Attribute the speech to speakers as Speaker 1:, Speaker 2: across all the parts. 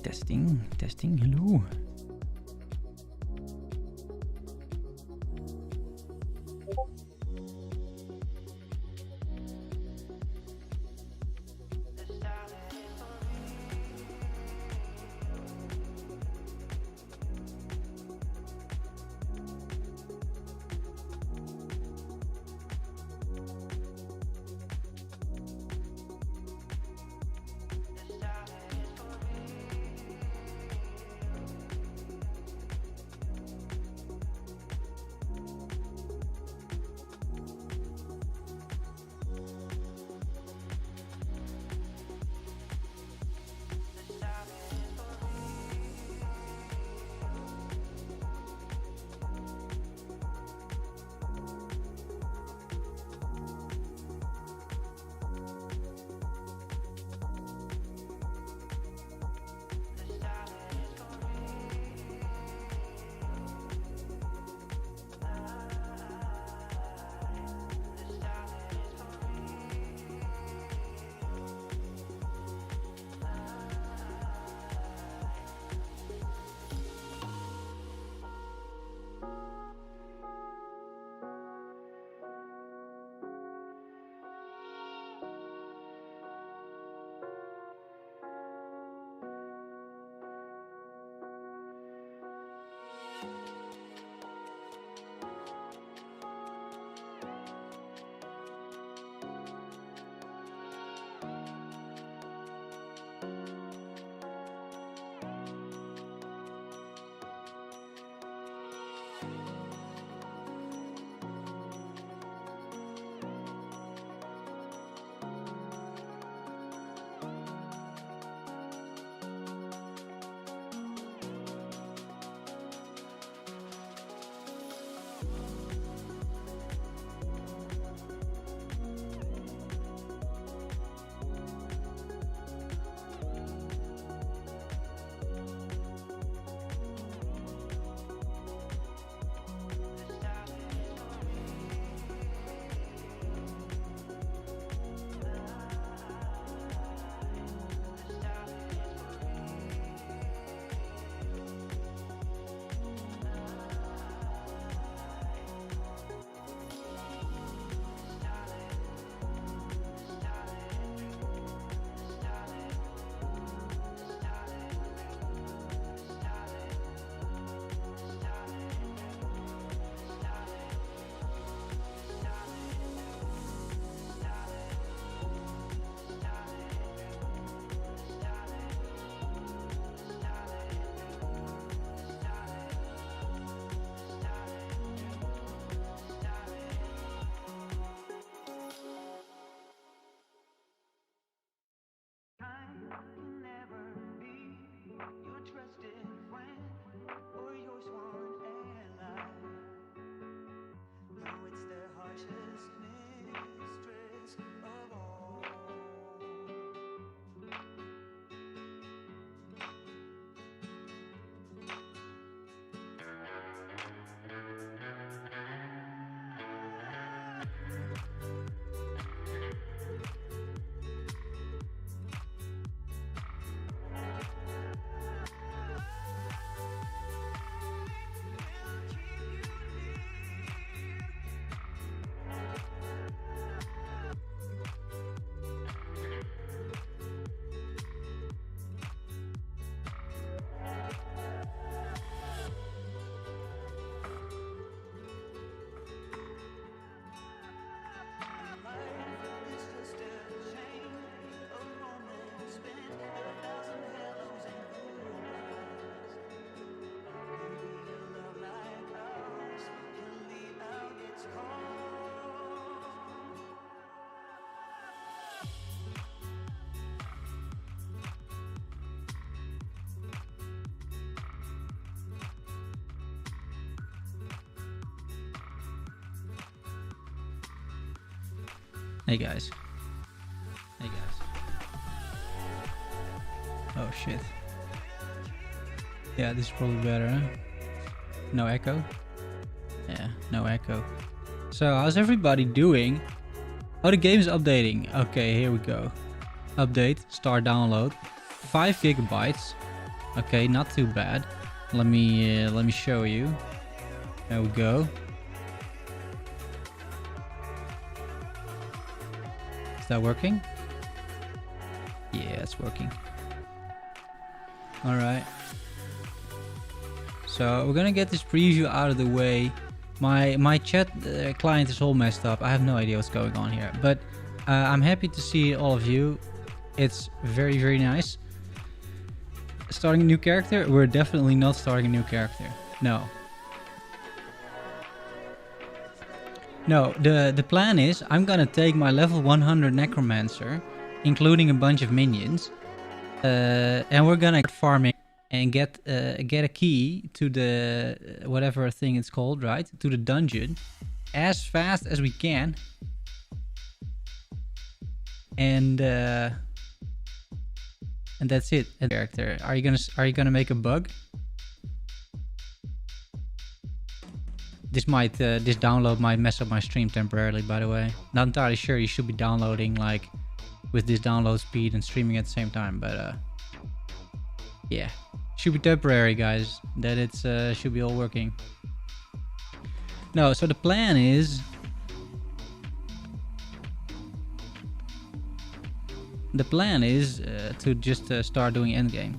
Speaker 1: Testing, hello. Hey guys. Oh shit. Yeah, this is probably better, huh? No echo? Yeah, no echo. So, how's everybody doing? Oh, the game is updating. Okay, here we go. Update, start download. 5 gigabytes. Okay, not too bad. Let me show you. There we go. Is that working? Yeah, it's working. All right. So we're gonna get this preview out of the way. My chat client is all messed up. I have no idea what's going on here, but I'm happy to see all of you. It's very, very nice. Starting a new character? We're definitely not starting a new character. No. No, the plan is I'm gonna take my level 100 Necromancer, including a bunch of minions, and we're gonna start farming and get a key to the whatever thing it's called, right? To the dungeon, as fast as we can. And that's it. And character. Are you gonna make a bug? This download might mess up my stream temporarily, by the way. Not entirely sure you should be downloading like with this download speed and streaming at the same time, but yeah. Should be temporary, guys. That it's should be all working. No, so the plan is to just start doing endgame.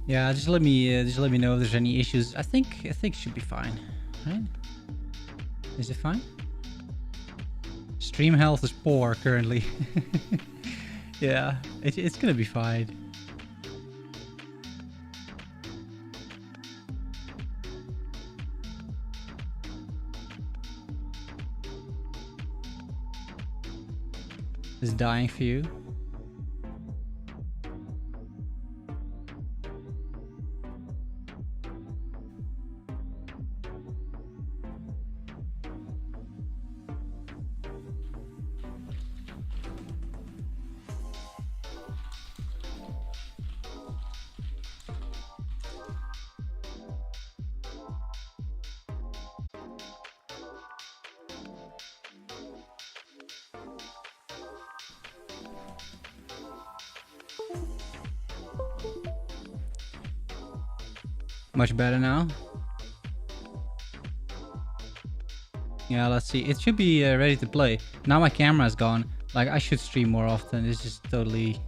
Speaker 1: Yeah, just let me know if there's any issues. I think it should be fine, right? Is it fine? Stream health is poor currently. Yeah, it's gonna be fine. It's dying for you. Much better now. Yeah, let's see. It should be ready to play. Now my camera's gone. Like, I should stream more often. This is totally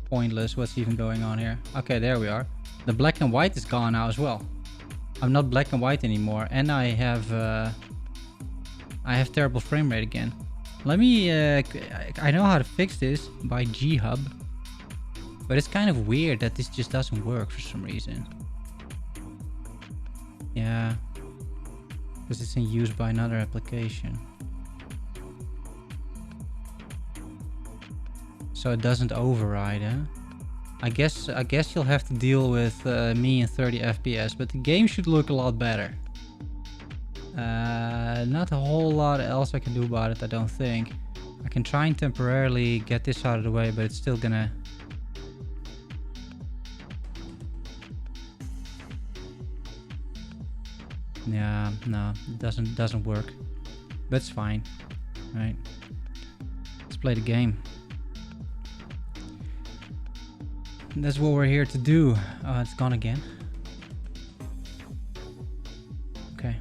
Speaker 1: pointless. What's even going on here? Okay, there we are. The black and white is gone now as well. I'm not black and white anymore. And I have terrible frame rate again. Let me... I know how to fix this by G-Hub. But it's kind of weird that this just doesn't work for some reason. Yeah. Because it's in use by another application. So it doesn't override, huh? I guess you'll have to deal with me in 30 FPS, but the game should look a lot better. Not a whole lot else I can do about it, I don't think. I can try and temporarily get this out of the way, but it's still gonna... Yeah, no, it doesn't work. But it's fine. Right. Let's play the game. That's what we're here to do. Oh, it's gone again. Okay.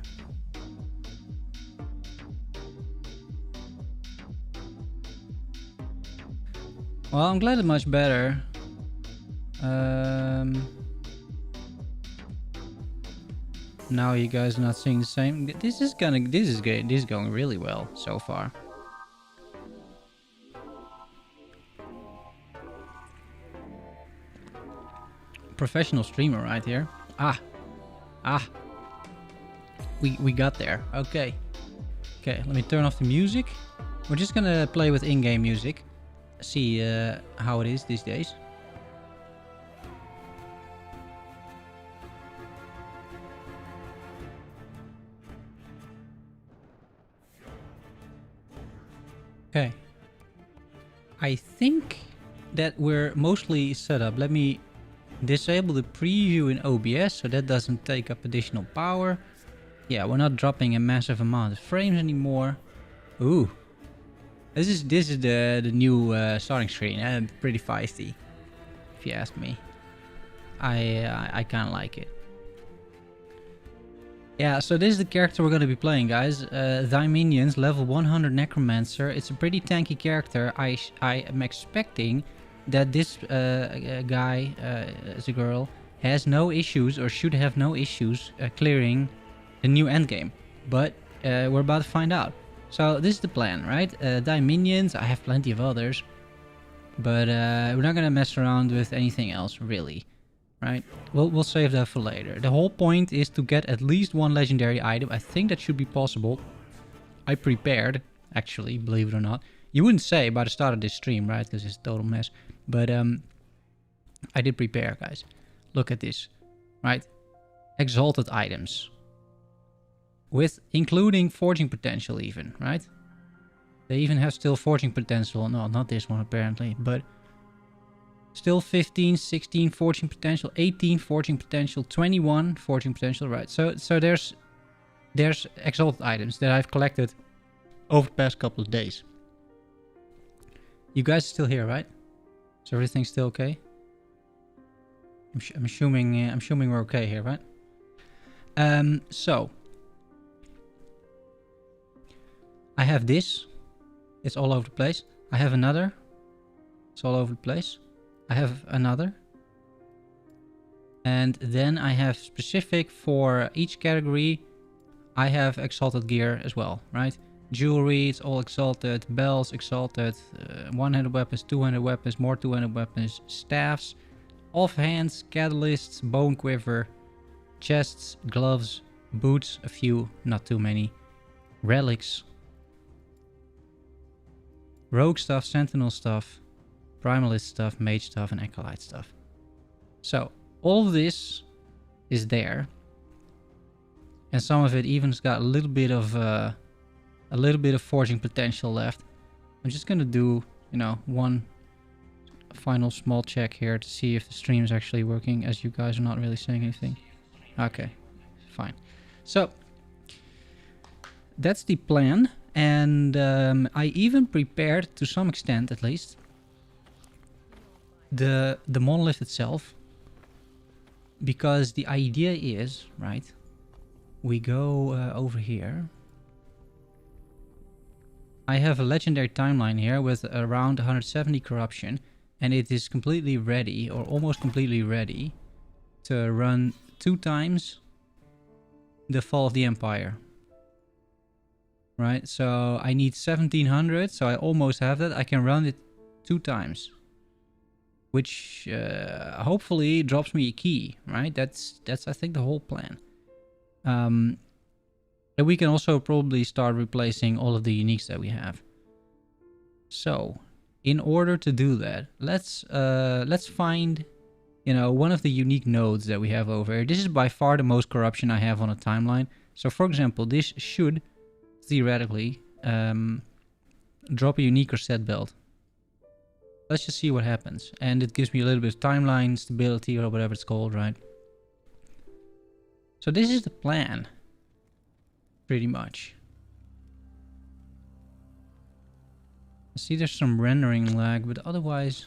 Speaker 1: Well, I'm glad it's much better. Now you guys are not seeing the same. This is going really well so far. Professional streamer right here. We got there. Okay, let me turn off the music. We're just gonna play with in-game music, see how it is these days. Okay, I think that we're mostly set up. Let me Disable the preview in OBS so that doesn't take up additional power. Yeah, we're not dropping a massive amount of frames anymore. Ooh. This is the new starting screen. Pretty feisty, if you ask me. I kind of like it. Yeah, so this is the character we're going to be playing, guys. Thy Minions, level 100 Necromancer. It's a pretty tanky character. I am expecting that this guy, as a girl, has no issues or should have no issues clearing the new endgame. But we're about to find out. So this is the plan, right? Thy Minions, I have plenty of others. But we're not going to mess around with anything else, really. Right? We'll save that for later. The whole point is to get at least one legendary item. I think that should be possible. I prepared, actually, believe it or not. You wouldn't say by the start of this stream, right? Because it's a total mess. But I did prepare, guys. Look at this, right? Exalted items. With including forging potential even, right? They even have still forging potential. No, not this one apparently, but... Still 15, 16 forging potential, 18 forging potential, 21 forging potential, right? So there's exalted items that I've collected over the past couple of days. You guys are still here, right? Is everything still okay? I'm assuming we're okay here, right? So I have this. It's all over the place. I have another. It's all over the place. I have another. And then I have specific for each category. I have exalted gear as well, right? Jewelry, it's all exalted. Bells, exalted. One-handed weapons, two-handed weapons, more two-handed weapons. Staffs, offhands, catalysts, bone quiver, chests, gloves, boots, a few, not too many. Relics. Rogue stuff, sentinel stuff. Primalist stuff, mage stuff, and acolyte stuff. So all of this is there, and some of it even's got a little bit of forging potential left. I'm just gonna do, you know, one final small check here to see if the stream is actually working, as you guys are not really saying anything. Okay, fine. So that's the plan, and I even prepared, to some extent at least, the monolith itself, because the idea is, right, we go over here. I have a legendary timeline here with around 170 corruption, and it is completely ready, or almost completely ready, to run 2 times the fall of the empire. Right, so I need 1700, so I almost have that. I can run it 2 times. Which hopefully drops me a key, right? That's I think the whole plan. And we can also probably start replacing all of the uniques that we have. So, in order to do that, let's find, you know, one of the unique nodes that we have over here. This is by far the most corruption I have on a timeline. So, for example, this should theoretically drop a unique or set build. Let's just see what happens. And it gives me a little bit of timeline stability or whatever it's called, right? So this is the plan. Pretty much. I see there's some rendering lag, but otherwise...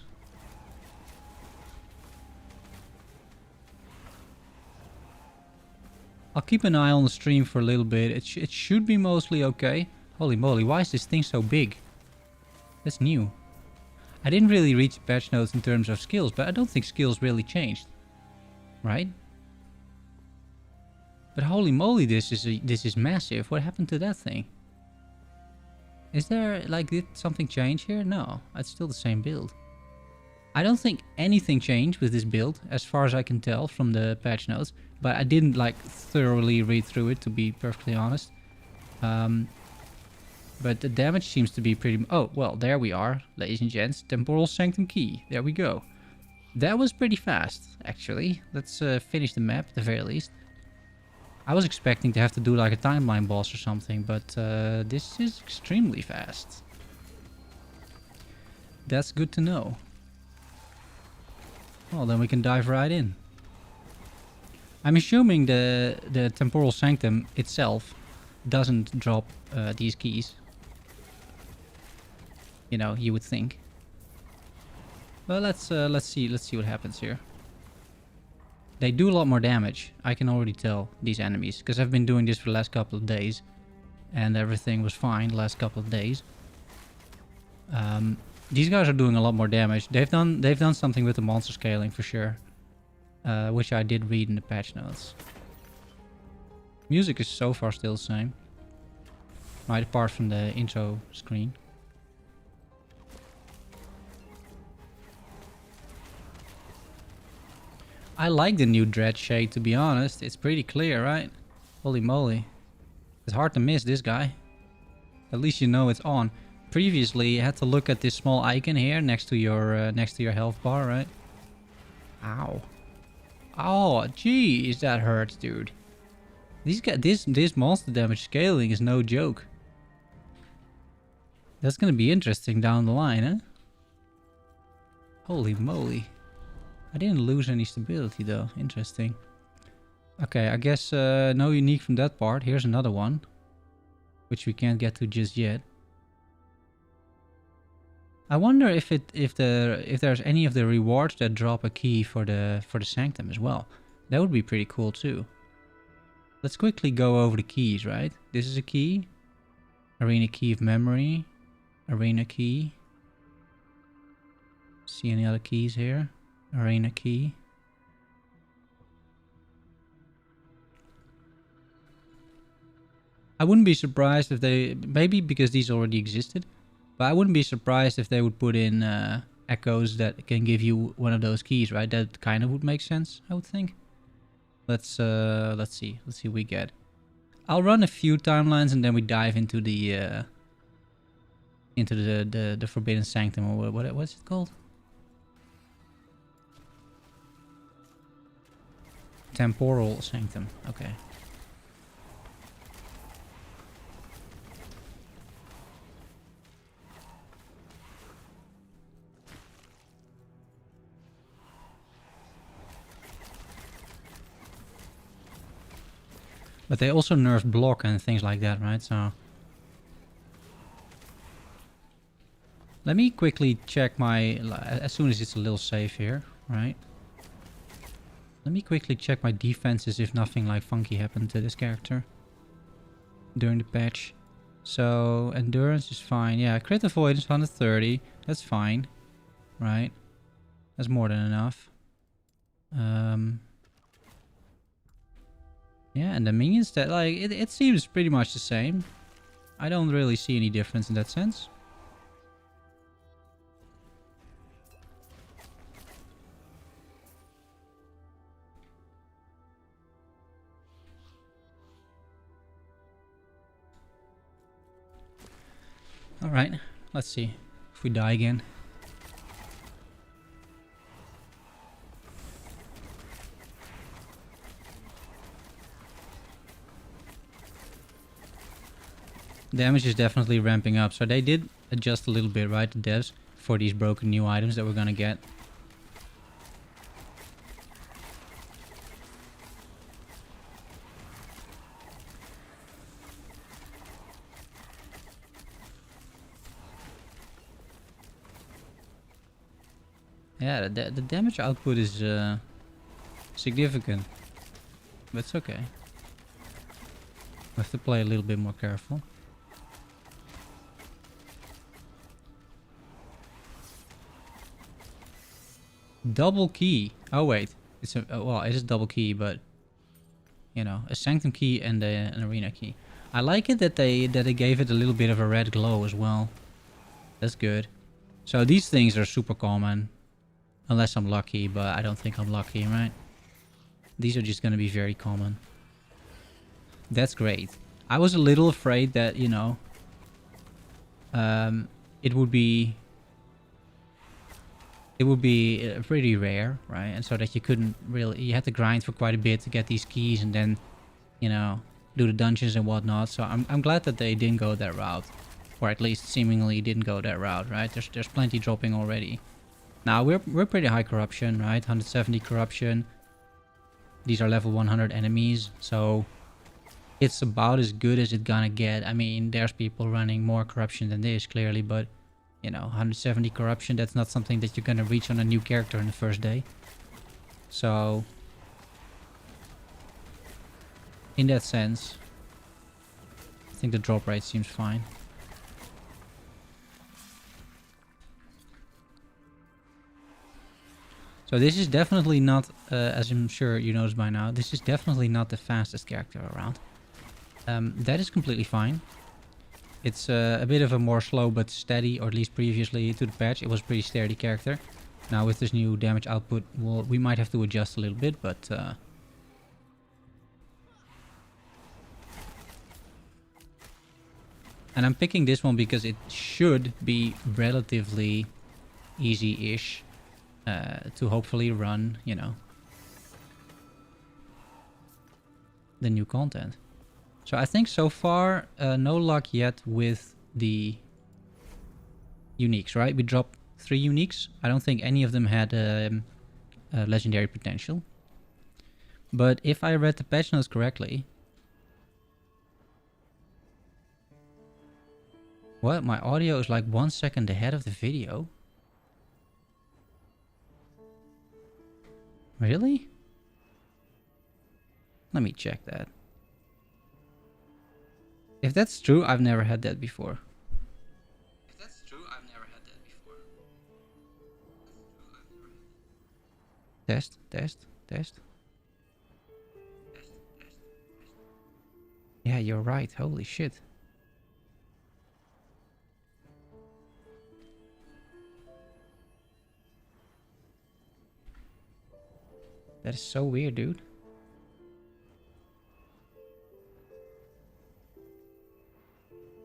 Speaker 1: I'll keep an eye on the stream for a little bit. It should be mostly okay. Holy moly, why is this thing so big? That's new. I didn't really read the patch notes in terms of skills, but I don't think skills really changed. Right? But holy moly, this is massive. What happened to that thing? Is there, like, did something change here? No, it's still the same build. I don't think anything changed with this build, as far as I can tell from the patch notes. But I didn't, like, thoroughly read through it, to be perfectly honest. But the damage seems to be pretty... Oh, well, there we are, ladies and gents. Temporal Sanctum Key. There we go. That was pretty fast, actually. Let's finish the map, at the very least. I was expecting to have to do, like, a timeline boss or something, but this is extremely fast. That's good to know. Well, then we can dive right in. I'm assuming the Temporal Sanctum itself doesn't drop these keys. You know, you would think. But let's see what happens here. They do a lot more damage. I can already tell, these enemies, because I've been doing this for the last couple of days, and everything was fine the last couple of days. These guys are doing a lot more damage. They've done something with the monster scaling for sure, which I did read in the patch notes. Music is so far still the same, right apart from the intro screen. I like the new Dread shade, to be honest. It's pretty clear, right? Holy moly. It's hard to miss this guy. At least you know it's on. Previously, you had to look at this small icon here next to your health bar, right? Ow. Oh, geez, that hurts, dude. This monster damage scaling is no joke. That's gonna be interesting down the line, huh? Holy moly. I didn't lose any stability though. Interesting. Okay, I guess no unique from that part. Here's another one, which we can't get to just yet. I wonder if there's any of the rewards that drop a key for the Sanctum as well. That would be pretty cool too. Let's quickly go over the keys, right? This is a key. Arena key of memory. Arena key. See any other keys here? Arena key. I wouldn't be surprised if they... Maybe because these already existed. But I wouldn't be surprised if they would put in echoes that can give you one of those keys, right? That kind of would make sense, I would think. Let's see. Let's see what we get. I'll run a few timelines and then we dive into the Forbidden Sanctum, or what's it called? Temporal Sanctum. Okay. But they also nerfed block and things like that, right? So let me quickly check my... As soon as it's a little safe here, right? Let me quickly check my defenses if nothing like funky happened to this character during the patch. So endurance is fine. Yeah, crit avoidance 130. That's fine, right? That's more than enough. Yeah, and the minions, that like it seems pretty much the same. I don't really see any difference in that sense. Alright, let's see if we die again. Damage is definitely ramping up, so they did adjust a little bit, right, the devs, for these broken new items that we're gonna get. Yeah, the damage output is significant, but it's okay. We have to play a little bit more careful. Double key. Oh wait, it's a well, it is double key, but you know, a Sanctum key and an Arena key. I like it that they gave it a little bit of a red glow as well. That's good. So these things are super common, unless I'm lucky, but I don't think I'm lucky, right? These are just gonna be very common. That's great. I was a little afraid that, you know, it would be pretty rare, right? And so that you couldn't really, you had to grind for quite a bit to get these keys and then, you know, do the dungeons and whatnot. So I'm glad that they didn't go that route, or at least seemingly didn't go that route, right? There's plenty dropping already. Now we're pretty high corruption, right? 170 corruption. These are level 100 enemies, so it's about as good as it's gonna get. I mean, there's people running more corruption than this, clearly, but you know, 170 corruption, that's not something that you're gonna reach on a new character in the first day. So, in that sense, I think the drop rate seems fine. So this is definitely not, as I'm sure you noticed by now, this is definitely not the fastest character around. That is completely fine. It's a bit of a more slow but steady, or at least previously to the patch, it was a pretty sturdy character. Now with this new damage output, we might have to adjust a little bit, but... And I'm picking this one because it should be relatively easy-ish to hopefully run, you know, the new content. So I think so far, no luck yet with the uniques, right? We dropped 3 uniques. I don't think any of them had legendary potential. But if I read the patch notes correctly... What? My audio is like 1 second ahead of the video? Really? Let me check that. If that's true, I've never had that before. If that's true, I've never had that before. Test, test, test. Yeah, you're right. Holy shit. That is so weird, dude.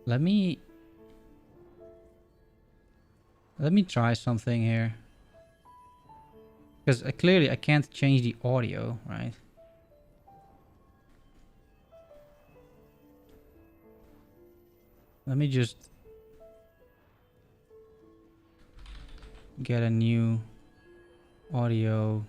Speaker 1: Let me try something here. Because clearly I can't change the audio, right? Let me just get a new audio.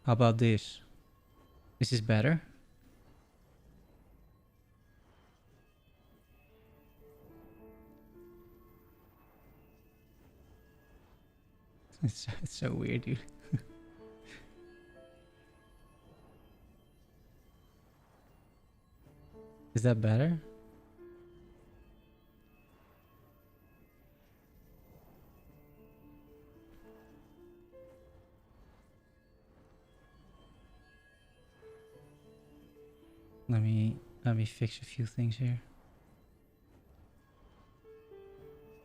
Speaker 1: How about this? This is better. It's so weird, dude. Is that better? Let me fix a few things here.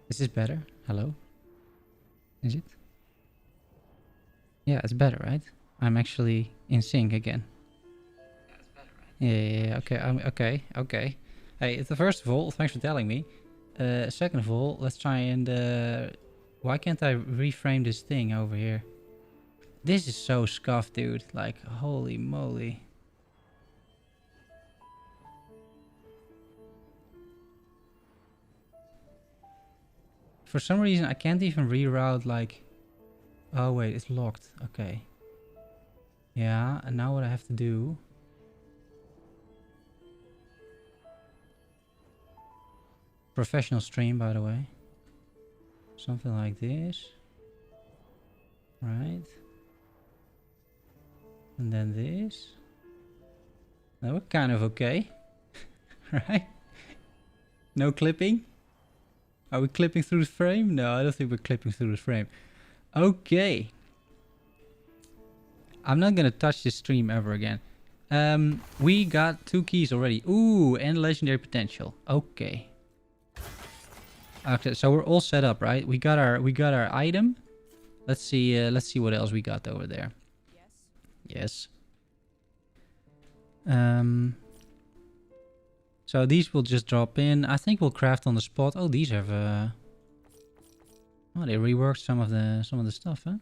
Speaker 1: Is this better? Hello? Is it? Yeah, it's better, right? I'm actually in sync again. Yeah, it's better, right? Yeah, okay, okay. Hey, first of all, thanks for telling me. Second of all, let's try and... why can't I reframe this thing over here? This is so scuffed, dude. Like, holy moly. For some reason, I can't even reroute, like... Oh, wait, it's locked. Okay. Yeah, and now what I have to do... Professional stream, by the way. Something like this. Right. And then this. Now we're kind of okay. Right? No clipping? Are we clipping through the frame? No, I don't think we're clipping through the frame. Okay. I'm not gonna touch this stream ever again. We got 2 keys already. Ooh, and legendary potential. Okay. Okay, so we're all set up, right? We got our item. Let's see what else we got over there. Yes. So these will just drop in. I think we'll craft on the spot. Oh, these have Oh, they reworked some of the stuff, huh?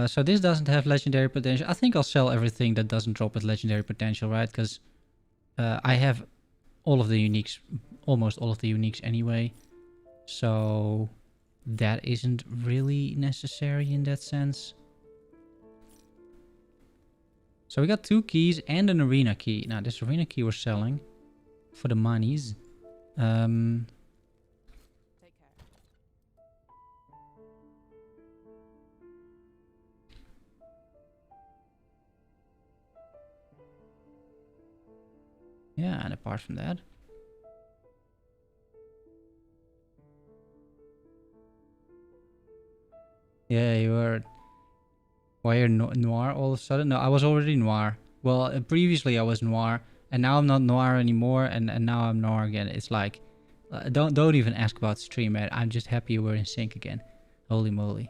Speaker 1: So this doesn't have legendary potential. I think I'll sell everything that doesn't drop with legendary potential, right? Because I have all of the uniques, almost all of the uniques anyway. So that isn't really necessary in that sense. So we got 2 keys and an arena key. Now this arena key we're selling for the monies. Yeah, and apart from that. Yeah, you were... Why you're noir all of a sudden? No, I was already noir. Well, previously I was noir, and now I'm not noir anymore, and now I'm noir again. It's like... don't even ask about stream, man. I'm just happy we're in sync again. Holy moly.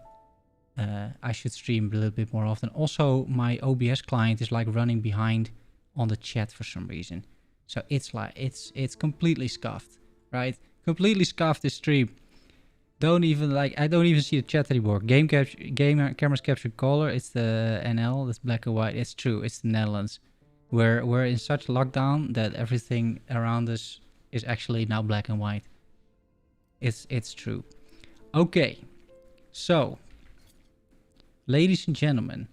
Speaker 1: I should stream a little bit more often. Also, my OBS client is like running behind on the chat for some reason. So it's like, it's completely scuffed, right? Completely scuffed this stream. Don't even like, I don't even see the chat anymore. Game cameras capture color. It's the NL, that's black and white. It's true, it's the Netherlands. We're in such lockdown that everything around us is actually now black and white. It's true. Okay, so ladies and gentlemen,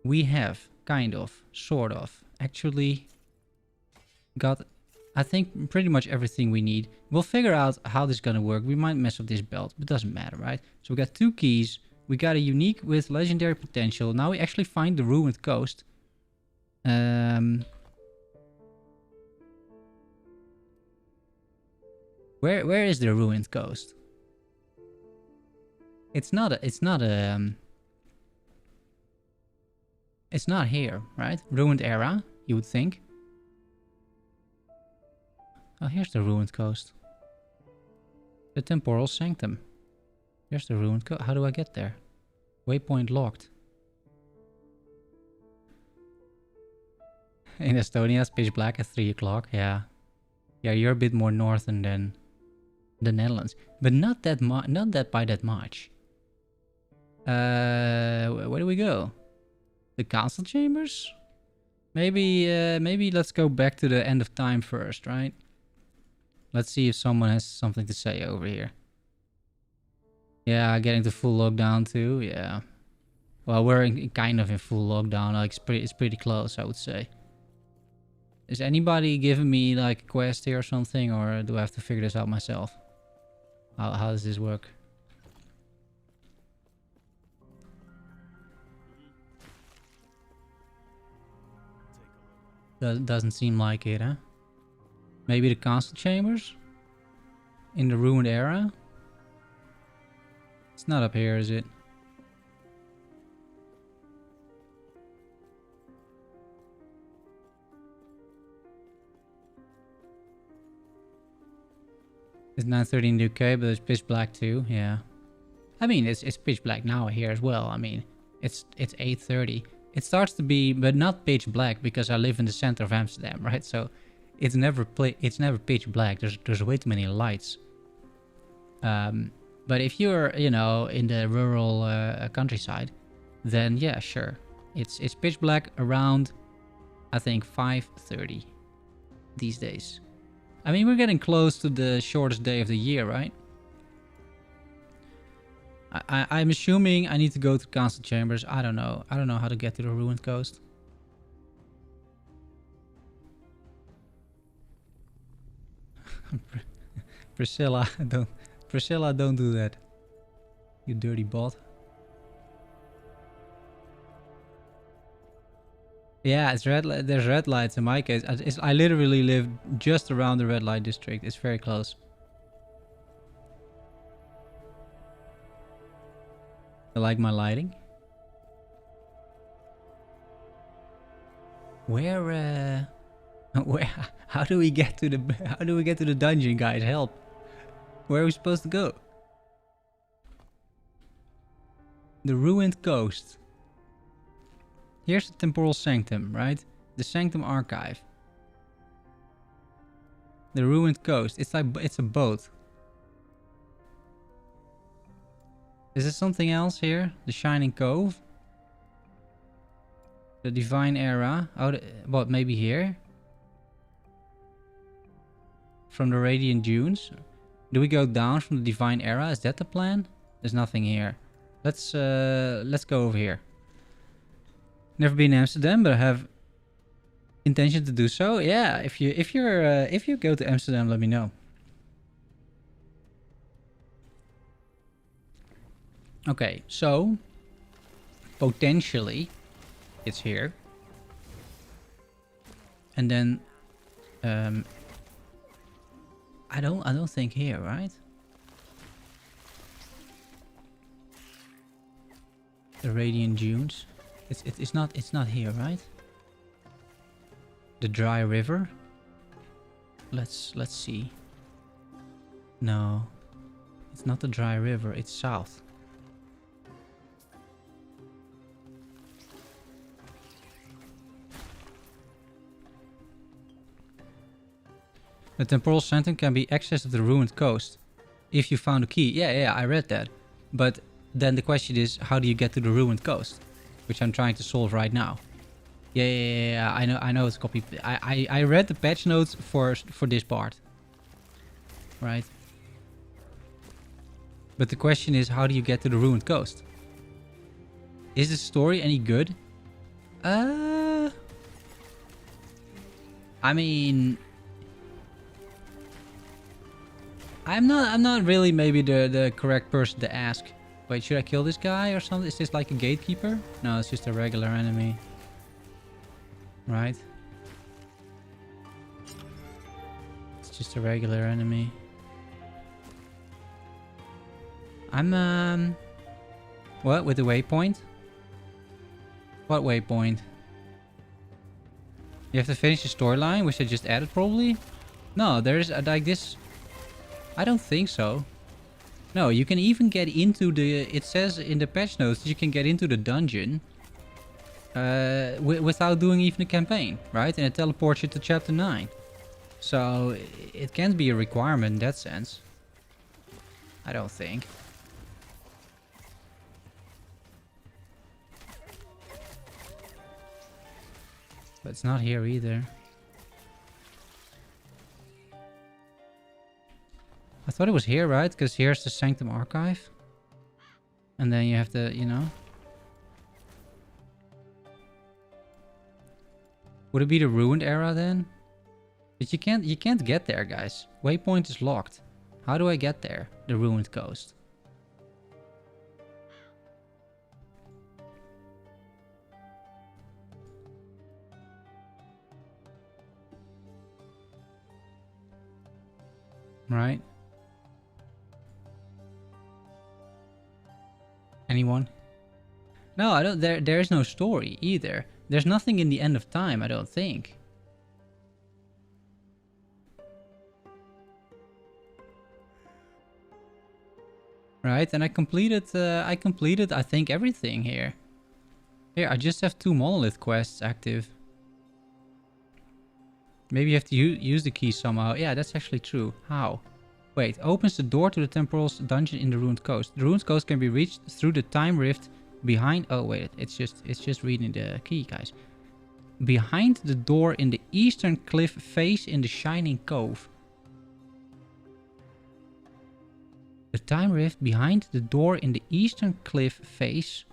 Speaker 1: we have kind of, sort of, actually got, I think, pretty much everything we need. We'll figure out how this is gonna work. We might mess up this belt, but it doesn't matter, right? So we got 2 keys. We got a unique with legendary potential. Now we actually find the ruined coast. Where is the ruined coast? It's not here, right? Ruined era, you would think. Oh, here's the ruined coast. The temporal sanctum. Here's the ruined coast. How do I get there? Waypoint locked. In Estonia, it's pitch black at 3 o'clock. Yeah. Yeah, you're a bit more northern than the Netherlands. But not that by that much. Where do we go? The council chambers? Maybe let's go back to the end of time first, right? Let's see if someone has something to say over here. Yeah, getting to full lockdown too. Yeah. Well, we're kind of in full lockdown. Like it's pretty close, I would say. Is anybody giving me like a quest here or something, or do I have to figure this out myself? How does this work? Doesn't seem like it, huh? Maybe the council chambers? In the ruined era? It's not up here, is it? It's 9:30 in the UK, but it's pitch black too. Yeah. I mean, it's pitch black now here as well. I mean, it's 8:30. It starts to be, but not pitch black because I live in the center of Amsterdam, right? So it's never pitch black. There's way too many lights. But if you're, you know, in the rural countryside, then yeah, sure. It's pitch black around, I think, 5:30 these days. I mean, we're getting close to the shortest day of the year, right? I'm assuming I need to go to council chambers. I don't know. I don't know how to get to the ruined coast. Priscilla, don't do that. You dirty bot. Yeah, it's red. There's red lights in my case. I literally live just around the red light district. It's very close. I like my lighting. Where? How do we get to the dungeon, guys? Help! Where are we supposed to go? The ruined coast. Here's the temporal sanctum, right? The sanctum archive. The ruined coast. It's like it's a boat. Is there something else here? The Shining Cove? The Divine Era? Oh, what, maybe here? From the Radiant Dunes? Do we go down from the Divine Era? Is that the plan? There's nothing here. Let's go over here. Never been in Amsterdam, but I have intention to do so. Yeah, if you go to Amsterdam, let me know. Okay, so potentially it's here. And then I don't think here, right? The Radiant Dunes. It's not here, right? The Dry River. Let's see. No. It's not the Dry River, it's south. The temporal center can be accessed at the ruined coast if you found a key. Yeah, I read that. But then the question is, how do you get to the ruined coast? Which I'm trying to solve right now. Yeah, I know it's copy. I read the patch notes for this part. Right? But the question is, how do you get to the ruined coast? Is the story any good? I mean, I'm not really maybe the correct person to ask. Wait, should I kill this guy or something? Is this like a gatekeeper? No, it's just a regular enemy. Right? It's just a regular enemy. I'm what, with the waypoint? What waypoint? You have to finish the storyline, which I just added probably? No, there's like this. I don't think so. No, you can even get into the... It says in the patch notes that you can get into the dungeon without doing even a campaign, right? And it teleports you to chapter 9. So it can't be a requirement in that sense. I don't think. But it's not here either. I thought it was here, right? Because here's the Sanctum Archive. And then you have to, you know. Would it be the Ruined Era then? But you can't get there, guys. Waypoint is locked. How do I get there? The Ruined Coast. Right? Anyone? No, I don't. There is no story either. There's nothing in the End of Time, I don't think. Right, and I completed, I think, everything here. Here, I just have 2 monolith quests active. Maybe you have to use the key somehow. Yeah, that's actually true. How? Wait, opens the door to the temporal dungeon in the Ruined Coast. The Ruined Coast can be reached through the time rift behind... Oh, wait, it's just reading the key, guys. Behind the door in the eastern cliff face in the Shining Cove. The time rift behind the door in the eastern cliff face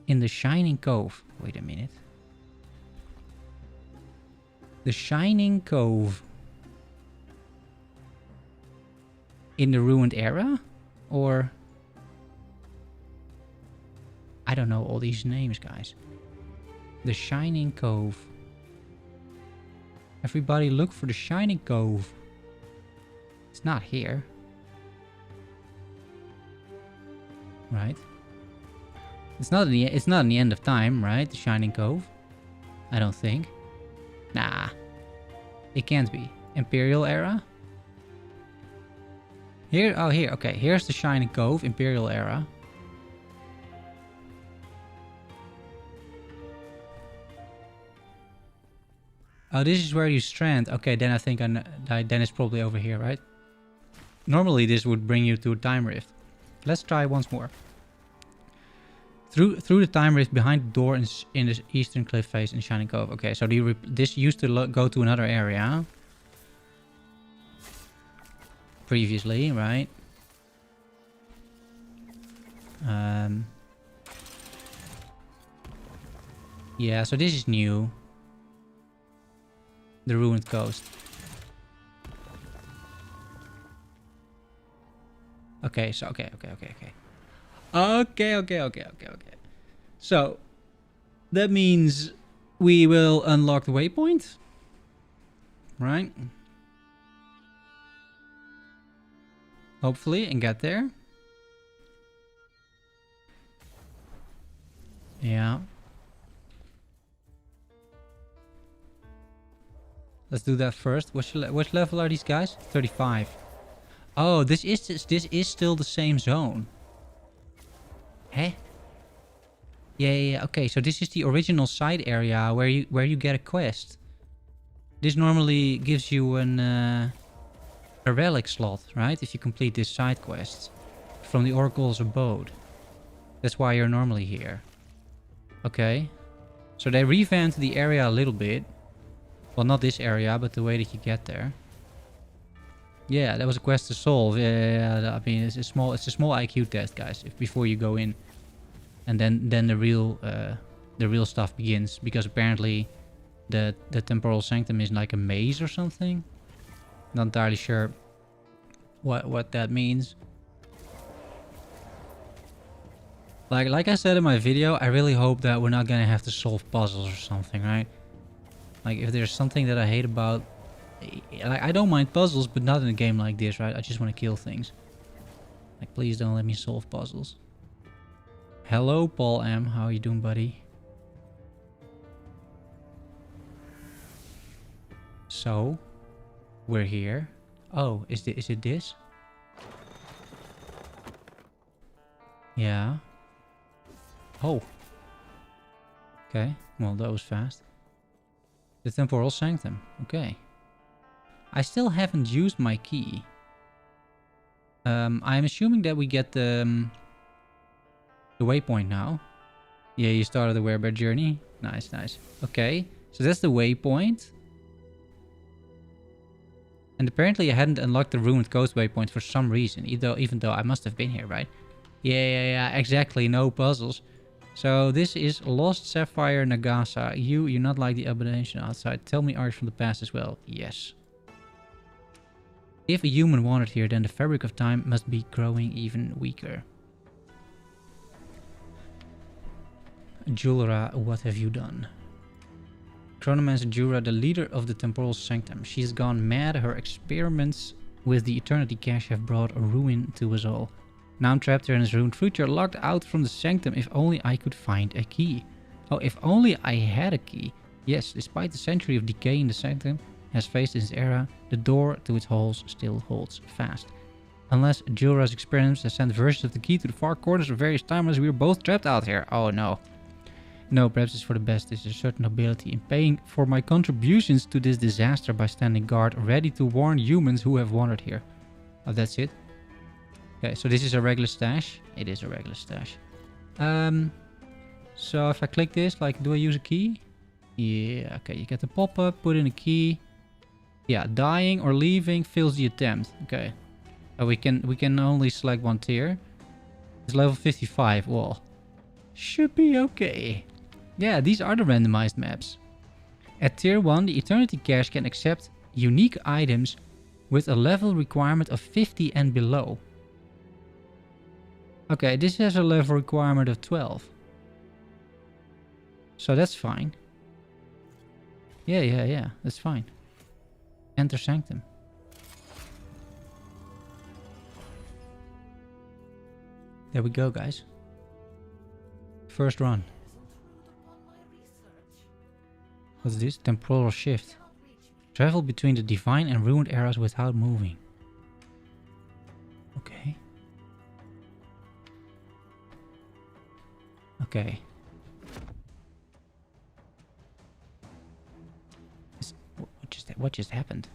Speaker 1: in the Shining Cove. Wait a minute. The Shining Cove. In the Ruined Era? Or... I don't know all these names, guys. The Shining Cove. Everybody look for the Shining Cove. It's not here. Right? It's not in the End of Time, right? The Shining Cove. I don't think. Nah. It can't be. Imperial Era? Here, oh here, okay. Here's the Shining Cove, Imperial Era. Oh, this is where you strand. Okay, then I think then it's probably over here, right? Normally this would bring you to a time rift. Let's try once more. Through the time rift behind the door in the eastern cliff face in Shining Cove. Okay, so this used to go to another area. Previously, right? Yeah, so this is new. The ruined coast. Okay, so okay. Okay. So that means we will unlock the waypoint, right? Hopefully, and get there. Yeah. Let's do that first. Which level are these guys? 35. Oh, this is still the same zone. Huh? Yeah. Okay, so this is the original side area where you get a quest. This normally gives you a relic slot, right? If you complete this side quest from the Oracle's abode. That's why you're normally here. Okay. So they revamped the area a little bit. Well, not this area, but the way that you get there. Yeah, that was a quest to solve. Yeah, I mean, it's a small IQ test, guys. Before you go in, and then the real stuff begins, because apparently the temporal sanctum is like a maze or something. Not entirely sure what that means. Like I said in my video, I really hope that we're not gonna have to solve puzzles or something, right? Like, if there's something that I hate about... Like, I don't mind puzzles, but not in a game like this, right? I just want to kill things. Like, please don't let me solve puzzles. Hello, Paul M. How are you doing, buddy? So, we're here. Oh, is it this? Yeah. Oh. Okay, well, that was fast. The temporal sanctum. Okay. I still haven't used my key. I'm assuming that we get the waypoint now. Yeah, you started the Werebear journey. Nice. Okay, so that's the waypoint. And apparently I hadn't unlocked the ruined coast waypoint for some reason. Even though I must have been here, right? Yeah, exactly. No puzzles. So this is Lost Sapphire Nagasa. You're not like the abomination outside. Tell me, are you from the past as well? Yes. If a human wandered here, then the fabric of time must be growing even weaker. Julra, what have you done? Chronomancer Jura, the leader of the temporal sanctum. She has gone mad. Her experiments with the eternity cache have brought a ruin to us all. Now I'm trapped here in this ruined future, locked out from the sanctum. If only I could find a key. Oh, if only I had a key. Yes, despite the century of decay in the sanctum has faced in this era, the door to its halls still holds fast. Unless Jura's experiments have sent versions of the key to the far corners of various timelines, we are both trapped out here. Oh no. No, perhaps it's for the best. There's a certain nobility in paying for my contributions to this disaster by standing guard, ready to warn humans who have wandered here. Oh, that's it. Okay, so this is a regular stash. It is a regular stash. So if I click this, like, do I use a key? Yeah, okay, you get the pop-up, put in a key. Yeah, dying or leaving fails the attempt. Okay. We can only select one tier. It's level 55. Well, should be okay. Yeah, these are the randomized maps. At tier 1, the Eternity Cache can accept unique items with a level requirement of 50 and below. Okay, this has a level requirement of 12. So that's fine. Yeah, that's fine. Enter Sanctum. There we go, guys. First run. What's this? Temporal shift. Travel between the divine and ruined eras without moving. Okay. Okay. What just happened?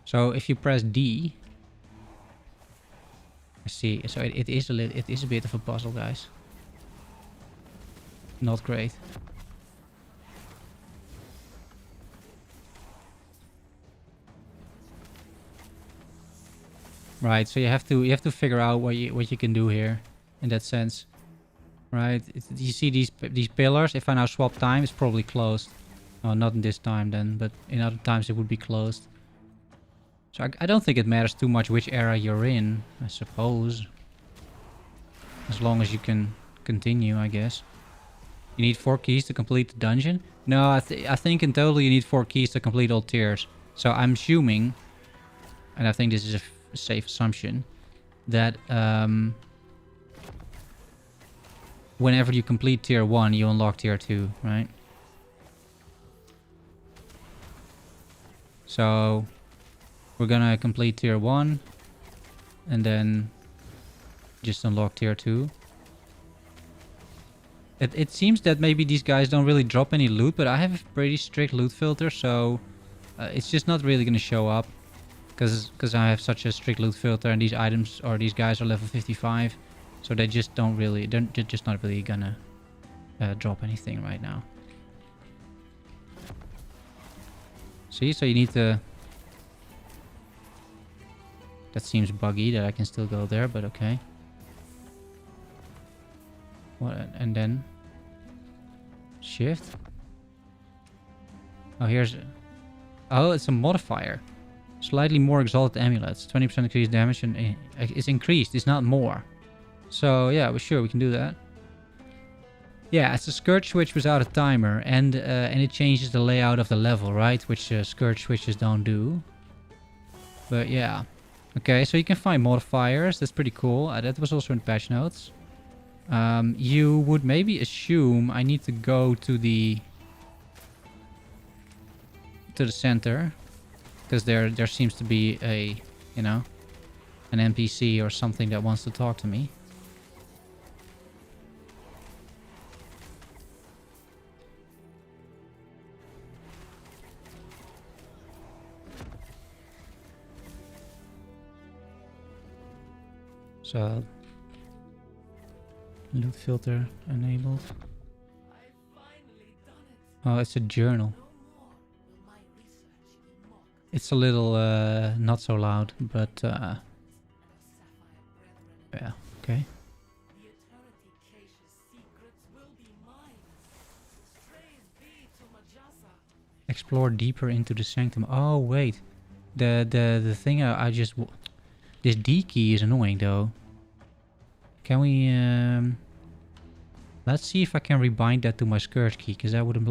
Speaker 1: So if you press D, see. So it is a bit of a puzzle, guys. Not great. Right, so you have to figure out what you can do here, in that sense. Right, you see these pillars. If I now swap time, it's probably closed. Oh, not in this time then, but in other times it would be closed. So I don't think it matters too much which era you're in, I suppose. As long as you can continue, I guess. You need 4 keys to complete the dungeon? No, I think in total you need 4 keys to complete all tiers. So I'm assuming, and I think this is a safe assumption, that whenever you complete tier 1, you unlock tier 2, right? So we're gonna complete tier 1 and then just unlock tier 2. It seems that maybe these guys don't really drop any loot, but I have a pretty strict loot filter, so it's just not really gonna show up. Because I have such a strict loot filter, and these items or these guys are level 55, so they just they're just not really gonna drop anything right now. See, so you need to. That seems buggy that I can still go there, but okay. What? And then shift. Oh, here's. Oh, it's a modifier. Slightly more exalted amulets. 20% increased damage and it's increased. It's not more. So yeah, we're sure we can do that. Yeah, it's a scourge switch without a timer, and it changes the layout of the level, right? Which scourge switches don't do. But yeah. Okay, so you can find modifiers. That's pretty cool. That was also in patch notes. You would maybe assume I need to go to the center. Because there seems to be a, you know, an NPC or something that wants to talk to me. So, loot filter enabled. Oh, it's a journal. It's a little not so loud, but yeah, okay. Explore deeper into the sanctum. Oh wait, the thing I just this D key is annoying though. Can we let's see if I can rebind that to my scourge key, because that would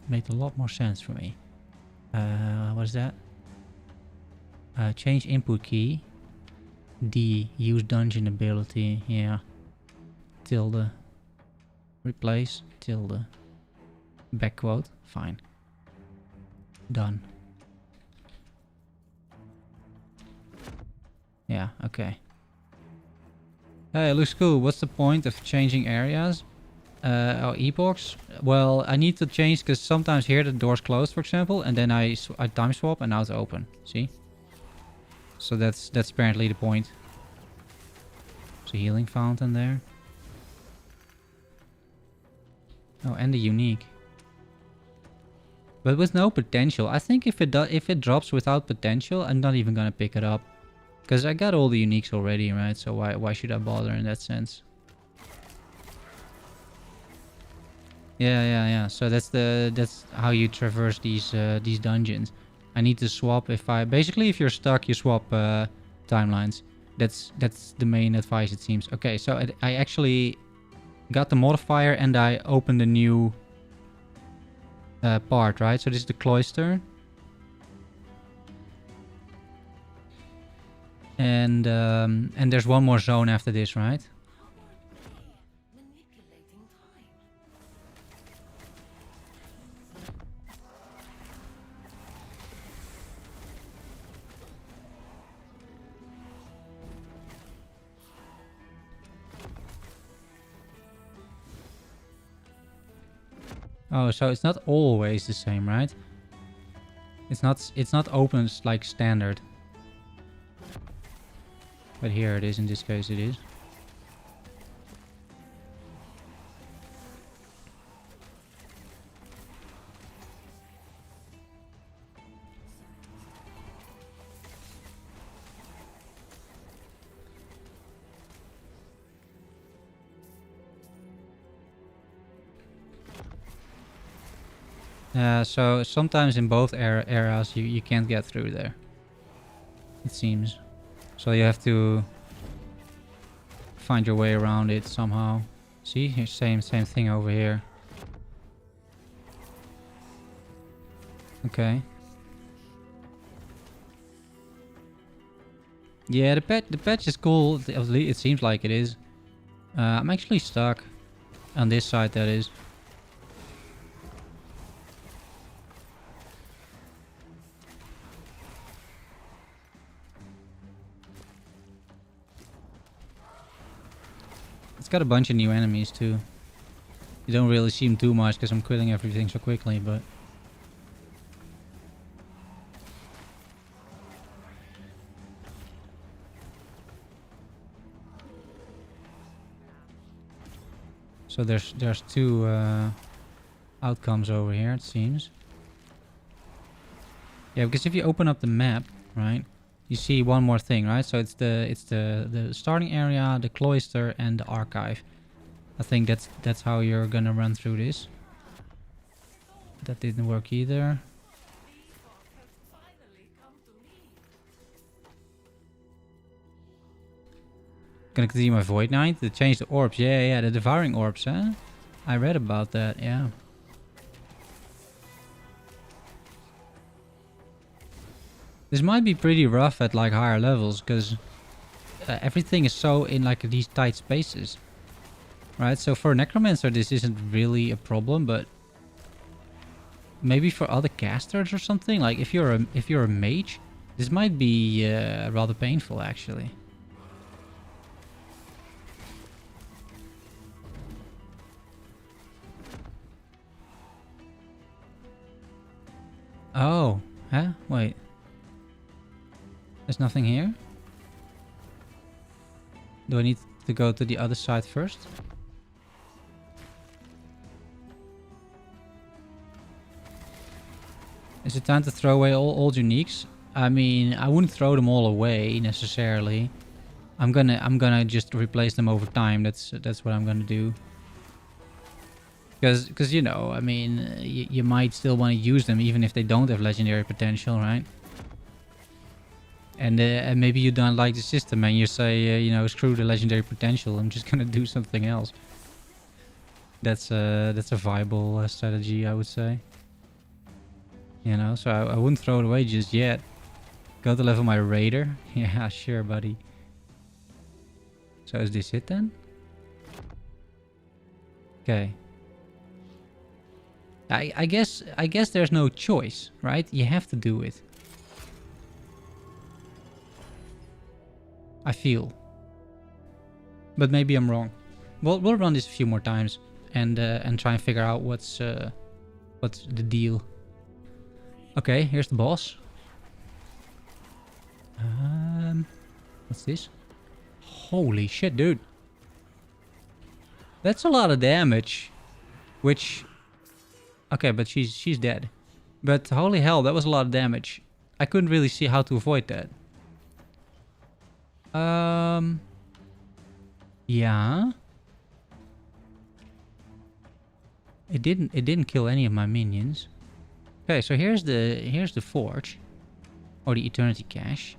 Speaker 1: make a lot more sense for me. What is that? Change input key. D, use dungeon ability. Yeah. Tilde. Replace. Tilde. Back quote. Fine. Done. Yeah, okay. Hey, it looks cool. What's the point of changing areas? Oh, epochs? Well, I need to change because sometimes here the door's closed, for example, and then I time swap and now it's open. See? So that's apparently the point. There's a healing fountain there. Oh, and the unique. But with no potential. I think if it drops without potential, I'm not even gonna pick it up. Because I got all the uniques already, right? So why should I bother in that sense? Yeah. So that's how you traverse these dungeons. I need to swap if you're stuck, you swap timelines. That's the main advice, it seems. Okay, so I actually got the modifier and I opened a new part, right? So this is the cloister. And there's one more zone after this, right? Oh, so it's not always the same, right? It's not open like standard. But here it is, in this case it is. So sometimes in both areas you can't get through there. It seems. So you have to find your way around it somehow. See, here's same thing over here. Okay. Yeah, the patch is cool. It seems like it is. I'm actually stuck on this side, that is. It's got a bunch of new enemies too. You don't really see them too much because I'm killing everything so quickly, but... So there's two outcomes over here, it seems. Yeah, because if you open up the map, right, you see one more thing, right? So it's the starting area, the cloister, and the archive. I think that's how you're gonna run through this. That didn't work either. Gonna continue my Void Knight to change the orbs. Yeah, the devouring orbs, huh? I read about that, yeah. This might be pretty rough at like higher levels, because everything is so in like these tight spaces. Right, so for a Necromancer this isn't really a problem, but maybe for other casters or something, like if you're a mage, this might be rather painful actually. Oh, huh? Wait. There's nothing here? Do I need to go to the other side first? Is it time to throw away all old uniques? I mean, I wouldn't throw them all away necessarily. I'm gonna just replace them over time. That's what I'm gonna do. Because you know, I mean, you might still want to use them even if they don't have legendary potential, right? And maybe you don't like the system and you say, you know, screw the legendary potential. I'm just gonna do something else. That's a viable strategy, I would say. You know, so I wouldn't throw it away just yet. Go to level my raider. Yeah, sure, buddy. So is this it then? Okay. I guess there's no choice, right? You have to do it. I feel. But maybe I'm wrong. We'll run this a few more times and try and figure out what's the deal. Okay, here's the boss. What's this? Holy shit, dude. That's a lot of damage. Which... Okay, but she's dead. But holy hell, that was a lot of damage. I couldn't really see how to avoid that. Yeah. It didn't kill any of my minions. Okay, so here's the forge. Or the eternity cache.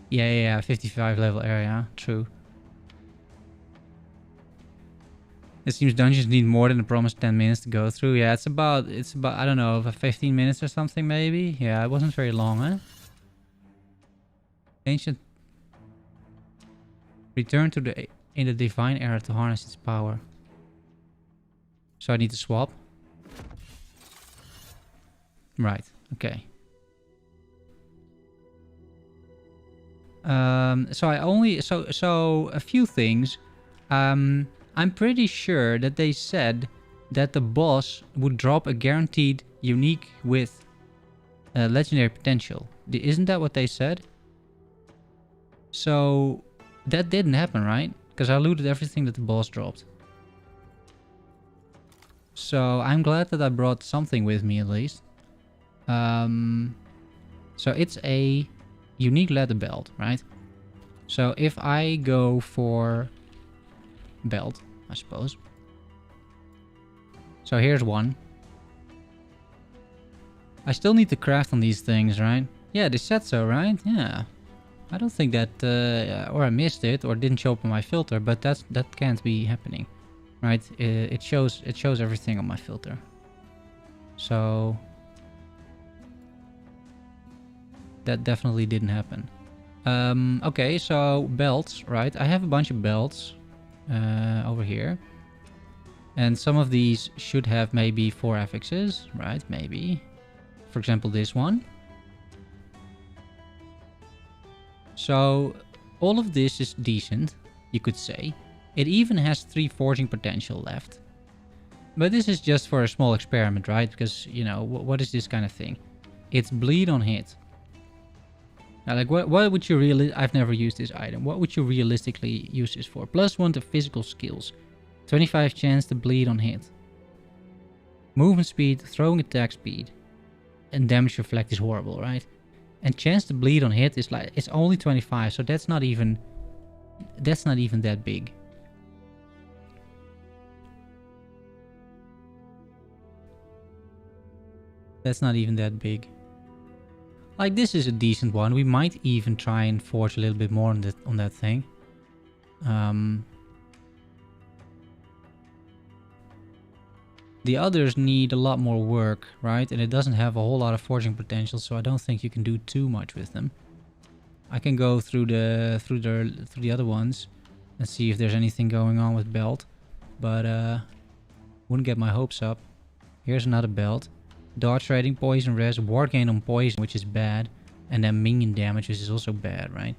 Speaker 1: Yeah, 55 level area, true. It seems dungeons need more than the promised 10 minutes to go through. Yeah, it's about I don't know, 15 minutes or something maybe. Yeah, it wasn't very long, huh? Ancient. Return to in the divine era to harness its power. So I need to swap. Right. Okay. So a few things. I'm pretty sure that they said that the boss would drop a guaranteed unique with legendary potential. Isn't that what they said? So that didn't happen, right? Because I looted everything that the boss dropped. So I'm glad that I brought something with me at least. So it's a unique leather belt, right? So if I go for belt, I suppose. So here's one. I still need to craft on these things, right? Yeah, they said so, right? Yeah. I don't think that, or I missed it, or it didn't show up on my filter, but that can't be happening, right? It shows everything on my filter. So that definitely didn't happen. Okay, so belts, right? I have a bunch of belts over here. And some of these should have maybe 4 affixes, right? Maybe. For example, this one. So all of this is decent, you could say. It even has 3 forging potential left. But this is just for a small experiment, right? Because, you know, what is this kind of thing? It's bleed on hit. Now, like, what would you really... I've never used this item. What would you realistically use this for? +1 to physical skills. 25 chance to bleed on hit. Movement speed, throwing attack speed. And damage reflect is horrible, right? And chance to bleed on hit is like... It's only 25, so that's not even... That's not even that big. That's not even that big. Like, this is a decent one. We might even try and forge a little bit more on that thing. The others need a lot more work, right? And it doesn't have a whole lot of forging potential, so I don't think you can do too much with them. I can go through the other ones and see if there's anything going on with belt, but wouldn't get my hopes up. Here's another belt. Dodge rating, poison res, ward gain on poison, which is bad, and then minion damage, which is also bad, right?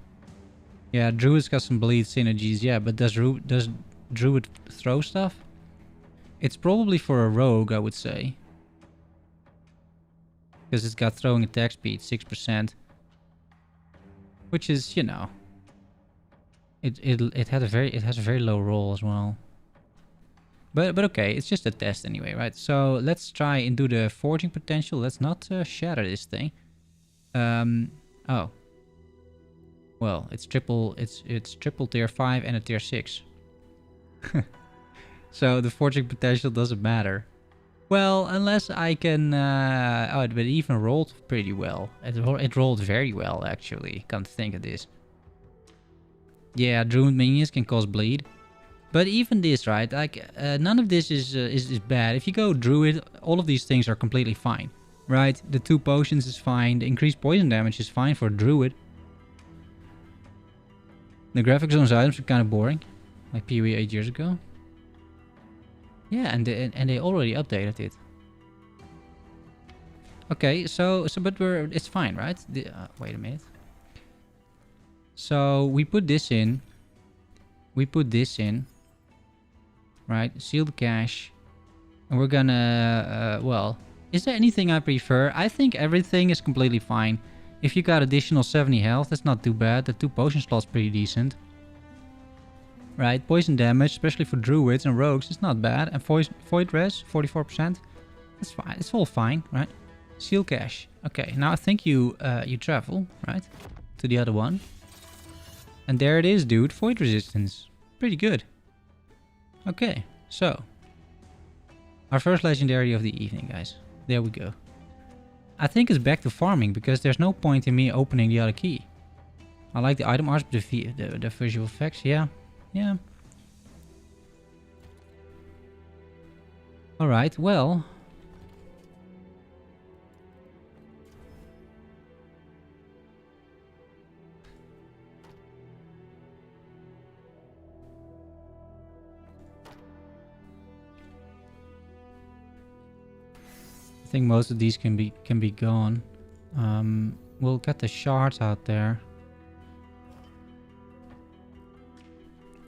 Speaker 1: Yeah, Druid's got some bleed synergies, yeah, but does Druid throw stuff? It's probably for a rogue, I would say. Because it's got throwing attack speed, 6%. Which is, you know... It has a very low roll as well. But okay, it's just a test anyway, right? So let's try and do the forging potential. Let's not shatter this thing. Oh. Well, it's triple tier 5 and a tier 6. So the forging potential doesn't matter. Well, unless I can... oh, but it even rolled pretty well. It rolled very well, actually. Can't think of this. Yeah, Druid minions can cause bleed. But even this, right? Like, none of this is bad. If you go Druid, all of these things are completely fine. Right? The 2 potions is fine. The increased poison damage is fine for Druid. The graphics on those items are kind of boring. Like PoE 8 years ago. Yeah, and they already updated it. Okay, so but it's fine, right? Wait a minute. So we put this in. We put this in. Right, sealed cache. And we're gonna, well, is there anything I prefer? I think everything is completely fine. If you got additional 70 health, that's not too bad. The 2 potion slots pretty decent. Right, poison damage, especially for druids and rogues, is not bad. And void res, 44%. That's fine, it's all fine, right? Seal cache. Okay, now I think you travel, right? To the other one. And there it is, dude. Void resistance. Pretty good. Okay, so. Our first legendary of the evening, guys. There we go. I think it's back to farming, because there's no point in me opening the other key. I like the item arts, but the visual effects, yeah. Yeah. Alright, well. I think most of these can be gone. We'll get the shards out there.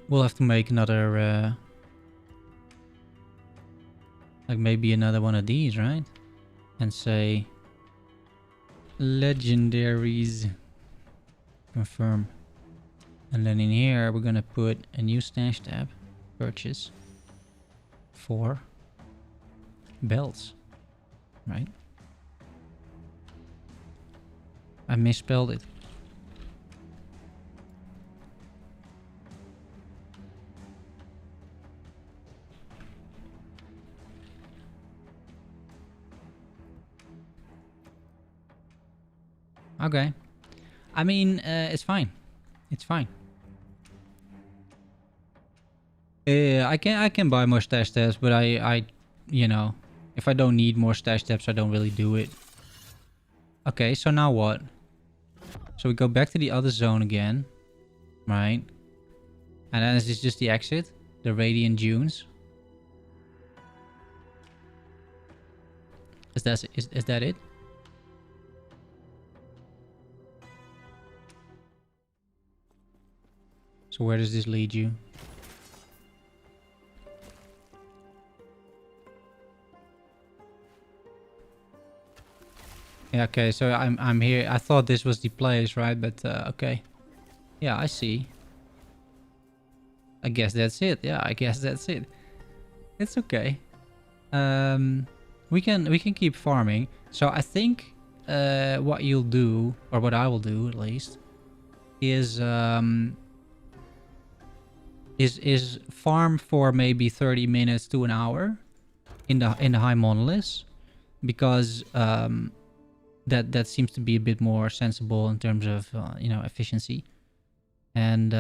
Speaker 1: We'll have to make another, like maybe another one of these, right? And say, legendaries. Confirm. And then in here, we're gonna put a new stash tab. Purchase. 4 belts. Right? I misspelled it. Okay. I mean, it's fine. It's fine. I can buy more stash tabs, but I, you know, if I don't need more stash tabs, I don't really do it. Okay, so now what? So we go back to the other zone again, right? And then is this just the exit? The Radiant Dunes? Is that it? So where does this lead you? Yeah, okay, so I'm here. I thought this was the place, right? But okay. Yeah, I see. I guess that's it. Yeah, I guess that's it. It's okay. We can keep farming. So I think what you'll do, or what I will do at least, is farm for maybe 30 minutes to an hour in the high monoliths, because that seems to be a bit more sensible in terms of you know, efficiency. And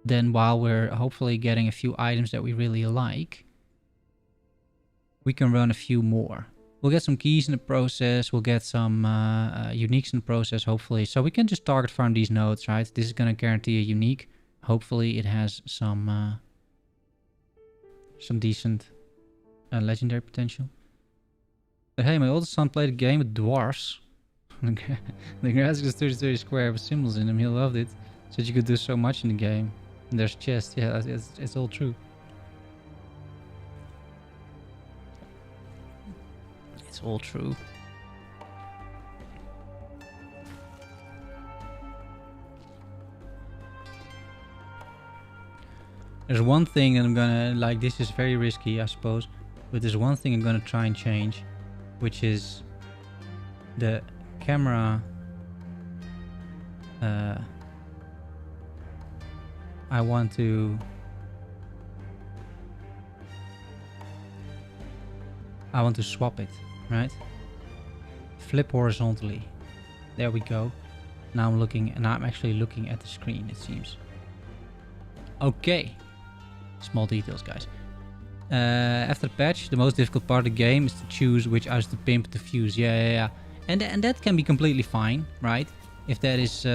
Speaker 1: then while we're hopefully getting a few items that we really like, we can run a few more. We'll get some keys in the process. We'll get some uniques in the process, hopefully. So we can just target farm these nodes, right? This is going to guarantee a unique. Hopefully it has some decent legendary potential. But hey, my oldest son played a game with dwarfs. The grass is 30 square with symbols in them. He loved it. Said you could do so much in the game. And there's chests. Yeah, it's all true. It's all true. There's one thing that I'm gonna, like, this is very risky, I suppose, but there's one thing I'm gonna try and change, which is the camera. I want to swap it, right? Flip horizontally. There we go. Now I'm looking, and I'm actually looking at the screen, it seems. Okay. Small details, guys. After the patch, the most difficult part of the game is to choose which items to pimp to fuse. Yeah. And that can be completely fine, right? If that is...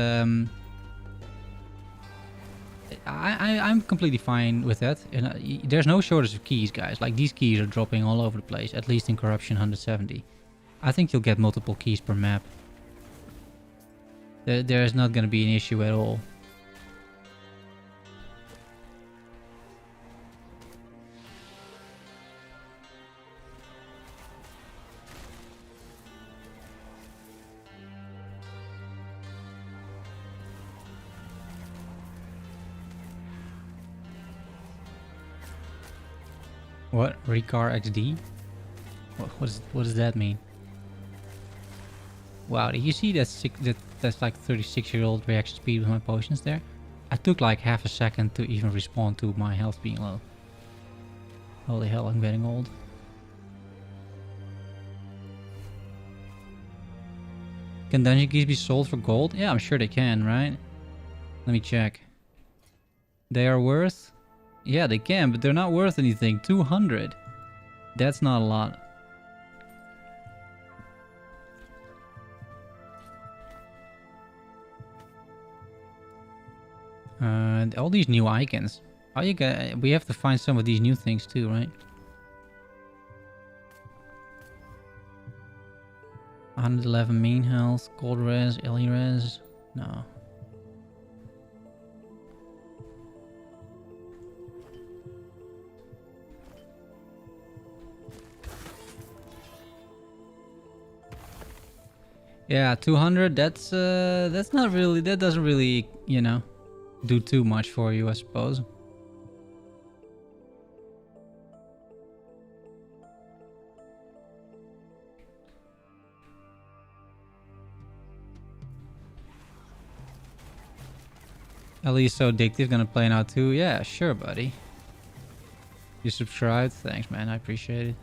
Speaker 1: I'm completely fine with that. And there's no shortage of keys, guys. Like, these keys are dropping all over the place, at least in Corruption 170. I think you'll get multiple keys per map. There's not going to be an issue at all. What? Recar XD? What does that mean? Wow, did you see that's like 36-year-old reaction speed with my potions there? I took like half a second to even respond to my health being low. Holy hell, I'm getting old. Can dungeon keys be sold for gold? Yeah, I'm sure they can, right? Let me check. They are worth... Yeah, they can, but they're not worth anything. 200. That's not a lot. All these new icons. Oh, we have to find some of these new things too, right? 111 mean health, gold res, Ellie res. No. Yeah, 200. That's not really. That doesn't really, you know. do too much for you, I suppose. At least so addictive, gonna play now too. Yeah, sure, buddy. You subscribed? Thanks, man. I appreciate it.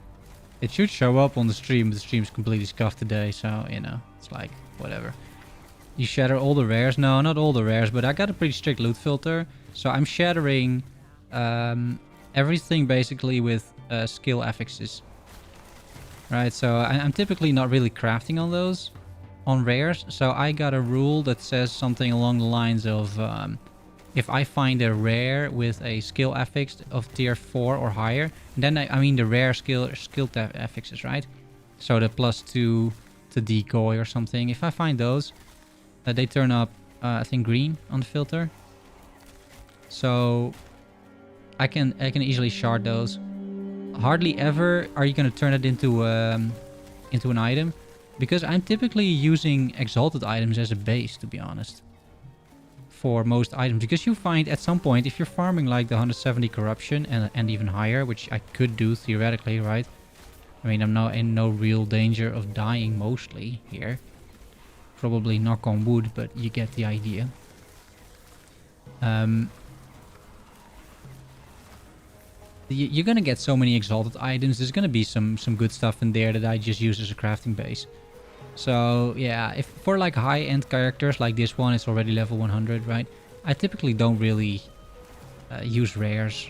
Speaker 1: It should show up on the stream, but the stream's completely scuffed today, so, you know, it's like, whatever. You shatter all the rares? No, not all the rares, but I got a pretty strict loot filter. So I'm shattering everything basically with skill affixes. Right, so I'm typically not really crafting on those, on rares. So I got a rule that says something along the lines of... if I find a rare with a skill affix of tier 4 or higher, then I mean the rare skill affixes, right? So the +2 to decoy or something. If I find those, they turn up, I think, green on the filter. So I can easily shard those. Hardly ever are you gonna turn it into an item, because I'm typically using exalted items as a base, to be honest. For most items, because you find at some point, if you're farming like the 170 corruption and even higher, which I could do theoretically, right? I mean, I'm not in no real danger of dying mostly here. Probably knock on wood, but you get the idea. You're gonna get so many exalted items. There's gonna be some good stuff in there that I just use as a crafting base. So yeah, if for like high-end characters like this one, it's already level 100, right? I typically don't really use rares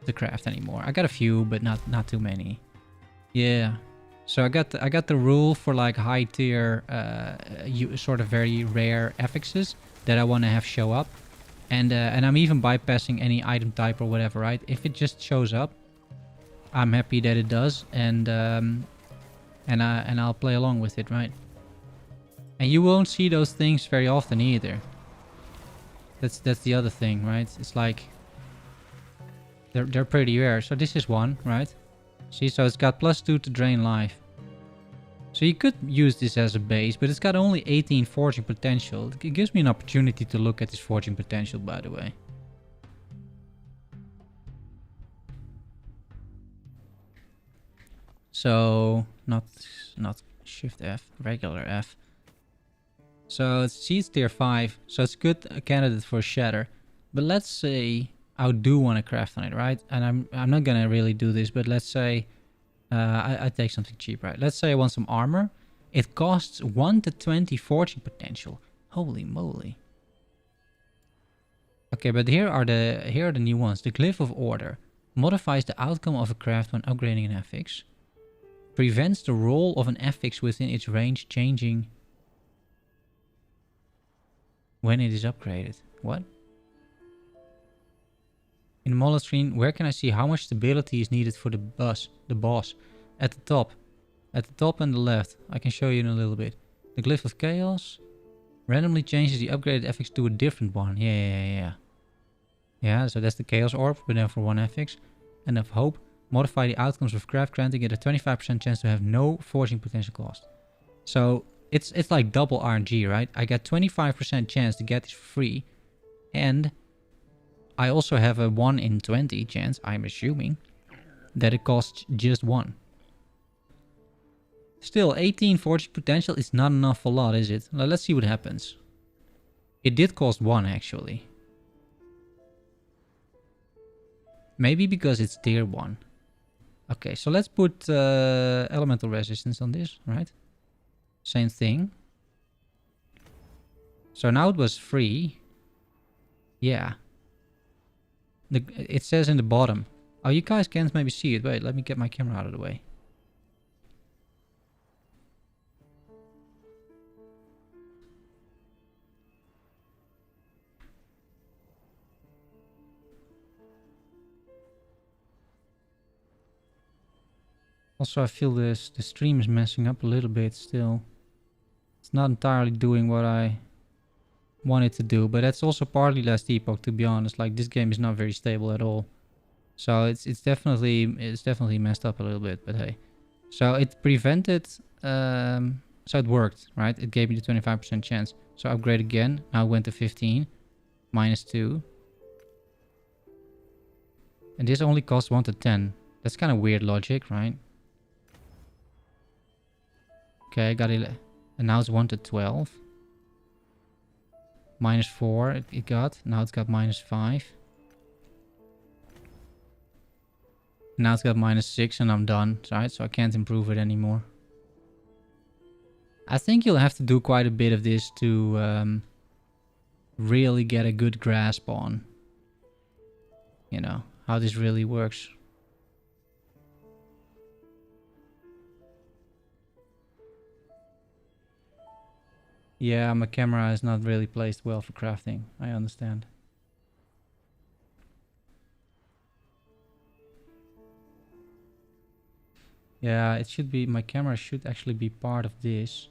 Speaker 1: to craft anymore. I got a few, but not too many. Yeah. So I got the rule for like high tier, sort of very rare affixes that I want to have show up, and I'm even bypassing any item type or whatever, right? If it just shows up, I'm happy that it does, and I'll play along with it, right? And you won't see those things very often either. That's the other thing, right? It's like they're pretty rare. So this is one, right? See, so it's got +2 to drain life. So you could use this as a base, but it's got only 18 forging potential. It gives me an opportunity to look at this forging potential, by the way. So not Shift F, regular F. So it's tier 5, so it's a candidate for shatter. But let's say I do want to craft on it, right? And I'm not gonna really do this, but let's say I take something cheap, right? Let's say I want some armor. It costs 1 to 20 forging potential. Holy moly. Okay, but here are the new ones. The Glyph of Order modifies the outcome of a craft when upgrading an affix. Prevents the roll of an affix within its range changing when it is upgraded. What? In the model screen, where can I see how much stability is needed for the boss? At the top. At the top and the left. I can show you in a little bit. The Glyph of Chaos randomly changes the upgraded affix to a different one. Yeah, so that's the Chaos Orb, but then for one affix. And of Hope, modify the outcomes of craft, granting it a 25% chance to have no forging potential cost. So it's like double RNG, right? I got 25% chance to get this for free, and I also have a 1 in 20 chance, I'm assuming, that it costs just 1. Still, 18 forging potential is not an awful lot, is it? Let's see what happens. It did cost 1, actually. Maybe because it's tier 1. Okay, so let's put elemental resistance on this, right? Same thing. So now it was free. Yeah. It says in the bottom. Oh, you guys can't maybe see it. Wait, let me get my camera out of the way. Also, I feel the stream is messing up a little bit still. It's not entirely doing what I want it to do, but that's also partly last Epoch, to be honest. Like, this game is not very stable at all. So it's definitely messed up a little bit, but hey. So it prevented, so it worked, right? It gave me the 25% chance. So upgrade again, now it went to 15. -2. And this only costs 1 to 10. That's kind of weird logic, right? Okay, I got it. And now it's 1 to 12. -4 it got. Now it's got -5. Now it's got -6 and I'm done, right? So I can't improve it anymore. I think you'll have to do quite a bit of this to really get a good grasp on, you know, how this really works. Yeah, my camera is not really placed well for crafting. I understand. Yeah, it should be, my camera should actually be part of this.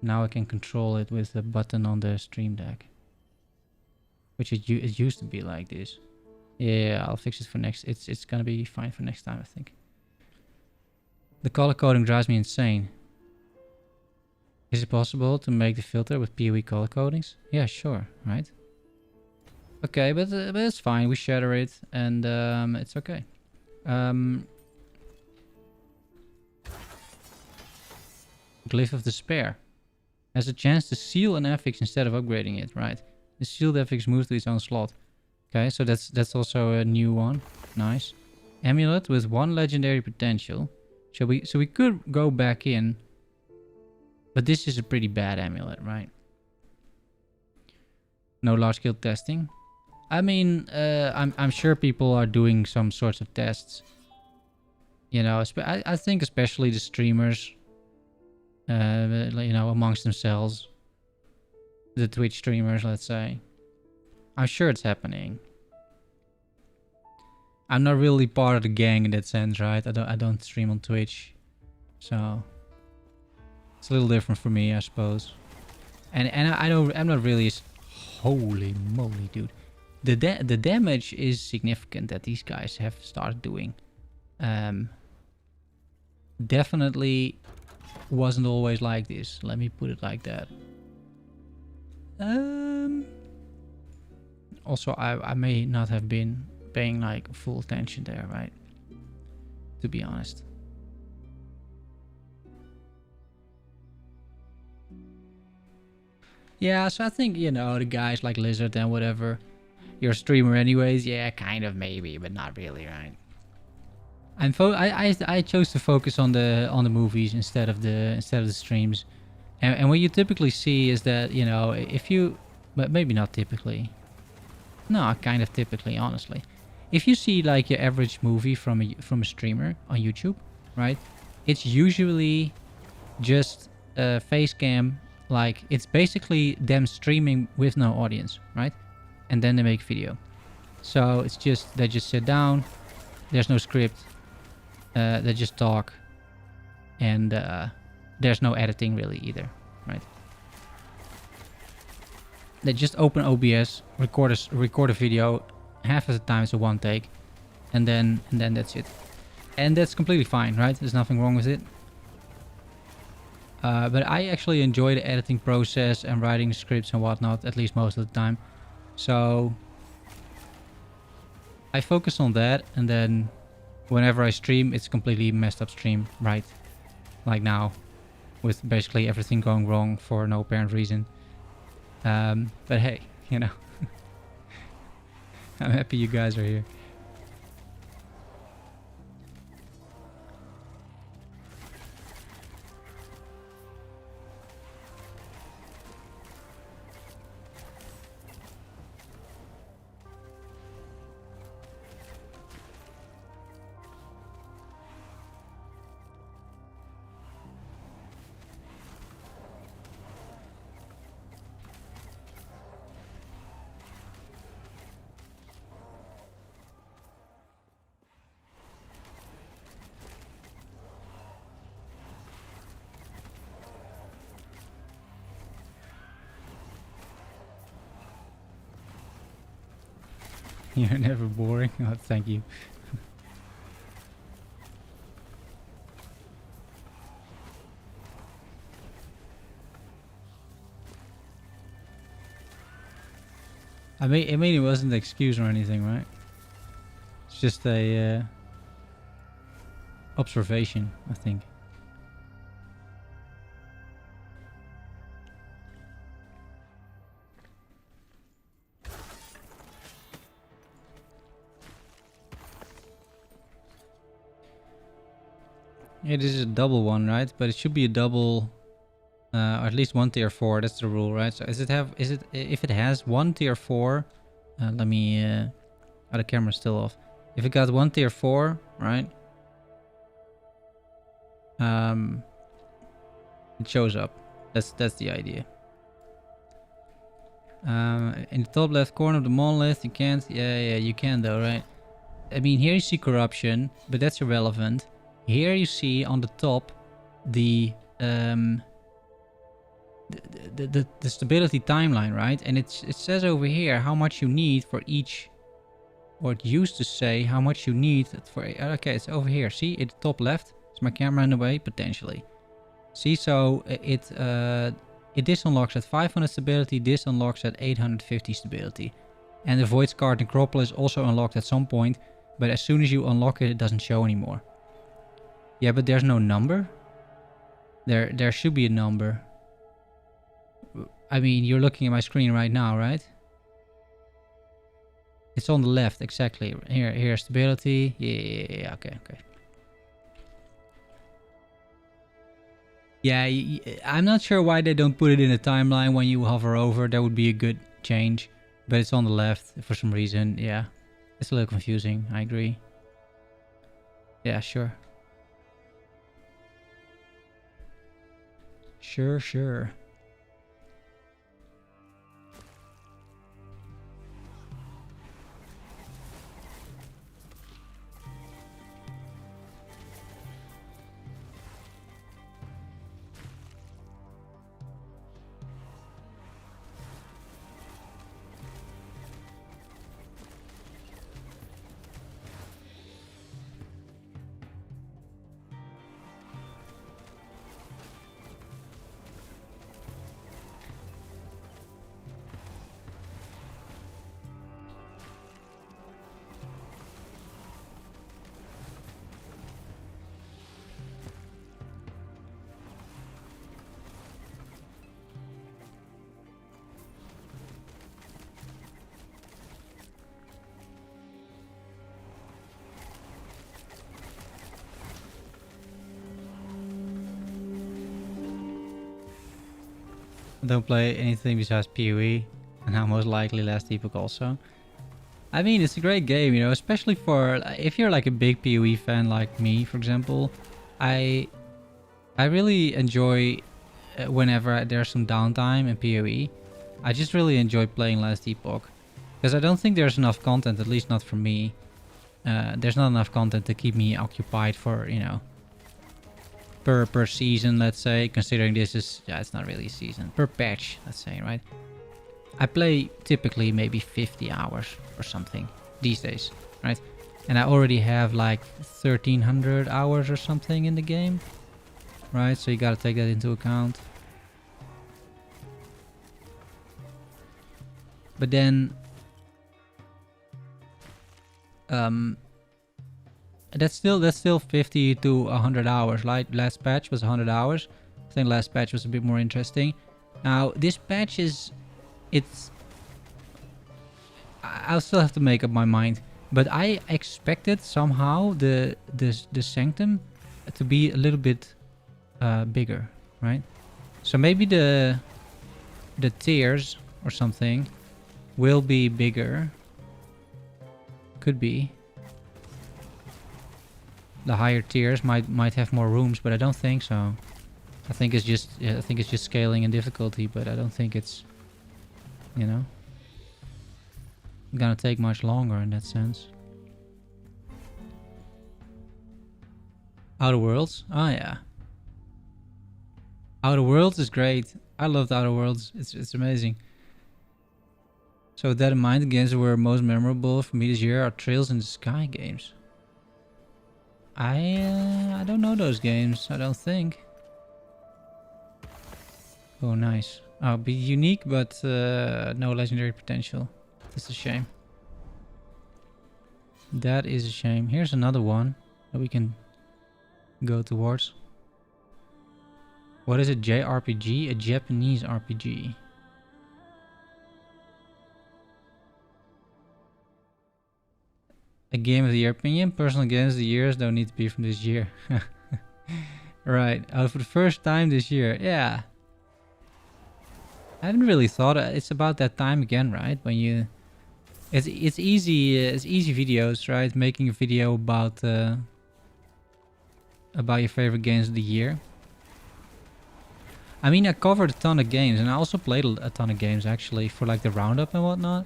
Speaker 1: Now I can control it with the button on the Stream Deck. Which it used to be like this. Yeah, I'll fix it for next. It's gonna be fine for next time, I think. The color coding drives me insane. Is it possible to make the filter with PoE color codings? Yeah, sure, right? Okay, but it's fine. We shatter it, and it's okay. Glyph of Despair has a chance to seal an affix instead of upgrading it, right? The sealed affix moves to its own slot. Okay, so that's also a new one. Nice. Amulet with 1 legendary potential. So we could go back in, but this is a pretty bad amulet, right? No large scale testing. I mean, I'm sure people are doing some sorts of tests. You know, I think especially the streamers, you know, amongst themselves, the Twitch streamers, let's say. I'm sure it's happening. I'm not really part of the gang in that sense, right? I don't stream on Twitch, so it's a little different for me, I suppose. And I'm not really. Holy moly, dude! The damage is significant that these guys have started doing. Definitely wasn't always like this. Let me put it like that. Also, I may not have been paying like full attention there, right? To be honest. Yeah, so I think, you know, the guys like Lizard and whatever. You're a streamer anyways. Yeah, kind of maybe, but not really, right? I chose to focus on the movies instead of the streams. And what you typically see is that, you know, if you, but maybe not typically. No, kind of typically, honestly. If you see like your average movie from a streamer on YouTube, right? It's usually just a face cam. Like, it's basically them streaming with no audience, right? And then they make video. So it's just, they just sit down. There's no script. They just talk. And there's no editing really either, right? They just open OBS, record a video. Half of the time it's a one take. And then that's it. And that's completely fine, right? There's nothing wrong with it. But I actually enjoy the editing process and writing scripts and whatnot, at least most of the time. So I focus on that, and then whenever I stream, it's completely messed up stream, right? Like now, with basically everything going wrong for no apparent reason. But hey, you know, I'm happy you guys are here. You're never boring. Oh, thank you. I mean, it wasn't an excuse or anything, right? It's just a observation, I think. Yeah, this is a double one, right? But it should be a double, or at least one tier 4. That's the rule, right? So if it has one tier 4, let me, oh, the camera's still off. If it got one tier 4, right? It shows up. That's the idea. In the top left corner of the monolith, you can't. Yeah, you can though, right? I mean, here you see corruption, but that's irrelevant. Here you see on the top the stability timeline, right? And it says over here how much you need for each, or it used to say how much you need for. Okay, it's over here. See, at the top left. Is my camera in the way? Potentially. See, so it disunlocks at 500 stability, this unlocks at 850 stability. And the Void Scarred Necropolis also unlocked at some point, but as soon as you unlock it, it doesn't show anymore. Yeah, but there's no number. There should be a number. I mean, you're looking at my screen right now, right? It's on the left, exactly. Here's stability. Yeah, okay. Yeah, I'm not sure why they don't put it in the timeline when you hover over. That would be a good change. But it's on the left for some reason. Yeah, it's a little confusing. I agree. Yeah, sure. Sure. Don't play anything besides PoE, and now most likely last Epoch also. I mean, it's a great game, you know, especially for if you're like a big PoE fan like me, for example. I really enjoy whenever there's some downtime in PoE. I just really enjoy playing last Epoch because I don't think there's enough content, at least not for me. There's not enough content to keep me occupied for, you know, per season, let's say, considering this is, yeah, it's not really a season, per patch, let's say, right? I play typically maybe 50 hours or something these days, right? And I already have like 1300 hours or something in the game, right? So you gotta take that into account. But then that's still 50 to 100 hours. Like last patch was 100 hours. I think last patch was a bit more interesting. Now this patch I'll still have to make up my mind, but I expected somehow the sanctum to be a little bit bigger, right? So maybe the tiers or something will be bigger. Could be. The higher tiers might have more rooms, but I don't think so. I think it's just scaling and difficulty, but I don't think it's, you know, gonna take much longer in that sense. Outer Worlds? Oh yeah. Outer Worlds is great. I love the Outer Worlds. It's amazing. So with that in mind, the games that were most memorable for me this year are Trails in the Sky games. I don't know those games, I don't think. Oh, nice. Oh, be unique, but no legendary potential. That's a shame. That is a shame. Here's another one that we can go towards. What is a JRPG? A Japanese RPG. A game of the year opinion. Personal games of the years don't need to be from this year. Right. For the first time this year. Yeah. I hadn't really thought it's about that time again, right? When you, it's easy videos, right? Making a video about your favorite games of the year. I mean, I covered a ton of games, and I also played a ton of games actually for like the roundup and whatnot.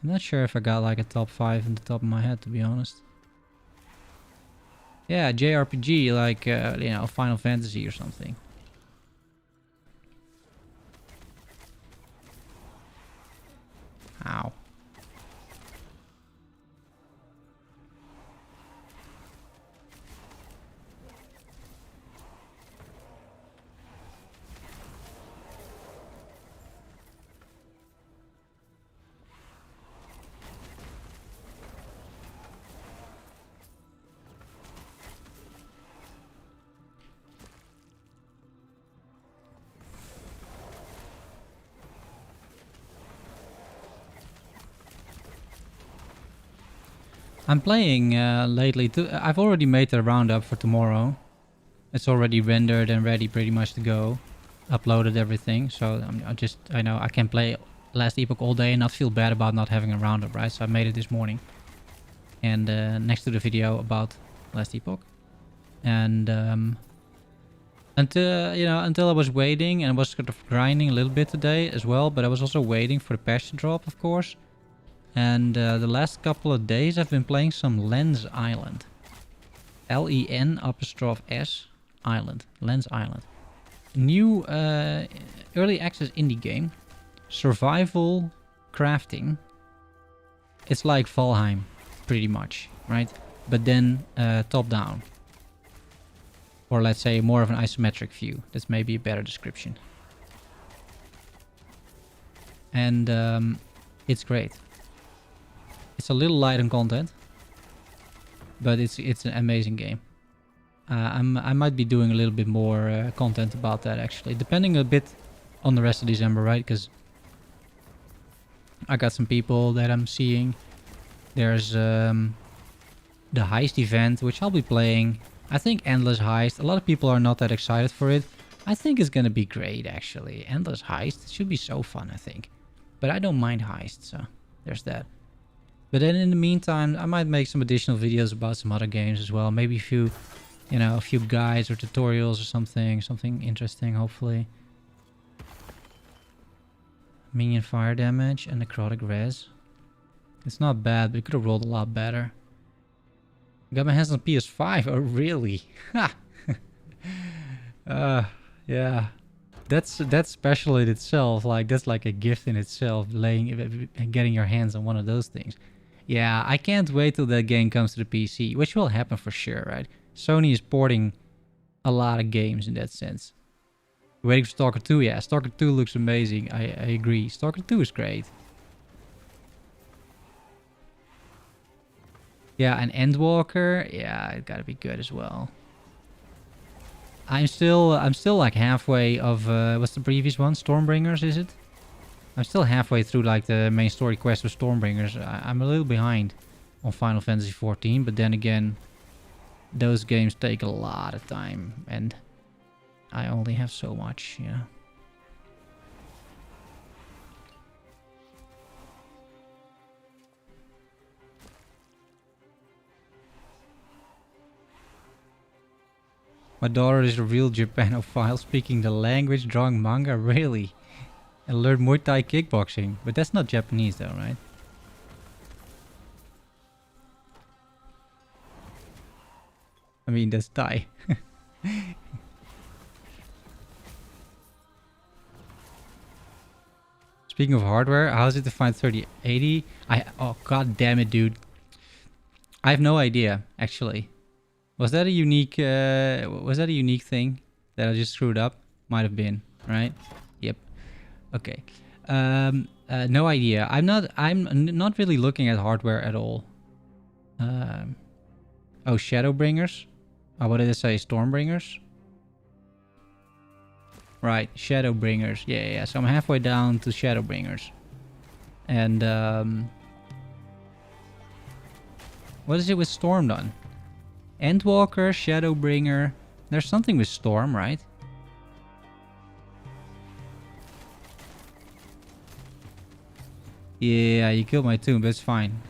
Speaker 1: I'm not sure if I got like a top 5 in the top of my head, to be honest. Yeah, JRPG, like, you know, Final Fantasy or something. Ow. I'm playing lately. I've already made the roundup for tomorrow. It's already rendered and ready pretty much to go. Uploaded everything. So I know I can play Last Epoch all day and not feel bad about not having a roundup, right? So I made it this morning. And next to the video about Last Epoch. And until I was waiting, and I was sort of grinding a little bit today as well. But I was also waiting for the patch to drop, of course. And the last couple of days I've been playing some Lens Island. LEN_S Island. Lens Island. New early access indie game. Survival crafting. It's like Valheim, pretty much, right? But then top down. Or let's say more of an isometric view. That's maybe a better description. And it's great. It's a little light on content, but it's an amazing game. I might be doing a little bit more content about that actually, depending a bit on the rest of December, right? Because I got some people that I'm seeing. There's the heist event, which I'll be playing. I think Endless Heist. A lot of people are not that excited for it. I think it's gonna be great actually. Endless Heist. It should be so fun, I think. But I don't mind heist, so there's that. But then in the meantime, I might make some additional videos about some other games as well. Maybe a few guides or tutorials or something interesting, hopefully. Minion fire damage and necrotic res. It's not bad, but it could have rolled a lot better. Got my hands on PS5. Oh, really? Ha! Yeah. That's special in itself. Like, that's like a gift in itself, getting your hands on one of those things. Yeah, I can't wait till that game comes to the PC, which will happen for sure, right? Sony is porting a lot of games in that sense. Waiting for Stalker 2, yeah. Stalker 2 looks amazing. I agree. Stalker 2 is great. Yeah, and Endwalker, yeah, it gotta be good as well. I'm still like halfway of what's the previous one? Stormbringers, is it? I'm still halfway through like the main story quest with Stormbringers. I'm a little behind on Final Fantasy XIV, but then again, those games take a lot of time, and I only have so much, yeah. My daughter is a real Japanophile, speaking the language, drawing manga, really. And learned Muay Thai kickboxing. But that's not Japanese though, right? I mean, that's Thai. Speaking of hardware, how is it to find 3080? Oh, god damn it, dude. I have no idea, actually. Was that a unique thing that I just screwed up? Might have been, right? Yep. Okay. No idea. I'm not really looking at hardware at all. Oh, Shadowbringers. Oh, what did it say? Stormbringers? Right, Shadowbringers. Yeah. So I'm halfway down to Shadowbringers. And, what is it with Storm done? Endwalker, Shadowbringer. There's something with Storm, right? Yeah, you killed my tomb. That's fine.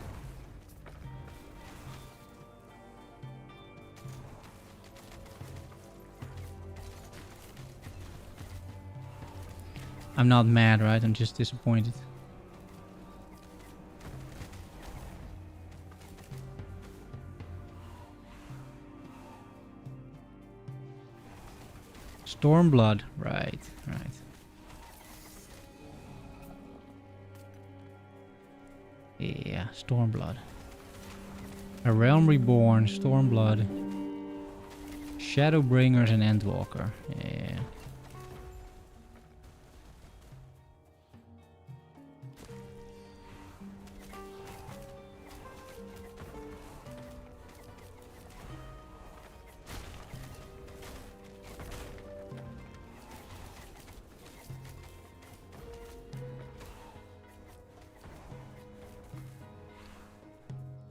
Speaker 1: I'm not mad, right? I'm just disappointed. Stormblood. Right. Yeah, Stormblood. A Realm Reborn, Stormblood, Shadowbringers, and Endwalker. Yeah.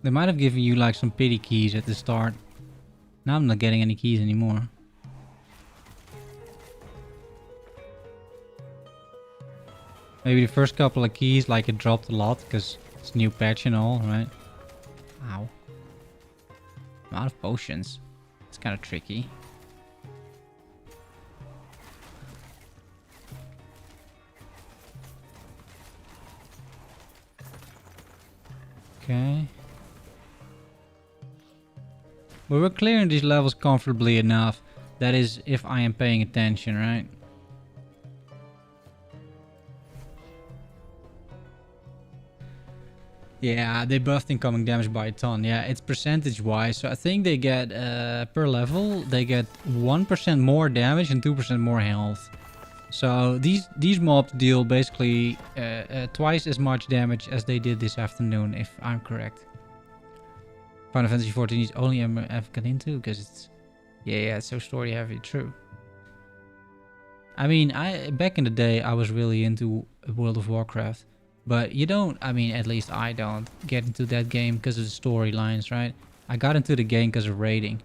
Speaker 1: They might have given you like some pity keys at the start. Now I'm not getting any keys anymore. Maybe the first couple of keys like it dropped a lot because it's new patch and all, right? Ow. I'm out of potions. It's kind of tricky. Okay. But we're clearing these levels comfortably enough. That is, if I am paying attention, right? Yeah, they buffed incoming damage by a ton. Yeah, it's percentage-wise. So I think they get, per level, they get 1% more damage and 2% more health. So these mobs deal basically twice as much damage as they did this afternoon, if I'm correct. Final Fantasy 14 is only I've got into because it's it's so story heavy. True. I mean, back in the day I was really into World of Warcraft, but you don't. I mean, at least I don't get into that game because of the storylines, right? I got into the game because of raiding.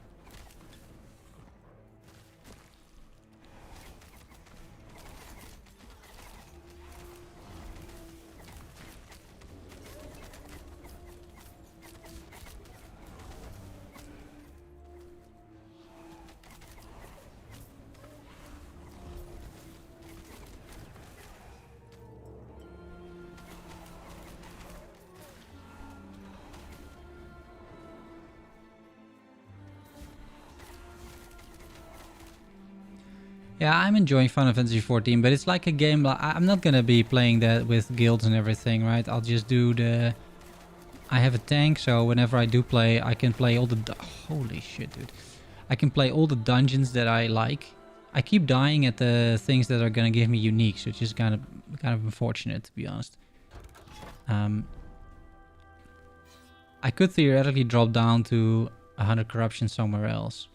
Speaker 1: Yeah, I'm enjoying Final Fantasy 14, but it's like a game. I'm not gonna be playing that with guilds and everything, right? I'll just do the. I have a tank, so whenever I do play, I can play all the. Holy shit, dude! I can play all the dungeons that I like. I keep dying at the things that are gonna give me uniques, which is kind of unfortunate, to be honest. I could theoretically drop down to 100 corruption somewhere else.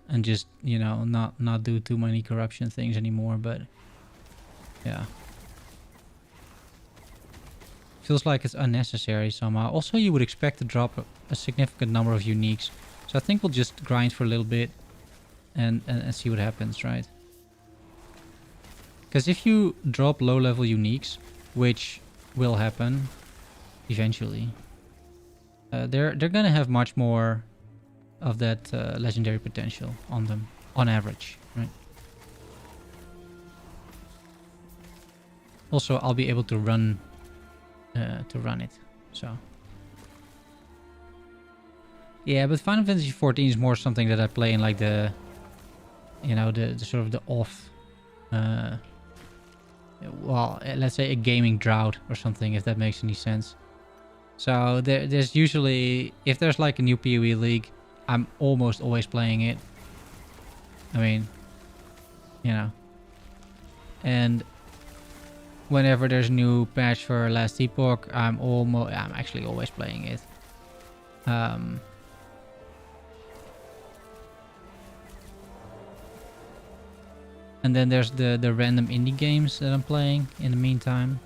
Speaker 1: And just, you know, not do too many corruption things anymore, but yeah. Feels like it's unnecessary somehow. Also, you would expect to drop a significant number of uniques. So I think we'll just grind for a little bit and see what happens, right? Because if you drop low-level uniques, which will happen eventually, they're gonna have much more of that legendary potential on them, on average, right? Also, I'll be able to run it, so yeah. But Final Fantasy 14 is more something that I play in like the, you know, the sort of the off, well, let's say a gaming drought or something, if that makes any sense. So there's usually, if there's like a new PoE league, I'm almost always playing it. I mean, you know. And Whenever there's a new patch for last Epoch, I'm actually always playing it. Um, and then there's the random indie games that I'm playing in the meantime.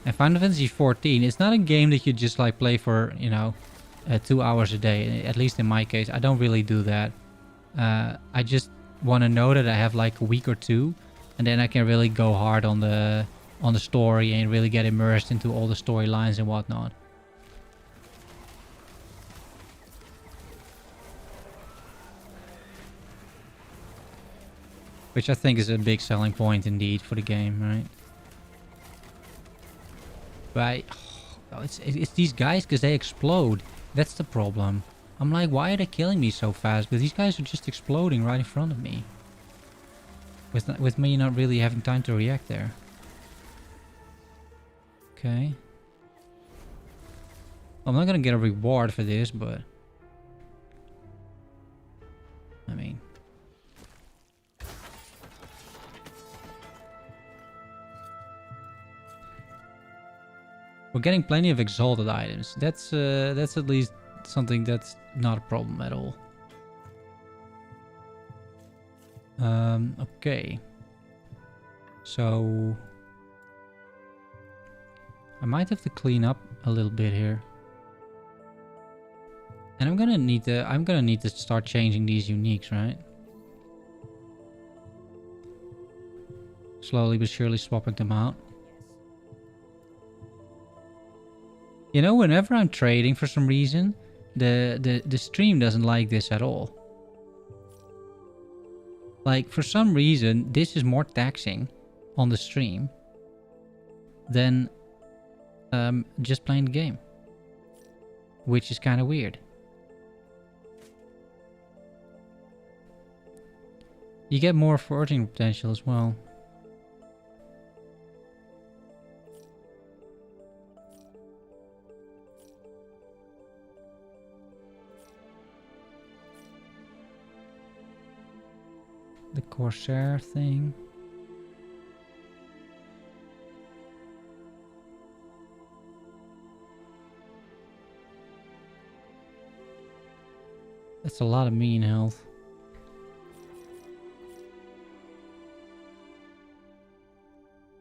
Speaker 1: And Final Fantasy 14, it's not a game that you just like play for, 2 hours a day. At least in my case, I don't really do that. I just want to know that I have like a week or two, and then I can really go hard on the story and really get immersed into all the storylines and whatnot. Which I think is a big selling point indeed for the game, right? But it's these guys because they explode. That's the problem. I'm like, why are they killing me so fast? Because these guys are just exploding right in front of me. With me not really having time to react there. Okay. I'm not gonna get a reward for this, but... I mean... We're getting plenty of exalted items. That's at least something that's not a problem at all. Okay. So I might have to clean up a little bit here. And I'm gonna need to start changing these uniques, right? Slowly but surely swapping them out. You know, whenever I'm trading for some reason, the stream doesn't like this at all. Like, for some reason, this is more taxing on the stream than just playing the game. Which is kind of weird. You get more foraging potential as well. The Corsair thing. That's a lot of mean health.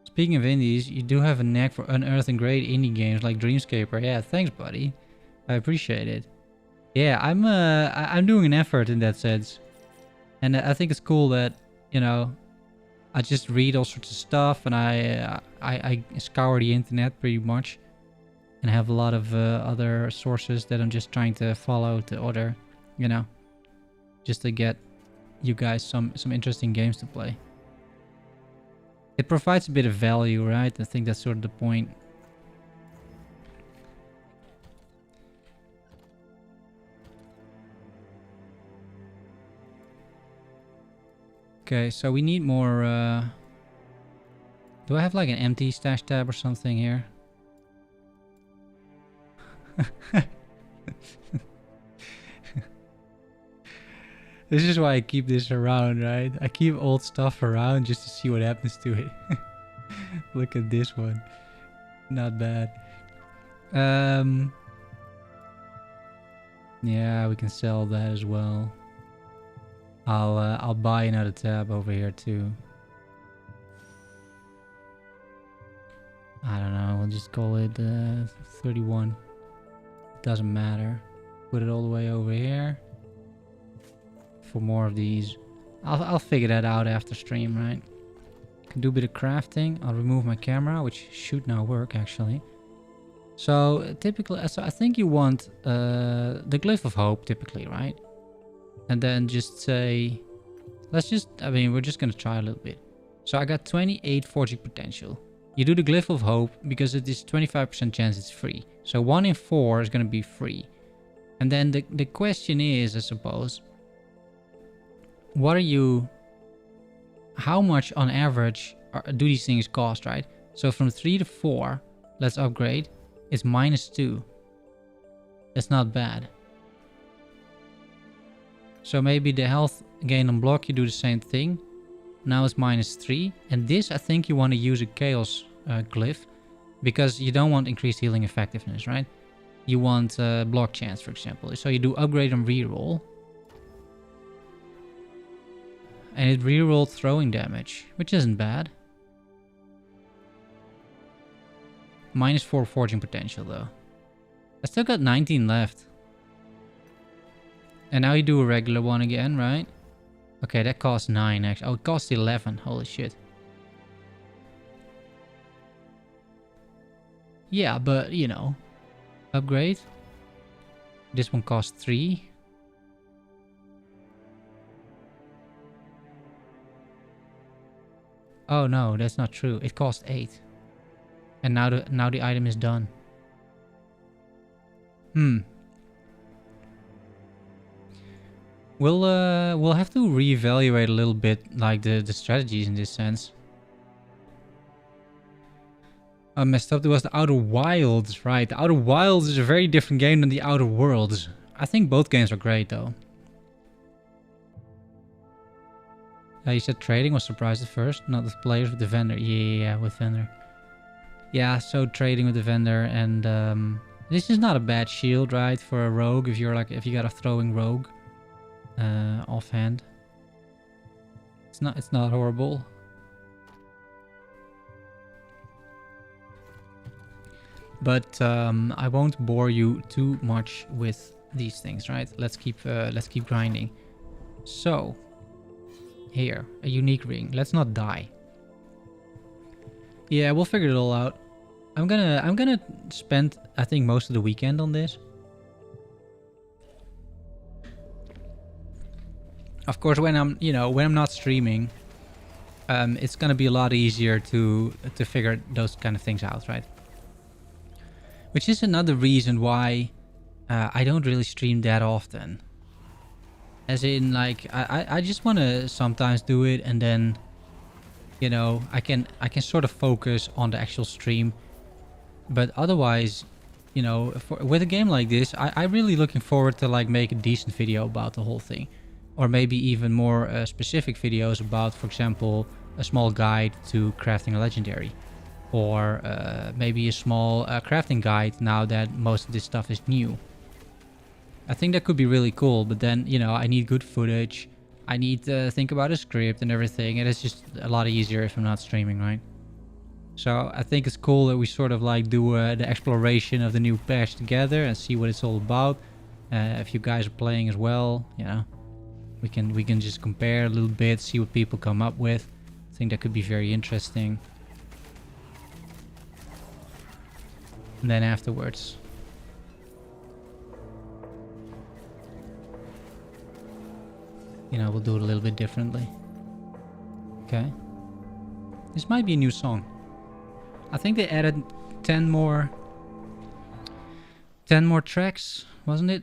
Speaker 1: Speaking of indies, you do have a knack for unearthing great indie games like Dreamscaper. Yeah, thanks, buddy. I appreciate it. Yeah, I'm doing an effort in that sense. And I think it's cool that, you know, I just read all sorts of stuff and I scour the internet pretty much. And have a lot of other sources that I'm just trying to follow to order, you know. Just to get you guys some interesting games to play. It provides a bit of value, right? I think that's sort of the point. Okay, so we need more... Do I have like an empty stash tab or something here? This is why I keep this around, right? I keep old stuff around just to see what happens to it. Look at this one. Not bad. Yeah, we can sell that as well. I'll buy another tab over here too. I don't know, we'll just call it 31. Doesn't matter. Put it all the way over here. For more of these. I'll figure that out after stream, right? Can do a bit of crafting. I'll remove my camera, which should now work actually. So typically, so I think you want the Glyph of Hope typically, right? And then just say, we're just gonna try a little bit. So I got 28 forging potential. You do the Glyph of Hope because it is 25% chance it's free. So 1 in 4 is gonna be free. And then the question is, I suppose, how much on average do these things cost, right? So from 3 to 4, let's upgrade, it's -2. That's not bad. So maybe the health gain on block, you do the same thing. Now it's -3. And this, I think you want to use a chaos glyph. Because you don't want increased healing effectiveness, right? You want block chance, for example. So you do upgrade and reroll. And it rerolled throwing damage, which isn't bad. -4 forging potential, though. I still got 19 left. And now you do a regular one again, right? Okay, that costs 9, actually. Oh, it costs 11. Holy shit. Yeah, but, you know. Upgrade. This one costs 3. Oh no, that's not true. It cost 8. And now the item is done. We'll have to reevaluate a little bit like the strategies in this sense. I messed up. There was the Outer Wilds, right? The Outer Wilds is a very different game than the Outer Worlds. I think both games are great though. You said trading was surprised at first, not with players, with the vendor. Yeah, with vendor. Yeah, so trading with the vendor, and this is not a bad shield, right? For a rogue, if you got a throwing rogue, offhand. It's not horrible. But I won't bore you too much with these things, right? Let's keep grinding. So. Here, a unique ring. Let's not die. Yeah, we'll figure it all out. I'm gonna spend, I think, most of the weekend on this. Of course, when I'm not streaming, it's gonna be a lot easier to figure those kind of things out, right? Which is another reason why I don't really stream that often. As in, like, I just want to sometimes do it, and then, you know, I can sort of focus on the actual stream. But otherwise, you know, with a game like this, I'm really looking forward to, like, make a decent video about the whole thing. Or maybe even more specific videos about, for example, a small guide to crafting a legendary. Or maybe a small crafting guide now that most of this stuff is new. I think that could be really cool, but then, you know, I need good footage. I need to think about a script and everything, and it's just a lot easier if I'm not streaming, right? So I think it's cool that we sort of like do the exploration of the new patch together and see what it's all about. If you guys are playing as well, you know, we can just compare a little bit, see what people come up with. I think that could be very interesting. And then afterwards, you know, we'll do it a little bit differently. Okay. This might be a new song. I think they added 10 more tracks, wasn't it?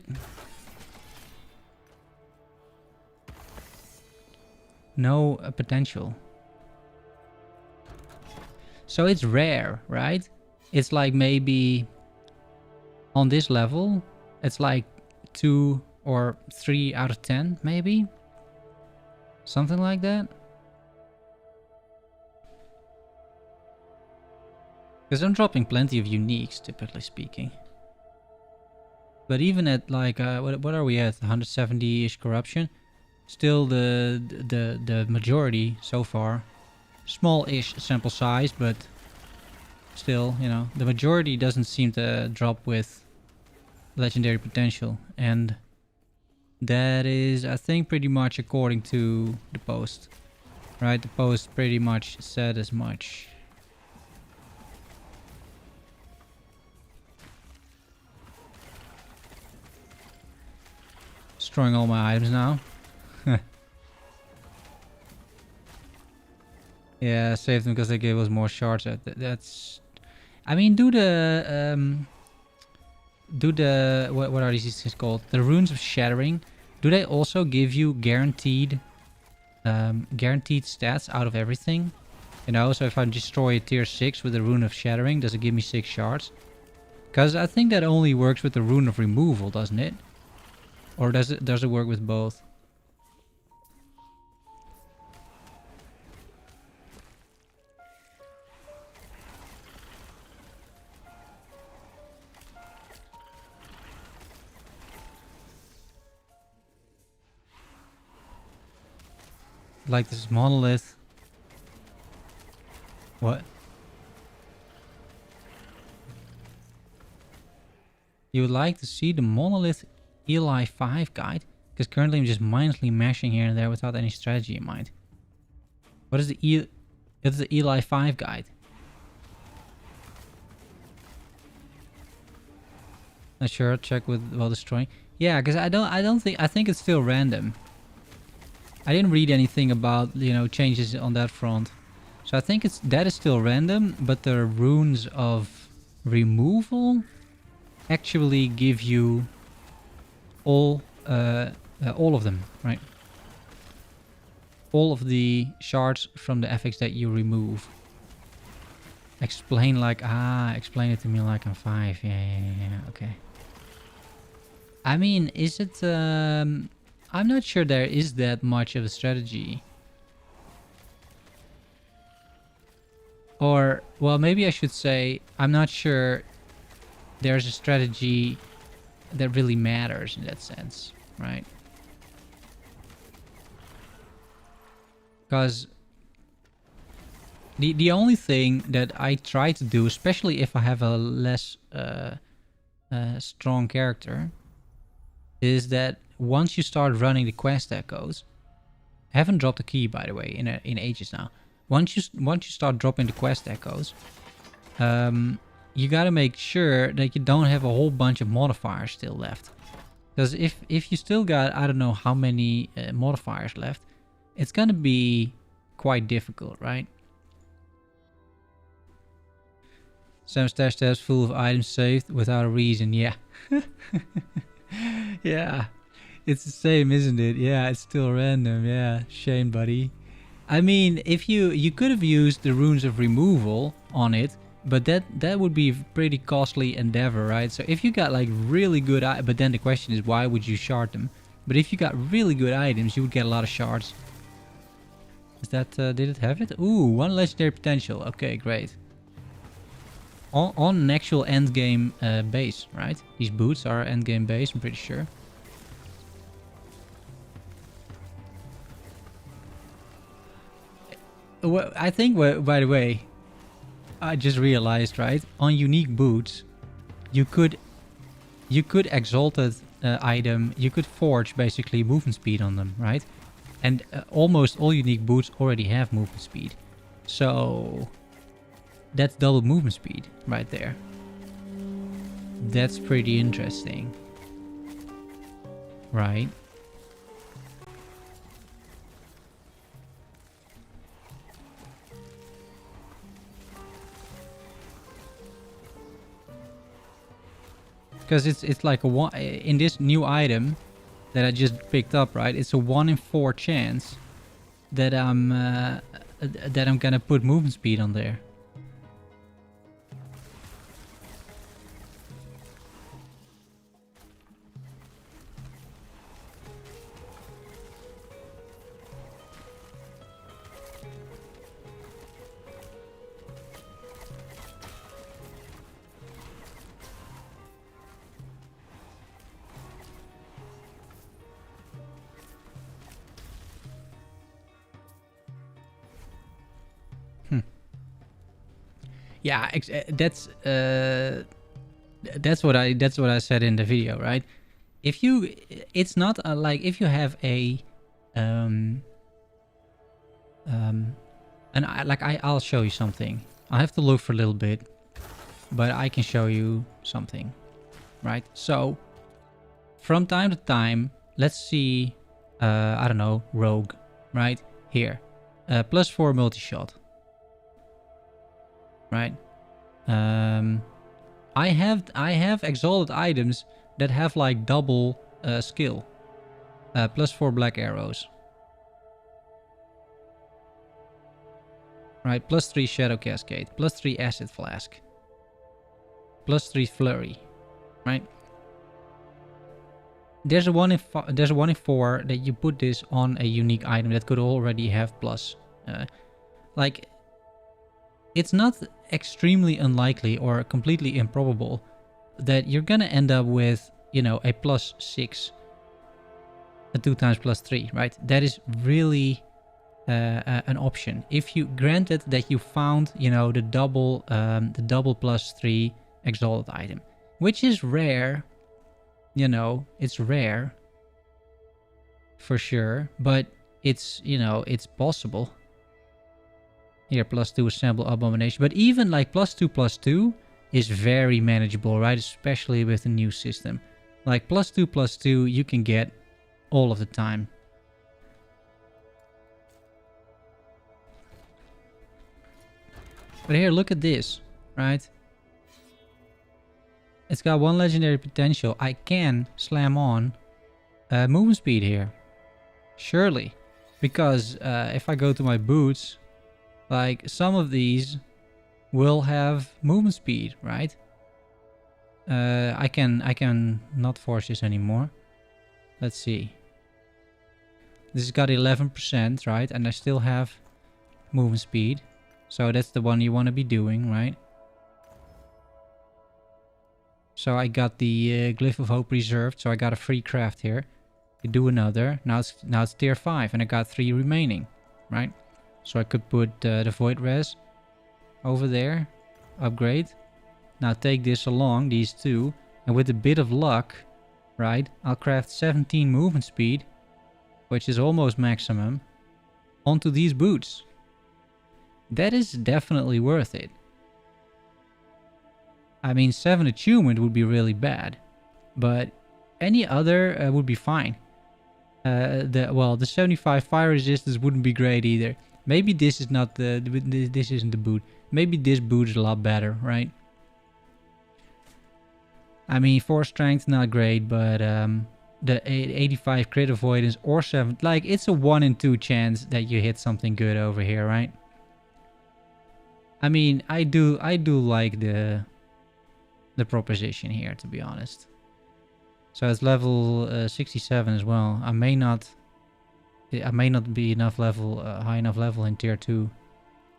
Speaker 1: No potential. So it's rare, right? It's like maybe on this level, it's like 2 or 3 out of 10, maybe? Something like that. Because I'm dropping plenty of uniques, typically speaking. But even at like, what are we at? 170-ish corruption? Still the majority so far. Small-ish sample size, but still, you know, the majority doesn't seem to drop with legendary potential. And that is, I think, pretty much according to the post. Right? The post pretty much said as much. Destroying all my items now. Yeah, saved them because they gave us more shards. That's, I mean, do the what are these things called? The runes of shattering. Do they also give you guaranteed stats out of everything? You know, so if I destroy a tier 6 with a rune of shattering, does it give me 6 shards? Because I think that only works with the rune of removal, doesn't it? Or does it work with both? Like this monolith. What? You would like to see the monolith Eli 5 guide? Because currently I'm just mindlessly mashing here and there without any strategy in mind. What is the Eli 5 guide? Not sure. Check with while destroying. Yeah, because I think it's still random. I didn't read anything about, you know, changes on that front. So I think that is still random, but the runes of removal actually give you all of them, right? All of the shards from the affix that you remove. Explain it to me like I'm 5. Yeah, okay. I mean, is it... I'm not sure there is that much of a strategy. Or, well, maybe I should say, I'm not sure there's a strategy that really matters in that sense, right? Because the only thing that I try to do, especially if I have a less strong character, is that once you start running the quest echoes, I haven't dropped a key, by the way, in ages now. Once you start dropping the quest echoes, you gotta make sure that you don't have a whole bunch of modifiers still left. Because if you still got, I don't know how many modifiers left, it's gonna be quite difficult, right? Some stash tabs full of items saved without a reason. Yeah. Yeah. It's the same, isn't it? Yeah, it's still random. Yeah, shame, buddy. I mean, if you could have used the runes of removal on it, but that would be a pretty costly endeavor, right? So if you got like really good, but then the question is, why would you shard them? But if you got really good items, you would get a lot of shards. Is that did it have it? Ooh, 1 legendary potential. Okay, great. On an actual end game base, right? These boots are end game base, I'm pretty sure. Well, I think, by the way, I just realized, right? On unique boots, you could exalted item, you could forge basically movement speed on them, right? And almost all unique boots already have movement speed. So that's double movement speed right there. That's pretty interesting. Right? Because it's like a one in this new item that I just picked up, right? It's a 1 in 4 chance that I'm gonna put movement speed on there. Yeah, that's what I said in the video, right? If you, it's not like if you have a and I'll show you something. I have to look for a little bit, but I can show you something, right? So from time to time, let's see, I don't know, rogue, right here, +4 multi-shot. Right. I have exalted items that have like double skill. +4 black arrows. Right. +3 shadow cascade. +3 acid flask. +3 flurry. Right. There's a 1 in 4 that you put this on a unique item that could already have plus. Like, it's not extremely unlikely or completely improbable that you're gonna end up with, you know, a +6, a 2 times +3, right? That is really an option. If you granted that you found, you know, the double +3 exalted item, which is rare, you know, it's rare for sure, but it's, you know, it's possible. Here, +2 assemble abomination, but even like +2/+2 is very manageable, right? Especially with the new system. Like +2/+2 you can get all of the time. But here, look at this, right? It's got 1 legendary potential. I can slam on movement speed here. Surely. Because if I go to my boots, like some of these will have movement speed, right? I can not force this anymore. Let's see. This has got 11%, right? And I still have movement speed. So that's the one you want to be doing, right? So I got the Glyph of Hope reserved, so I got a free craft here. You do another. Now it's tier 5 and I got 3 remaining, right? So I could put the Void Res over there, upgrade. Now take this along, these two, and with a bit of luck, right, I'll craft 17 movement speed, which is almost maximum, onto these boots. That is definitely worth it. I mean, 7 attunement would be really bad, but any other would be fine. The 75 fire resistance wouldn't be great either. Maybe this is not this isn't the boot. Maybe this boot is a lot better, right? I mean, 4 strength not great, but the 85 crit avoidance or 7, like it's a 1 in 2 chance that you hit something good over here, right? I mean, I do like the proposition here, to be honest. So it's level 67 as well. I may not be enough level, high enough level in tier 2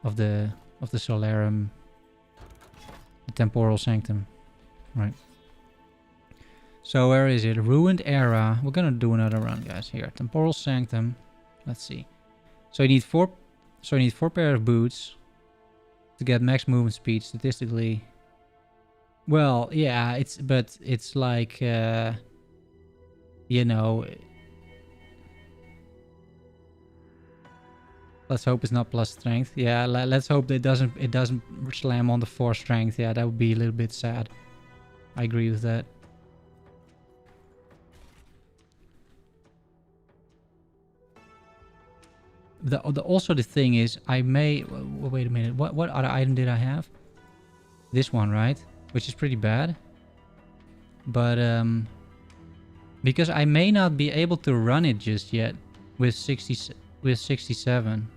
Speaker 1: of the Solarum, the Temporal Sanctum, right? So where is it? Ruined Era. We're gonna do another run, guys. Here, Temporal Sanctum. Let's see. So you need 4. So you need 4 pair of boots to get max movement speed statistically. Well, yeah, it's like you know. Let's hope it's not plus strength. Yeah, let's hope that it doesn't slam on the 4 strength. Yeah, that would be a little bit sad. I agree with that. Also the thing is, I may wait a minute. What other item did I have? This one, right? Which is pretty bad. But because I may not be able to run it just yet with 67.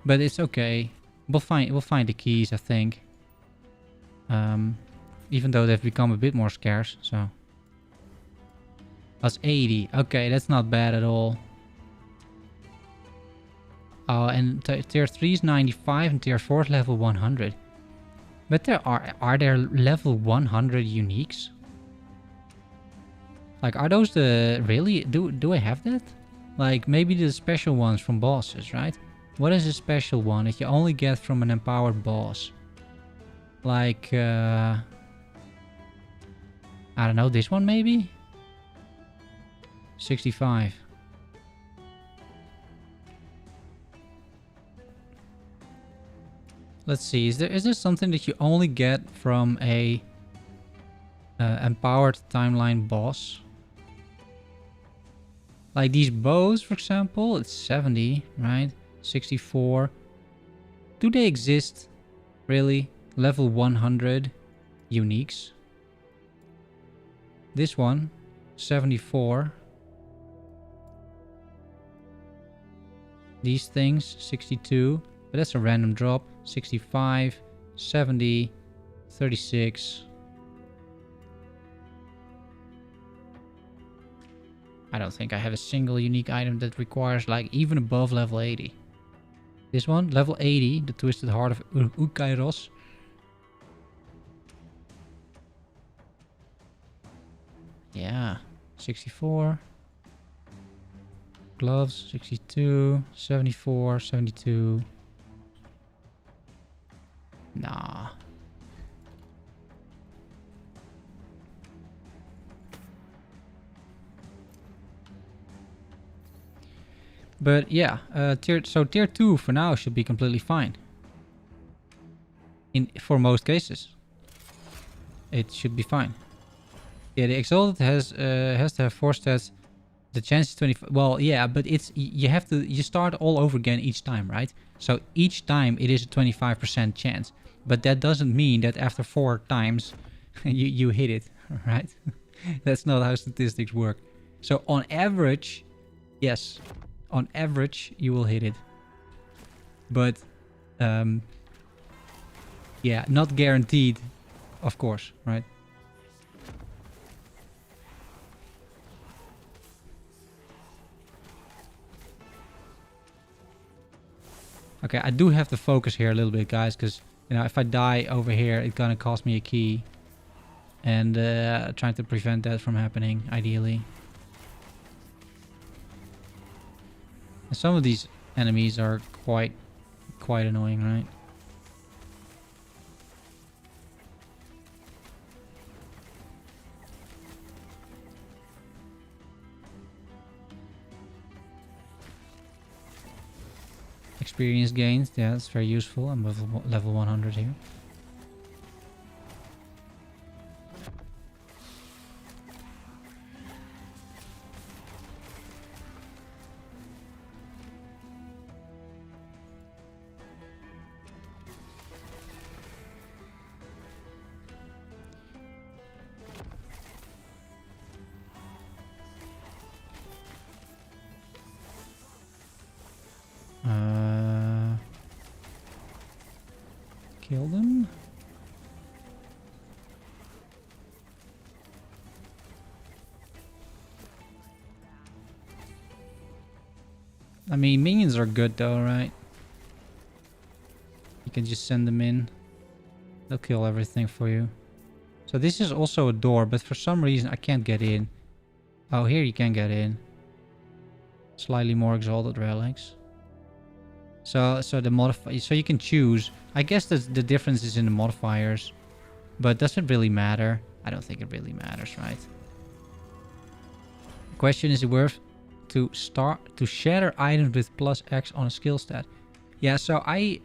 Speaker 1: But it's okay. We'll find the keys, I think. Even though they've become a bit more scarce, so. That's 80. Okay, that's not bad at all. Oh, and tier 3 is 95 and tier 4 is level 100. But there are there level 100 uniques? Like, are those the... Really? Do I have that? Like, maybe the special ones from bosses, right? What is a special one that you only get from an empowered boss? Like, I don't know, this one maybe? 65. Let's see, is there something that you only get from a empowered timeline boss? Like these bows, for example, it's 70, right? 64. Do they exist? Really? Level 100 uniques. This one, 74. These things, 62. But that's a random drop. 65, 70, 36. I don't think I have a single unique item that requires like even above level 80. This one, level 80, the Twisted Heart of Ukairos. Yeah, 64. Gloves, 62, 74, 72. Nah. But yeah, tier 2 for now should be completely fine. For most cases, it should be fine. Yeah, the Exalted has to have 4 stats. The chance is 25. Well, yeah, but you start all over again each time, right? So each time it is a 25% chance. But that doesn't mean that after 4 times you hit it, right? That's not how statistics work. So on average, yes, on average you will hit it. But yeah, not guaranteed, of course, right? Okay, I do have to focus here a little bit, guys, because, you know, if I die over here, it's gonna cost me a key. And trying to prevent that from happening, ideally. And some of these enemies are quite annoying, right? Experience gains, yeah, that's very useful. I'm level 100 here. Kill them. I mean, minions are good though, right? You can just send them in. They'll kill everything for you. So this is also a door, but for some reason I can't get in. Oh, here you can get in. Slightly more exalted relics. So the modifier, so you can choose. I guess the difference is in the modifiers, but does it really matter? I don't think it really matters, right? The question is, it worth to shatter items with plus X on a skill stat? Yeah, so I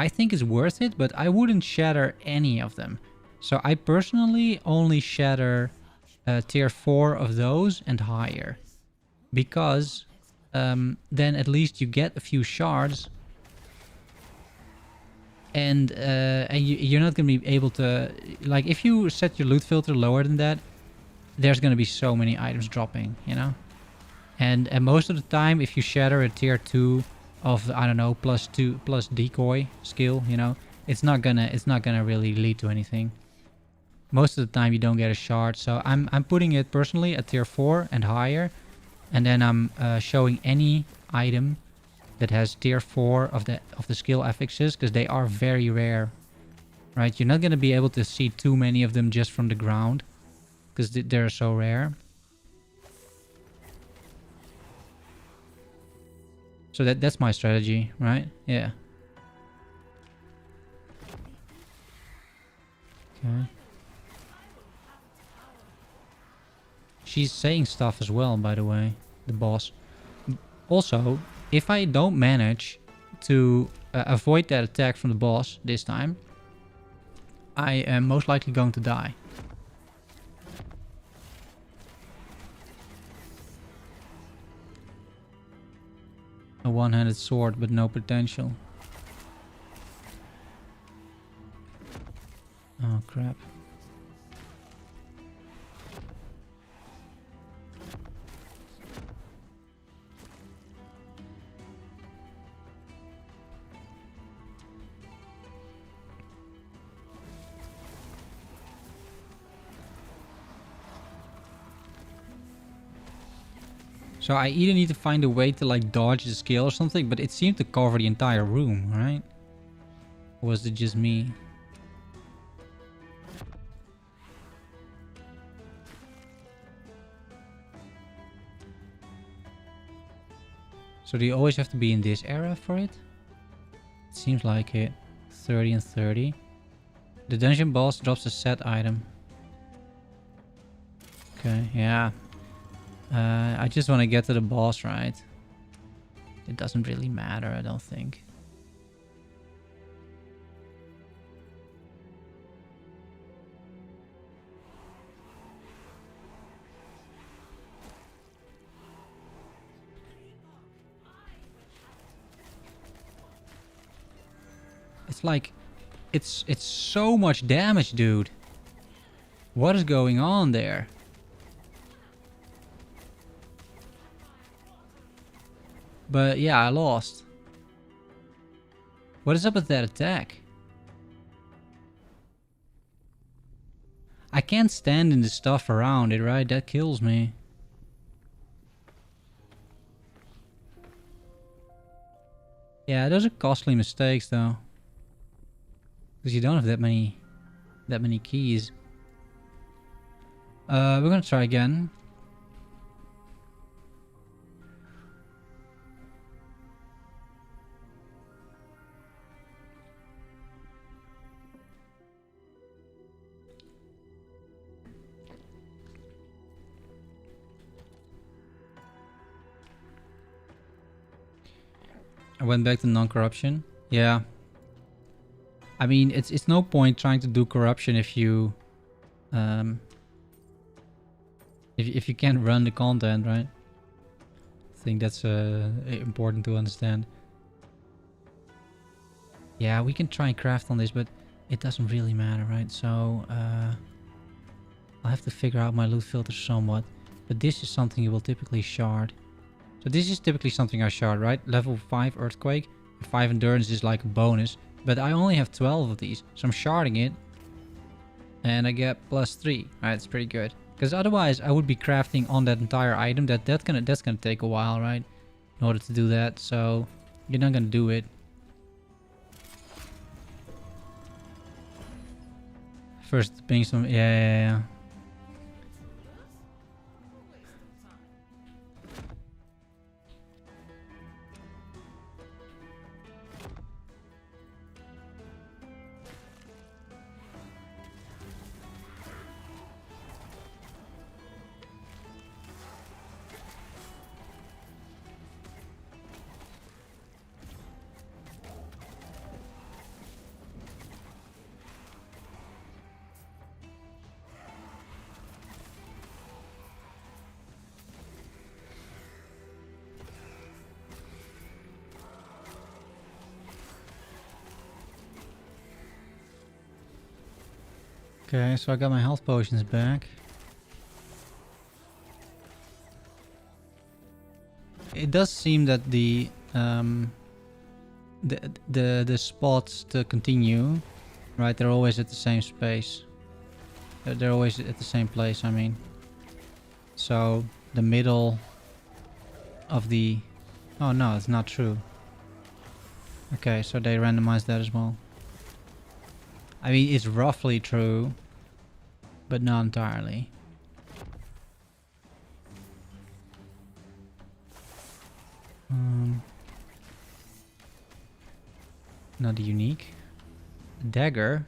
Speaker 1: think it's worth it, but I wouldn't shatter any of them. So I personally only shatter tier 4 of those and higher, because then at least you get a few shards. And you're not going to be able to... Like, if you set your loot filter lower than that, there's going to be so many items dropping, you know? And most of the time, if you shatter a tier 2 of, I don't know, plus decoy skill, you know, it's not gonna really lead to anything. Most of the time, you don't get a shard. So I'm putting it personally at tier 4 and higher. And then I'm showing any item that has tier 4 of the skill affixes, because they are very rare, right? You're not going to be able to see too many of them just from the ground, because they're so rare. So that's my strategy, right? Yeah. Okay. She's saying stuff as well, by the way, the boss. Also, if I don't manage to avoid that attack from the boss this time, I am most likely going to die. A one-handed sword, but no potential. Oh, crap. So I either need to find a way to like dodge the skill or something, but it seemed to cover the entire room, right? Or was it just me? So do you always have to be in this area for it? It seems like it. 30 and 30. The dungeon boss drops a set item. Okay, yeah. I just want to get to the boss, right? It doesn't really matter, I don't think. It's like, it's so much damage, dude. What is going on there? But yeah, I lost. What is up with that attack? I can't stand in the stuff around it, right? That kills me. Yeah, those are costly mistakes though. Because you don't have that many keys. We're gonna try again. I went back to non-corruption. Yeah. I mean, it's no point trying to do corruption if you if you can't run the content, right? I think that's important to understand. Yeah, we can try and craft on this, but it doesn't really matter, right? So I'll have to figure out my loot filter somewhat. But this is something you will typically shard. So this is typically something I shard, right? Level 5 Earthquake. 5 Endurance is like a bonus. But I only have 12 of these. So I'm sharding it. And I get +3. Right, it's pretty good. Because otherwise I would be crafting on that entire item. That's gonna take a while, right? In order to do that. So you're not gonna do it. First ping some... Yeah. Okay, so I got my health potions back. It does seem that the spots to continue, right? They're always at the same space. They're always at the same place, I mean. So the middle of the... Oh no, it's not true. Okay, so they randomized that as well. I mean, it's roughly true, but not entirely. Not unique. A dagger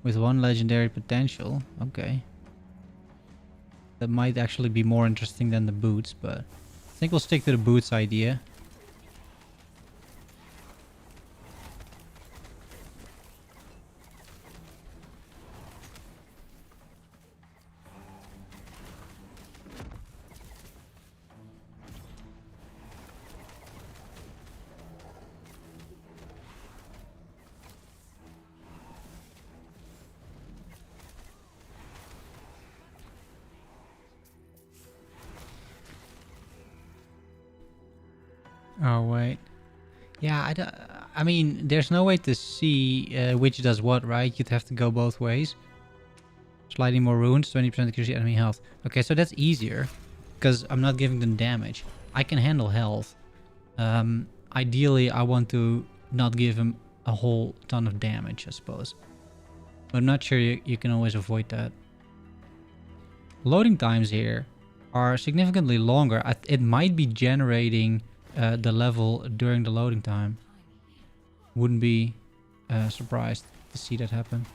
Speaker 1: with 1 legendary potential. Okay. That might actually be more interesting than the boots, but I think we'll stick to the boots idea. Oh, wait. Yeah, I mean, there's no way to see which does what, right? You'd have to go both ways. Slightly more runes, 20% accuracy enemy health. Okay, so that's easier. Because I'm not giving them damage. I can handle health. Ideally, I want to not give him a whole ton of damage, I suppose. But I'm not sure you can always avoid that. Loading times here are significantly longer. It might be generating the level during the loading time. Wouldn't be surprised to see that happen.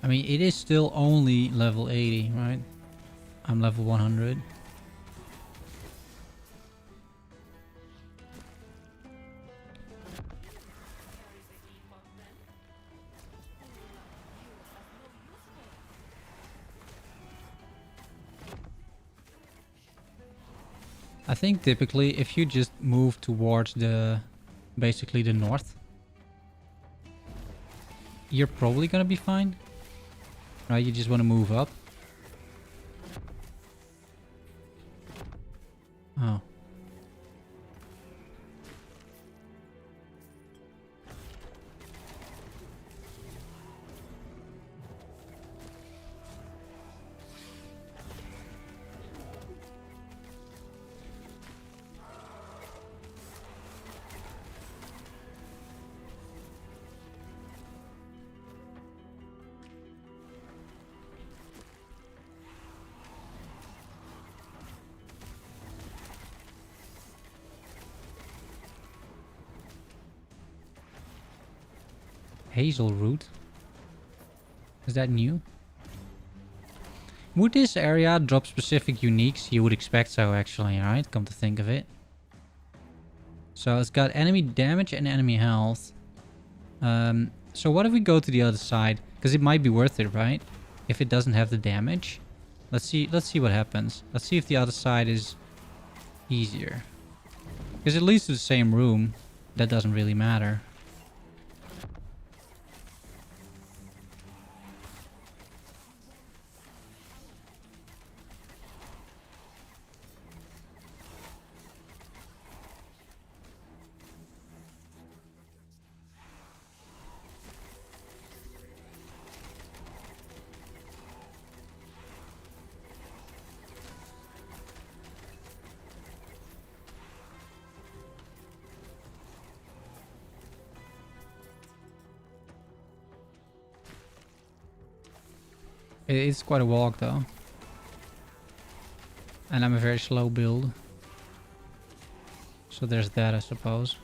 Speaker 1: I mean, it is still only level 80, right? I'm level 100. I think typically if you just move towards basically the north, you're probably gonna be fine. Right, you just want to move up. Oh. Hazel root. Is that new? Would this area drop specific uniques? You would expect so, actually, right? Come to think of it. So it's got enemy damage and enemy health. So what if we go to the other side? Because it might be worth it, right? If it doesn't have the damage. Let's see what happens. Let's see if the other side is easier. Because it leads to the same room. That doesn't really matter. It's quite a walk though. And I'm a very slow build. So there's that, I suppose.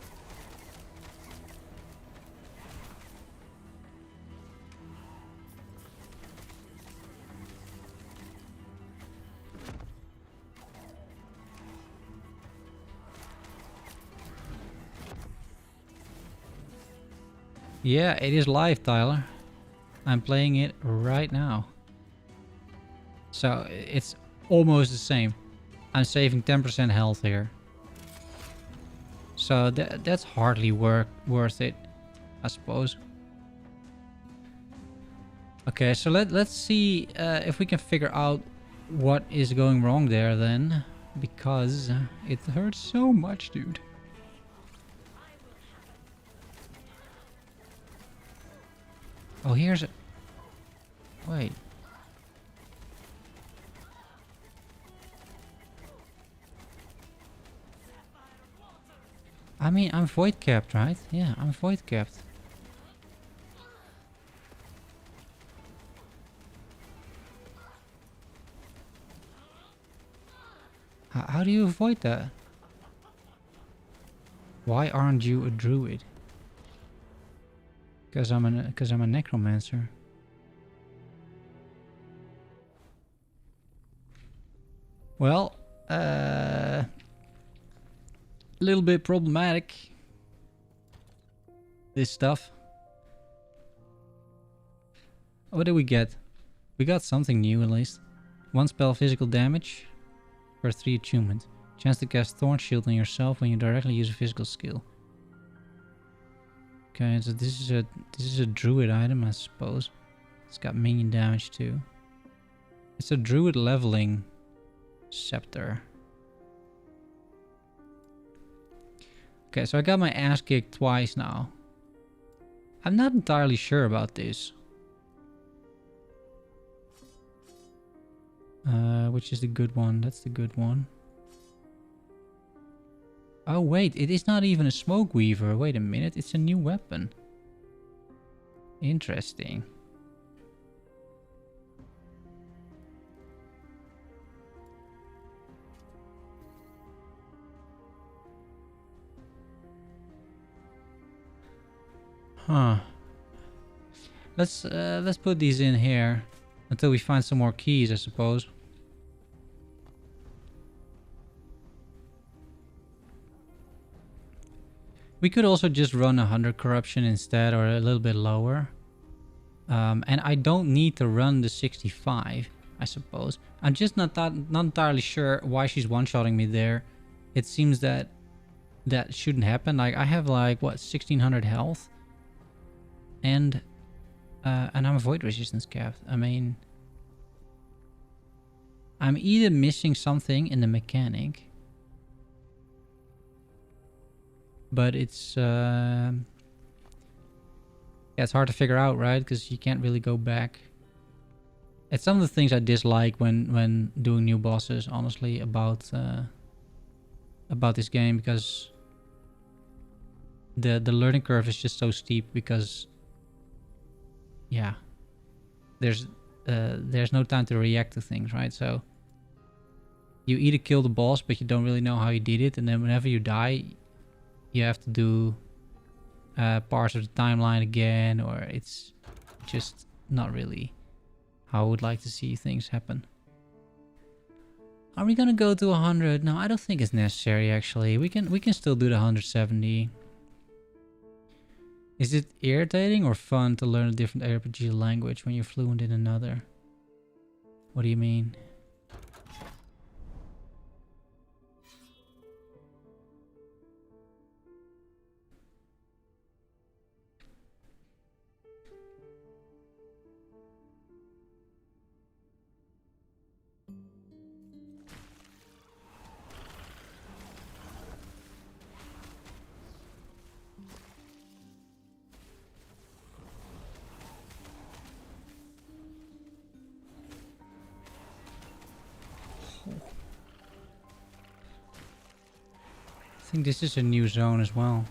Speaker 1: Yeah, it is live, Tyler. I'm playing it right now. So it's almost the same. I'm saving 10% health here. So that's hardly worth it, I suppose. Okay, so let's see if we can figure out what is going wrong there then. Because it hurts so much, dude. Oh, here's a... Wait. I mean, I'm void capped, right? Yeah, I'm void capped. How do you avoid that? Why aren't you a druid? Because I'm a necromancer. Well, a little bit problematic. This stuff. What did we get? We got something new at least. One spell physical damage for 3 attunement. Chance to cast Thorn Shield on yourself when you directly use a physical skill. Okay, so this is a druid item, I suppose. It's got minion damage too. It's a druid leveling scepter. Okay, so I got my ass kicked twice now. I'm not entirely sure about this. Which is the good one? That's the good one. Oh wait, it is not even a smoke weaver. Wait a minute, it's a new weapon. Interesting. Huh. Let's put these in here until we find some more keys, I suppose. We could also just run 100 corruption instead, or a little bit lower. And I don't need to run the 65, I suppose. I'm just not entirely sure why she's one-shotting me there. It seems that that shouldn't happen. Like, I have like, what, 1600 health? And I'm a void resistance capped. I mean, I'm either missing something in the mechanic, but it's yeah, it's hard to figure out, right? Because you can't really go back. It's some of the things I dislike when doing new bosses, honestly, about this game, because the learning curve is just so steep. Because yeah, there's no time to react to things, right? So you either kill the boss, but you don't really know how you did it, and then whenever you die, you have to do parts of the timeline again, or it's just not really how I would like to see things happen. Are we gonna go to 100? No, I don't think it's necessary, actually. We can still do the 170. Is it irritating or fun to learn a different RPG language when you're fluent in another? What do you mean? I think this is a new zone as well.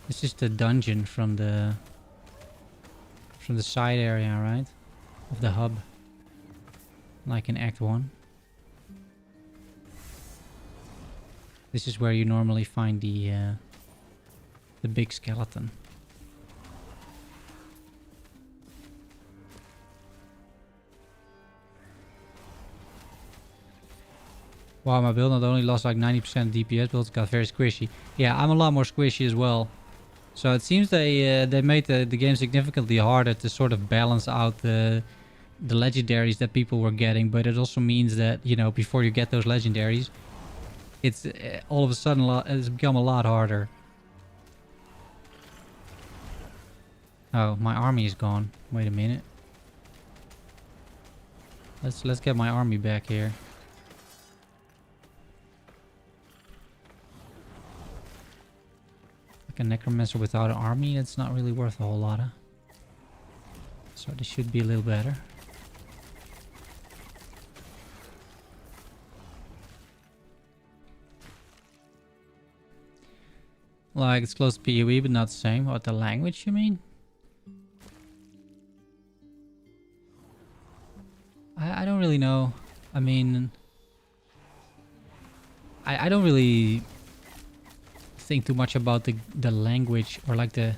Speaker 1: This is the dungeon from the side area, right? Of the hub. Like in Act 1. This is where you normally find the big skeleton. Wow, my build not only lost like 90% DPS, but it got very squishy. Yeah, I'm a lot more squishy as well. So it seems they made the game significantly harder to sort of balance out the legendaries that people were getting. But it also means that, you know, before you get those legendaries, it's all of a sudden it's become a lot harder. Oh, my army is gone. Wait a minute. Let's get my army back here. A necromancer without an army, that's not really worth a whole lot. So this should be a little better. Like, it's close to PoE, but not the same. What, the language, you mean? I don't really know. I mean, I don't really think too much about the language, or like the...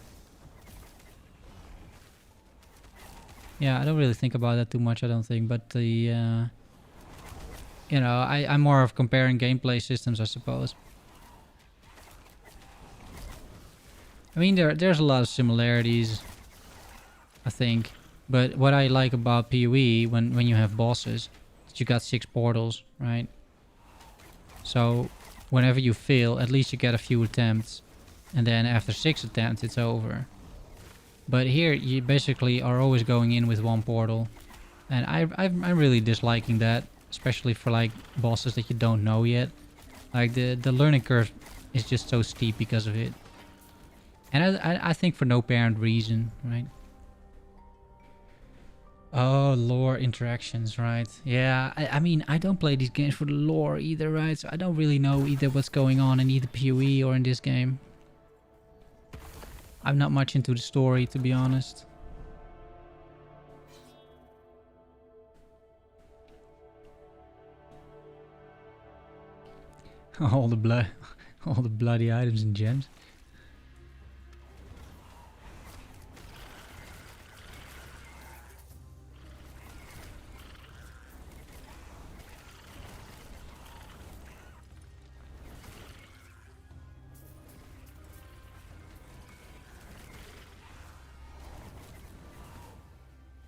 Speaker 1: Yeah, I don't really think about that too much, I don't think. But the... you know, I'm more of comparing gameplay systems, I suppose. I mean, there's a lot of similarities, I think. But what I like about PoE, when you have bosses, is you got 6 portals, right? So whenever you fail, at least you get a few attempts. And then after 6 attempts, it's over. But here, you basically are always going in with 1 portal. And I'm really disliking that. Especially for like bosses that you don't know yet. Like the learning curve is just so steep because of it. And I think for no apparent reason, right? Oh, lore interactions, right? Yeah, I mean, I don't play these games for the lore either, right? So I don't really know either what's going on in either PoE or in this game. I'm not much into the story, to be honest. all the blood, all the bloody items and gems.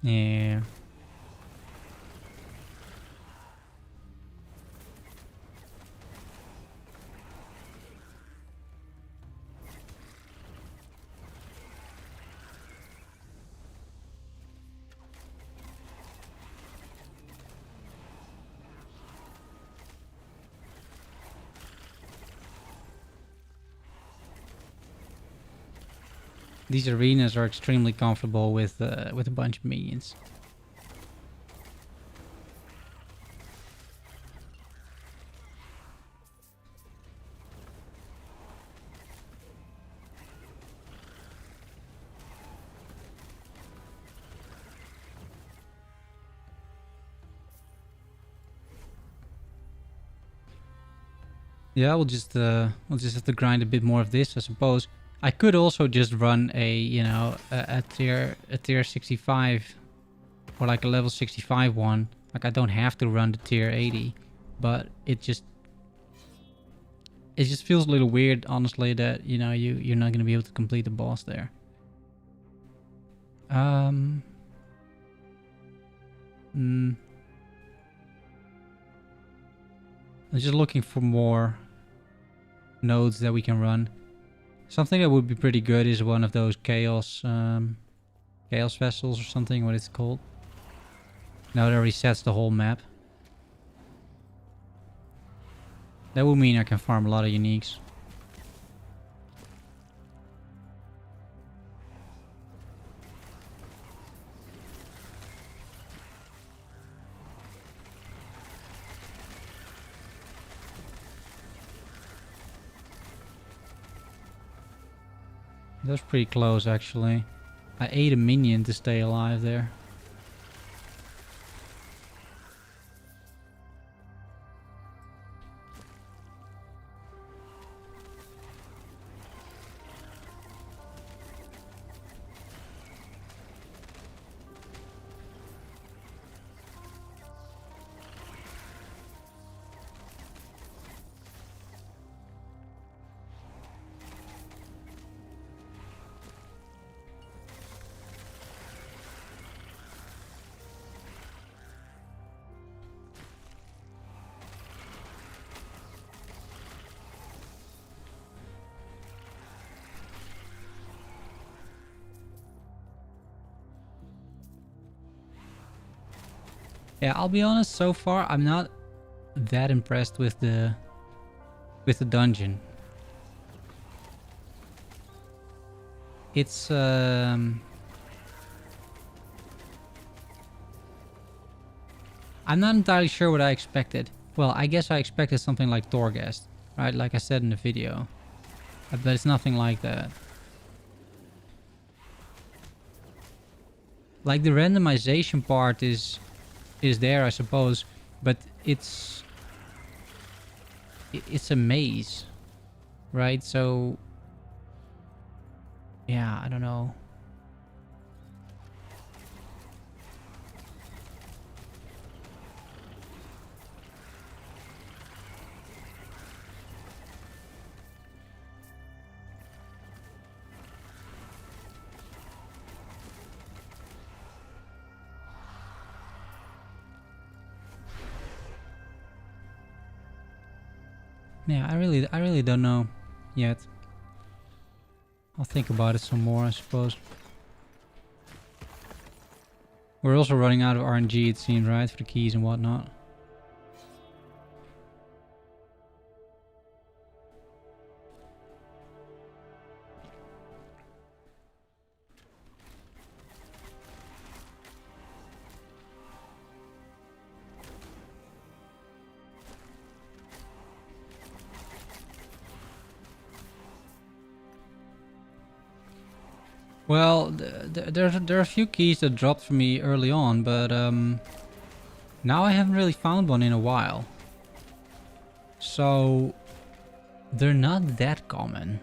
Speaker 1: Yeah. These arenas are extremely comfortable with a bunch of minions. Yeah, we'll just have to grind a bit more of this, I suppose. I could also just run a, you know, a tier 65 or like a level 65 one. Like I don't have to run the tier 80, but it just feels a little weird, honestly, that, you know, you're not going to be able to complete the boss there. Um mm, I'm just looking for more nodes that we can run. Something that would be pretty good is one of those chaos vessels or something, what it's called. Now that resets the whole map. That would mean I can farm a lot of uniques. That was pretty close, actually. I ate a minion to stay alive there. Yeah, I'll be honest, so far I'm not that impressed with the dungeon. It's I'm not entirely sure what I expected. Well, I guess I expected something like Torghast, right? Like I said in the video. But it's nothing like that. Like the randomization part is there, I suppose, but it's a maze, right? So yeah, I don't know. Yeah, I really don't know yet. I'll think about it some more, I suppose. We're also running out of RNG, it seems, right? For the keys and whatnot. Well, there are a few keys that dropped for me early on, but now I haven't really found one in a while. So they're not that common.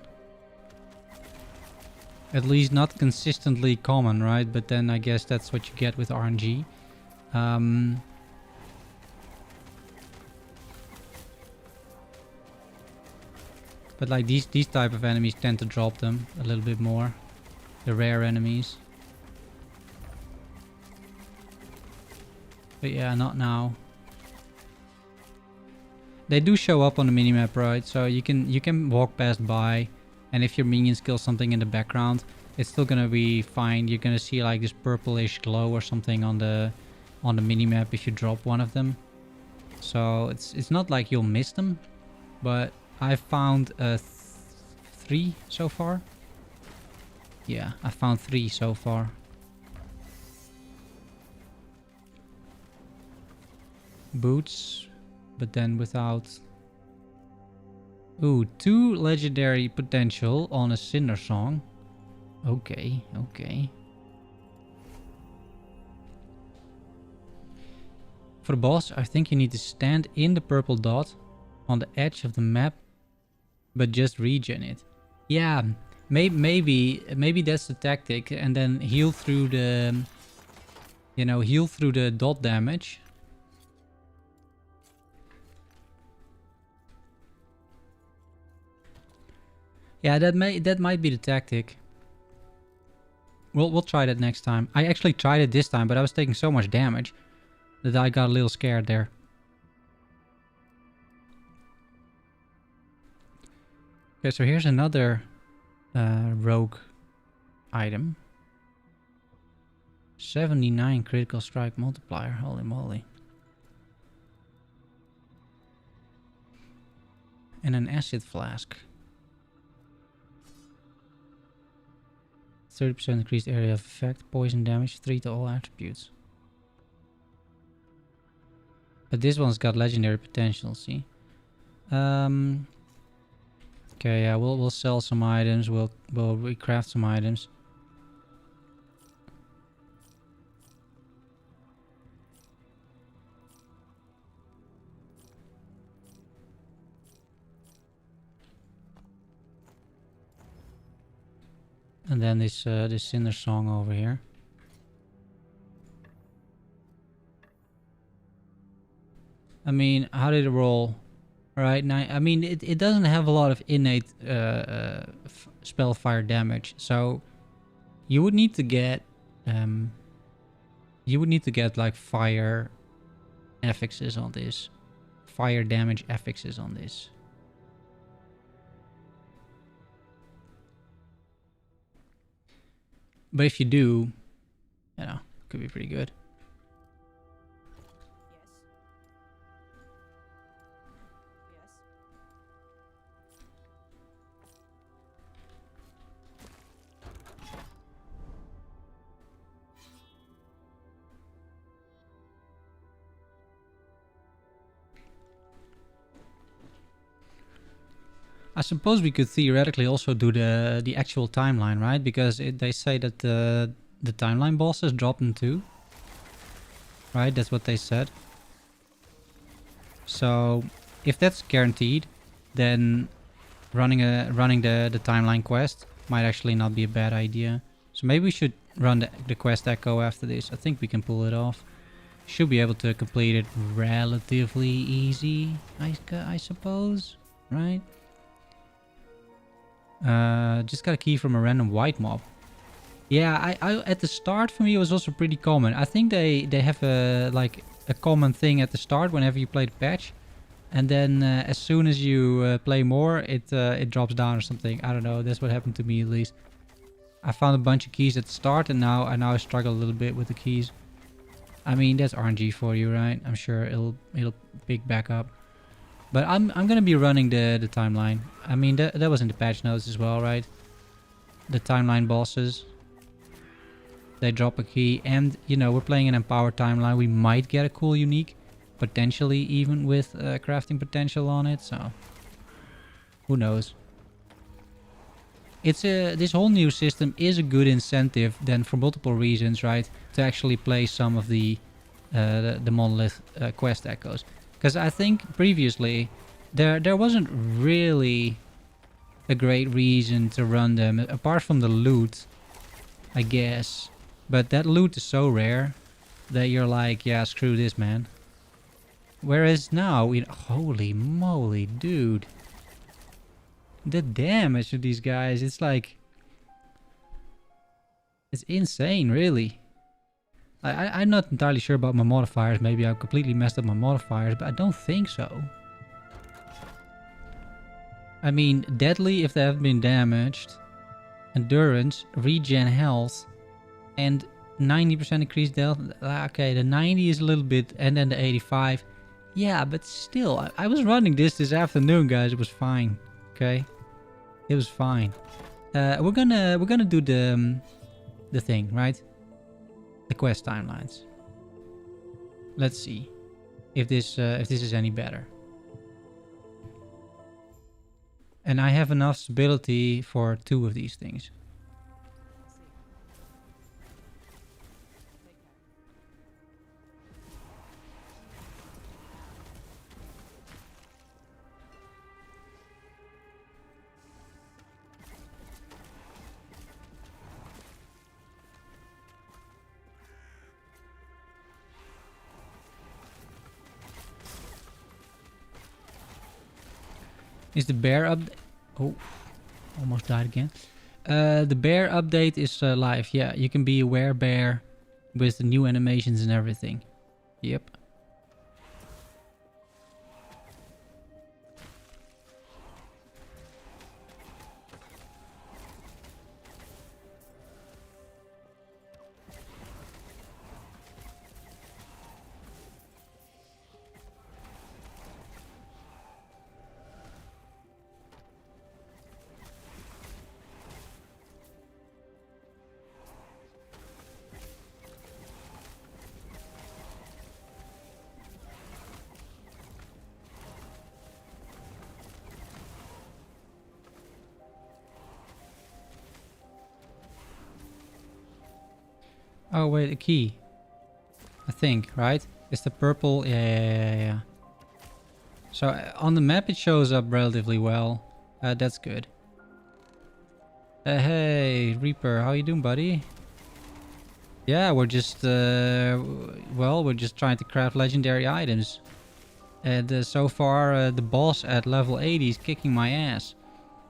Speaker 1: At least not consistently common, right? But then I guess that's what you get with RNG. But like these type of enemies tend to drop them a little bit more. The rare enemies. But yeah, not now. They do show up on the minimap, right? So you can walk past by, and if your minions kill something in the background, it's still gonna be fine. You're gonna see like this purplish glow or something on the minimap if you drop one of them. So it's not like you'll miss them, but I found 3 so far. Yeah, I found 3 so far. Boots, but then without... Ooh, 2 legendary potential on a Cinder Song. Okay, okay. For the boss, I think you need to stand in the purple dot on the edge of the map, but just regen it. Yeah, maybe that's the tactic, and then heal through the... You know, heal through the dot damage. Yeah, that might be the tactic. We'll try that next time. I actually tried it this time, but I was taking so much damage that I got a little scared there. Okay, so here's another rogue item. 79 critical strike multiplier. Holy moly. And an acid flask. 30% increased area of effect, poison damage, 3 to all attributes. But this one's got legendary potential, see? Okay, yeah, we'll sell some items, we'll recraft some items. And then this Cinder Song over here. I mean, how did it roll? Right, now, I mean, it doesn't have a lot of innate spell fire damage, so you would need to get like fire affixes on this, fire damage affixes on this. But if you do, you know, it could be pretty good. I suppose we could theoretically also do the actual timeline, right? Because they say that the timeline bosses drop them too. Right, that's what they said. So if that's guaranteed, then running the timeline quest might actually not be a bad idea. So maybe we should run the quest echo after this. I think we can pull it off. Should be able to complete it relatively easy, I suppose, right? Just got a key from a random white mob. Yeah, I at the start for me it was also pretty common. I think they have a common thing at the start whenever you play the patch, and then as soon as you play more, it drops down or something. I don't know. That's what happened to me at least. I found a bunch of keys at the start, and now I struggle a little bit with the keys. I mean, that's RNG for you, right? I'm sure it'll pick back up. But I'm gonna be running the timeline. I mean, that was in the patch notes as well, right? The timeline bosses. They drop a key, and you know, we're playing an empowered timeline. We might get a cool unique, potentially even with crafting potential on it, so who knows. it's a this whole new system is a good incentive then for multiple reasons, right? To actually play some of the monolith quest echoes, because I think previously there wasn't really a great reason to run them apart from the loot, I guess. But that loot is so rare that you're like, yeah, screw this, man. Whereas now, holy moly, dude. The damage of these guys, it's like... It's insane, really. I'm not entirely sure about my modifiers. Maybe I've completely messed up my modifiers, but I don't think so. I mean, deadly if they haven't been damaged. Endurance, regen health, and 90% increased health. Okay, the 90 is a little bit, and then the 85. Yeah, but still, I was running this afternoon, guys. It was fine. Okay, it was fine. We're gonna do the thing, right? The quest timelines. Let's see if this is any better. And I have enough stability for 2 of these things. Is the bear update? Oh, almost died again. The bear update is live. Yeah, you can be a werebear with the new animations and everything. Yep. Oh wait, a key. I think, right? It's the purple. Yeah. So on the map it shows up relatively well. That's good. Hey, Reaper, how you doing, buddy? Yeah, we're just well, we're just trying to craft legendary items. And so far, the boss at level 80 is kicking my ass.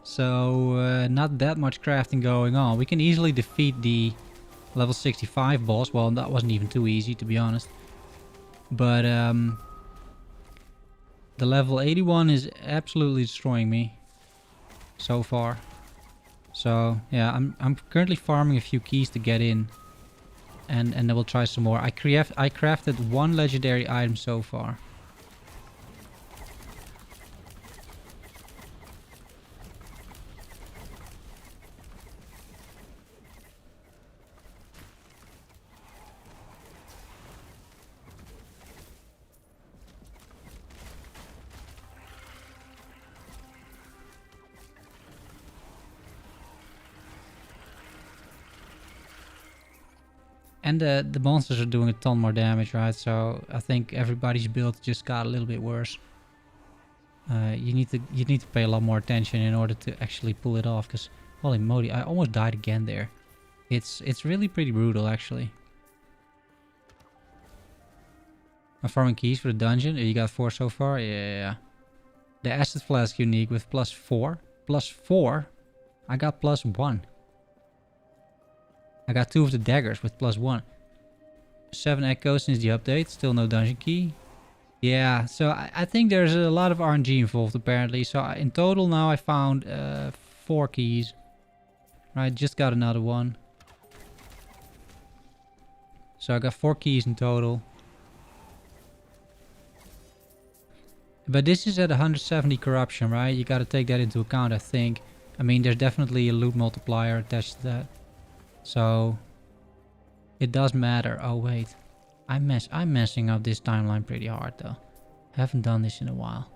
Speaker 1: So not that much crafting going on. We can easily defeat the level 65 boss. Well, that wasn't even too easy, to be honest. But the level 81 is absolutely destroying me so far. So yeah, I'm currently farming a few keys to get in, and then we'll try some more. I crafted 1 legendary item so far. And the monsters are doing a ton more damage, right? So I think everybody's build just got a little bit worse. You need to pay a lot more attention in order to actually pull it off. Because holy moly, I almost died again there. It's really pretty brutal, actually. I'm farming keys for the dungeon. You got 4 so far. Yeah. The acid flask unique with +4. +4. I got +1. I got 2 of the daggers with +1. 7 echoes since the update. Still no dungeon key. Yeah, so I think there's a lot of RNG involved apparently. So in total now I found 4 keys. Right, just got another one. So I got 4 keys in total. But this is at 170 corruption, right? You gotta take that into account, I think. I mean, there's definitely a loot multiplier attached to that. So it does matter. Oh wait, I'm messing up this timeline pretty hard though. Haven't done this in a while.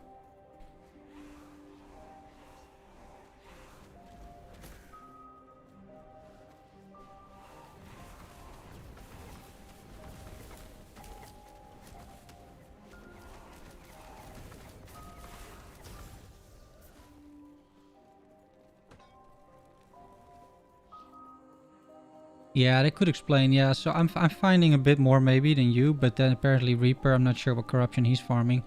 Speaker 1: Yeah, that could explain. Yeah, so I'm finding a bit more maybe than you, but then apparently Reaper, I'm not sure what corruption he's farming,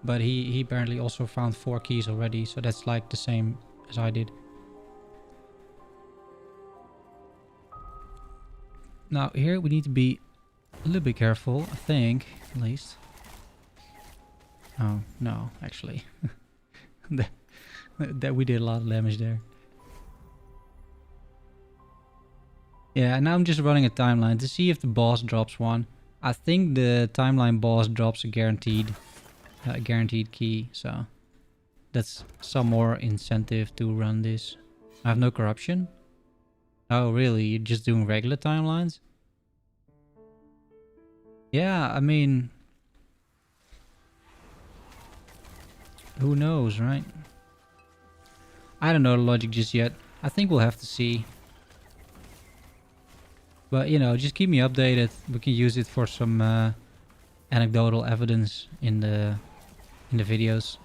Speaker 1: but he apparently also found 4 keys already, so that's like the same as I did. Now here we need to be a little bit careful, I think, at least. Oh, no, actually. that we did a lot of damage there. Yeah, now I'm just running a timeline to see if the boss drops one. I think the timeline boss drops a guaranteed key, so that's some more incentive to run this. I have no corruption. Oh, really? You're just doing regular timelines? Yeah, I mean, who knows, right? I don't know the logic just yet. I think we'll have to see. But, you know, just keep me updated. We can use it for some anecdotal evidence in the videos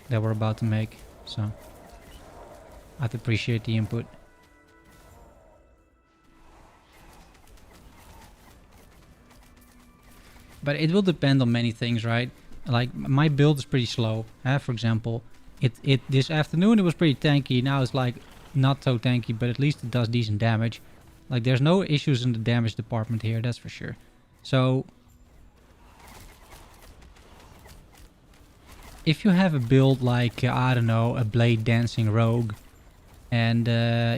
Speaker 1: that we're about to make. So, I'd appreciate the input. But it will depend on many things, right? Like, my build is pretty slow. For example, it this afternoon it was pretty tanky. Now it's like not so tanky, but at least it does decent damage. Like, there's no issues in the damage department here, that's for sure. So, if you have a build like, I don't know, a blade dancing rogue, and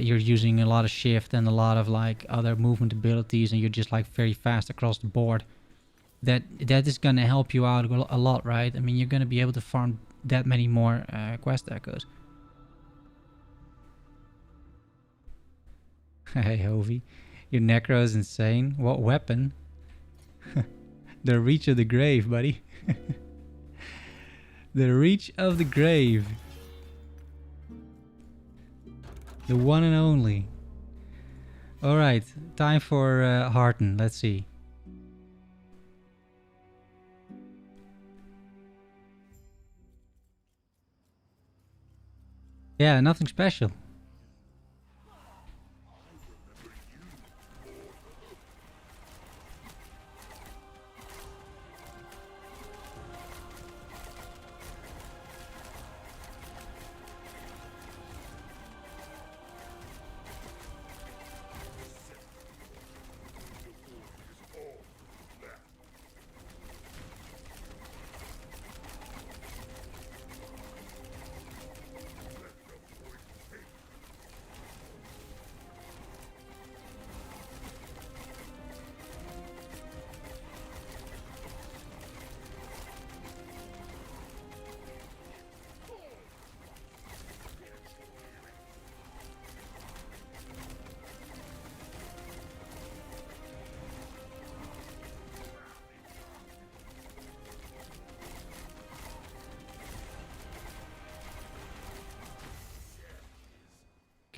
Speaker 1: you're using a lot of shift and a lot of like other movement abilities, and you're just like very fast across the board, that is gonna help you out a lot, right? I mean, you're gonna be able to farm that many more quest echoes. Hey, Hovey, your necro is insane. What weapon? The reach of the grave, buddy. The reach of the grave. The one and only. Alright, time for Hearten. Let's see. Yeah, nothing special.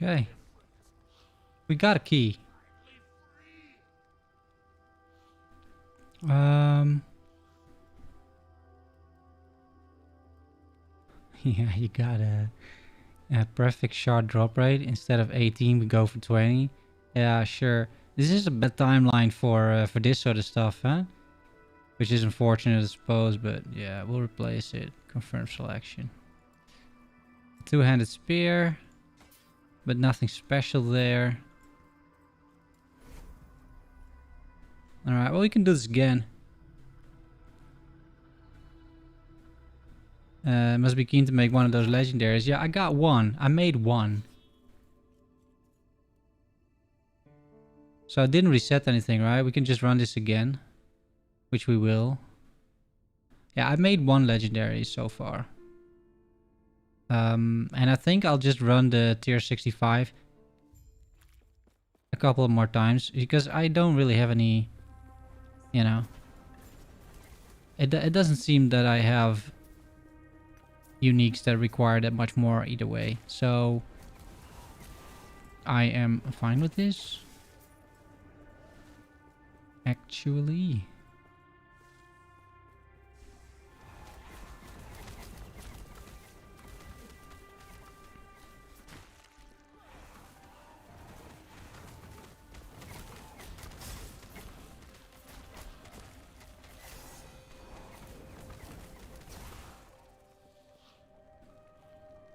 Speaker 1: Okay. We got a key. Yeah, you got a perfect shard drop rate. Instead of 18, we go for 20. Yeah, sure. This is a bad timeline for this sort of stuff, huh? Which is unfortunate, I suppose, but yeah, we'll replace it. Confirm selection. Two-handed spear, but nothing special there. Alright, well, we can do this again. Must be keen to make one of those legendaries. Yeah, I got one. I made one. So I didn't reset anything, right? We can just run this again. Which we will. Yeah, I made one legendary so far. And I think I'll just run the tier 65 a couple more times. Because I don't really have any, you know. It doesn't seem that I have uniques that require that much more either way. So I am fine with this. Actually.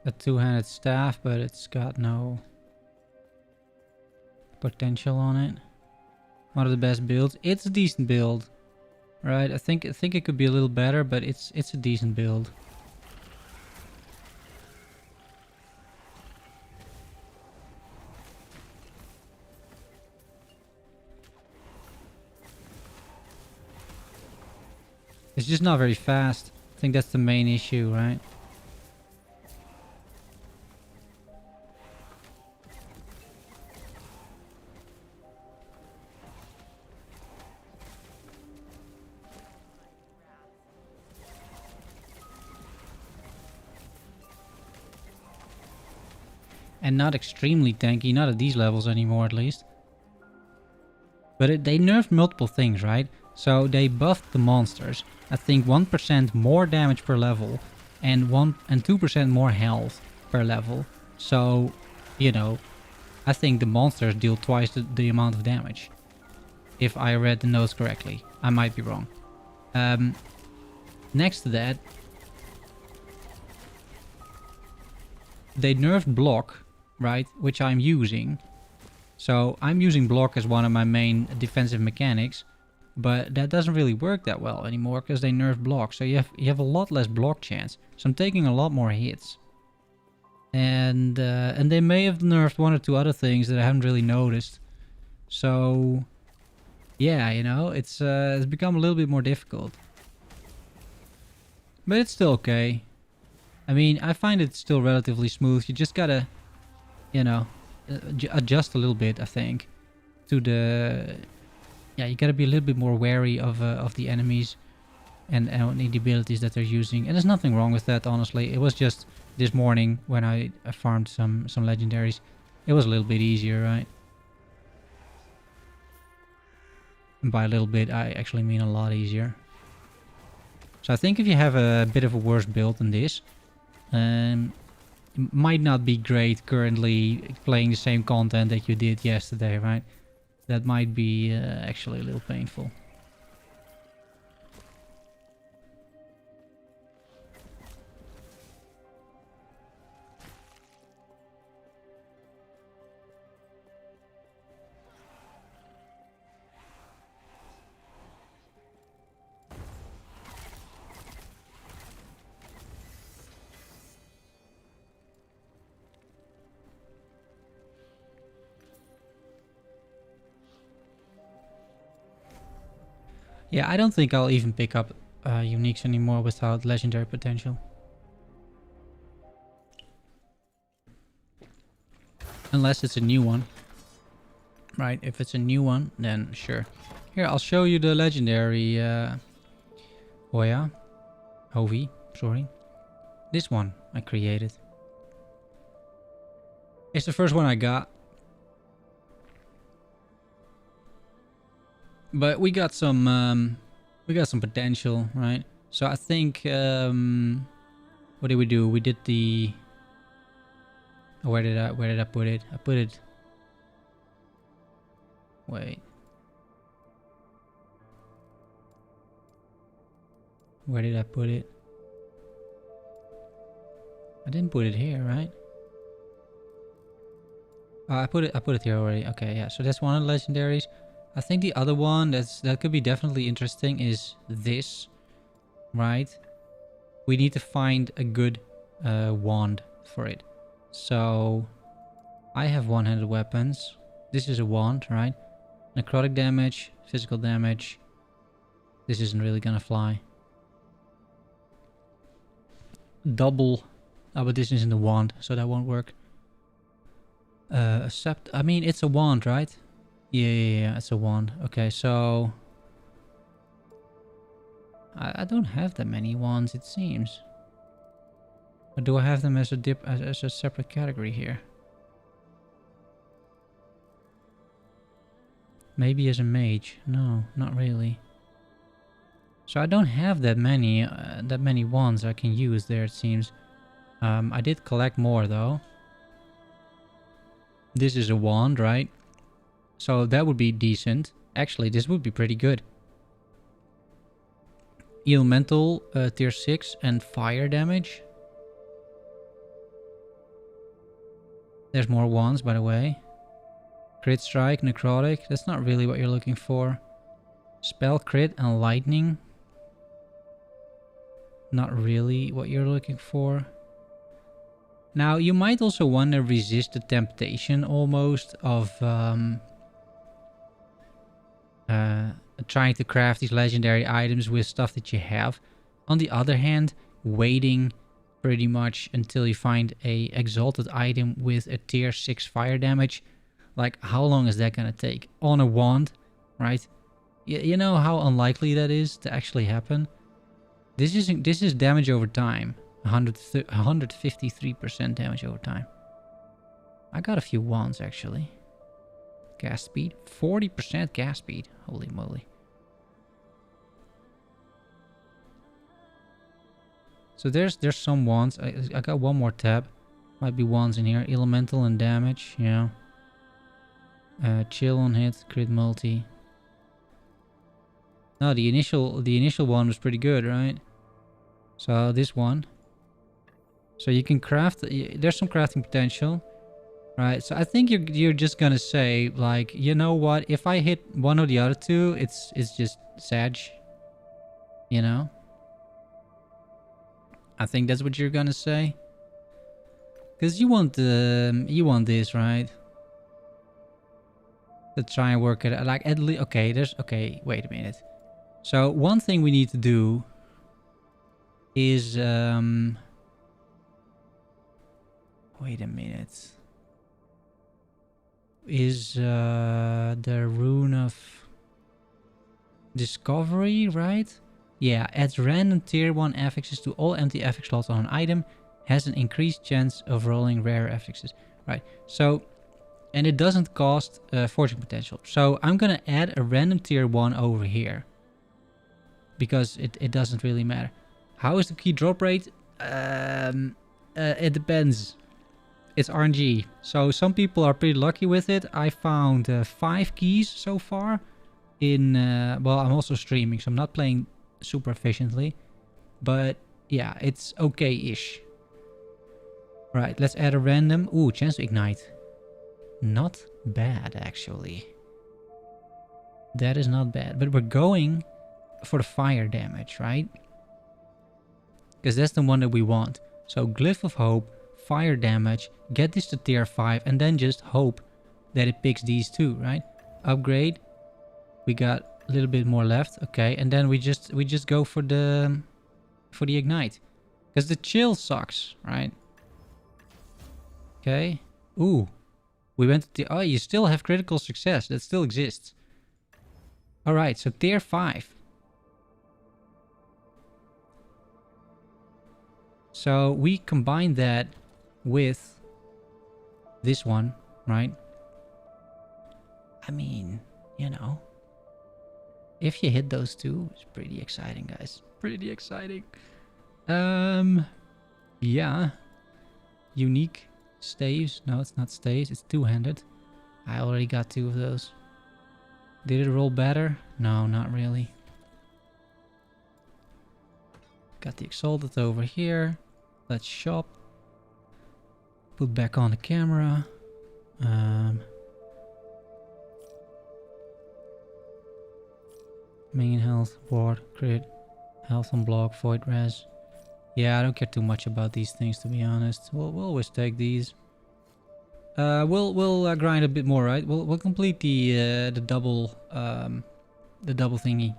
Speaker 1: a two-handed staff, but it's got no potential on it. One of the best builds. It's a decent build, right? I think it could be a little better, but it's a decent build. It's just not very fast. I think that's the main issue, right? And not extremely tanky, not at these levels anymore at least. But they nerfed multiple things, right? So they buffed the monsters. I think 1% more damage per level and 2% more health per level. So, you know, I think the monsters deal twice the amount of damage. If I read the notes correctly. I might be wrong. Next to that, they nerfed block, right? Which I'm using. So I'm using block as one of my main defensive mechanics. But that doesn't really work that well anymore because they nerfed block. So you have a lot less block chance. So I'm taking a lot more hits. And they may have nerfed one or two other things that I haven't really noticed. So yeah, you know, it's become a little bit more difficult. But it's still okay. I mean, I find it still relatively smooth. You just gotta, you know, adjust a little bit, I think, to the... Yeah, you gotta be a little bit more wary of the enemies and the abilities that they're using. And there's nothing wrong with that, honestly. It was just this morning when I farmed some legendaries. It was a little bit easier, right? And by a little bit, I actually mean a lot easier. So I think if you have a bit of a worse build than this, it might not be great currently playing the same content that you did yesterday, right? That might be actually a little painful. Yeah, I don't think I'll even pick up uniques anymore without legendary potential. Unless it's a new one. Right, if it's a new one, then sure. Here, I'll show you the legendary... Hoya. Hovi, sorry. This one I created. It's the first one I got. But we got some potential, right? So I think what did we do? We did the... Where did I put it? I put it... Wait. Where did I put it? I didn't put it here, right? I put it here already. Okay, yeah. So that's one of the legendaries. I think the other one that could be definitely interesting is this, right? We need to find a good wand for it. So I have one-handed weapons. This is a wand, right? Necrotic damage, physical damage. This isn't really gonna fly. Double. Oh, but this isn't a wand, so that won't work. I mean, it's a wand, right? Yeah, it's a wand. Okay, so... I don't have that many wands, it seems. Or do I have them as a separate category here? Maybe as a mage. No, not really. So I don't have that many wands I can use there, it seems. I did collect more though. This is a wand, right? So that would be decent. Actually, this would be pretty good. Elemental, tier 6 and fire damage. There's more wands, by the way. Crit strike, necrotic. That's not really what you're looking for. Spell crit and lightning. Not really what you're looking for. Now, you might also want to resist the temptation almost of trying to craft these legendary items with stuff that you have. On the other hand, waiting pretty much until you find a exalted item with a tier 6 fire damage. Like, how long is that gonna take? On a wand, right? You know how unlikely that is to actually happen? This is damage over time. 153% damage over time. I got a few wands actually. Gas speed. 40% gas speed. Holy moly. So there's some wands. I got one more tab. Might be wands in here. Elemental and damage. Yeah. Chill on hit. Crit multi. No, the initial one was pretty good, right? So this one. So you can craft. There's some crafting potential, right? So I think you're just gonna say like, you know what? If I hit one or the other two, it's just Sag. You know. I think that's what you're gonna say. Cause you want this, right? To try and work it out. Like at least okay. Wait a minute. So one thing we need to do is wait a minute. Is the rune of discovery, right? Yeah, adds random tier 1 affixes to all empty affix slots on an item. Has an increased chance of rolling rare affixes. Right, so... And it doesn't cost fortune potential. So I'm gonna add a random tier 1 over here. Because it doesn't really matter. How is the key drop rate? It depends. It's RNG. So some people are pretty lucky with it. I found 5 keys so far. Well, I'm also streaming, so I'm not playing super efficiently. But yeah, it's okay-ish. Right, let's add a random. Ooh, chance to ignite. Not bad, actually. That is not bad. But we're going for the fire damage, right? Because that's the one that we want. So Glyph of Hope, fire damage, get this to tier 5, and then just hope that it picks these two, right? Upgrade. We got a little bit more left. Okay, and then we just go for the ignite. Because the chill sucks, right? Okay. Ooh. We went to the... Oh, you still have critical success. That still exists. Alright, so tier 5. So we combine that with this one, right? I mean, you know. If you hit those two, it's pretty exciting, guys. Pretty exciting. Yeah. Unique staves. No, it's not staves. It's two-handed. I already got 2 of those. Did it roll better? No, not really. Got the Exalted over here. Let's shop. Put back on the camera. Main health, ward, crit, health on block, void res. Yeah, I don't care too much about these things, to be honest. We'll always take these. We'll grind a bit more, right? We'll complete the double thingy.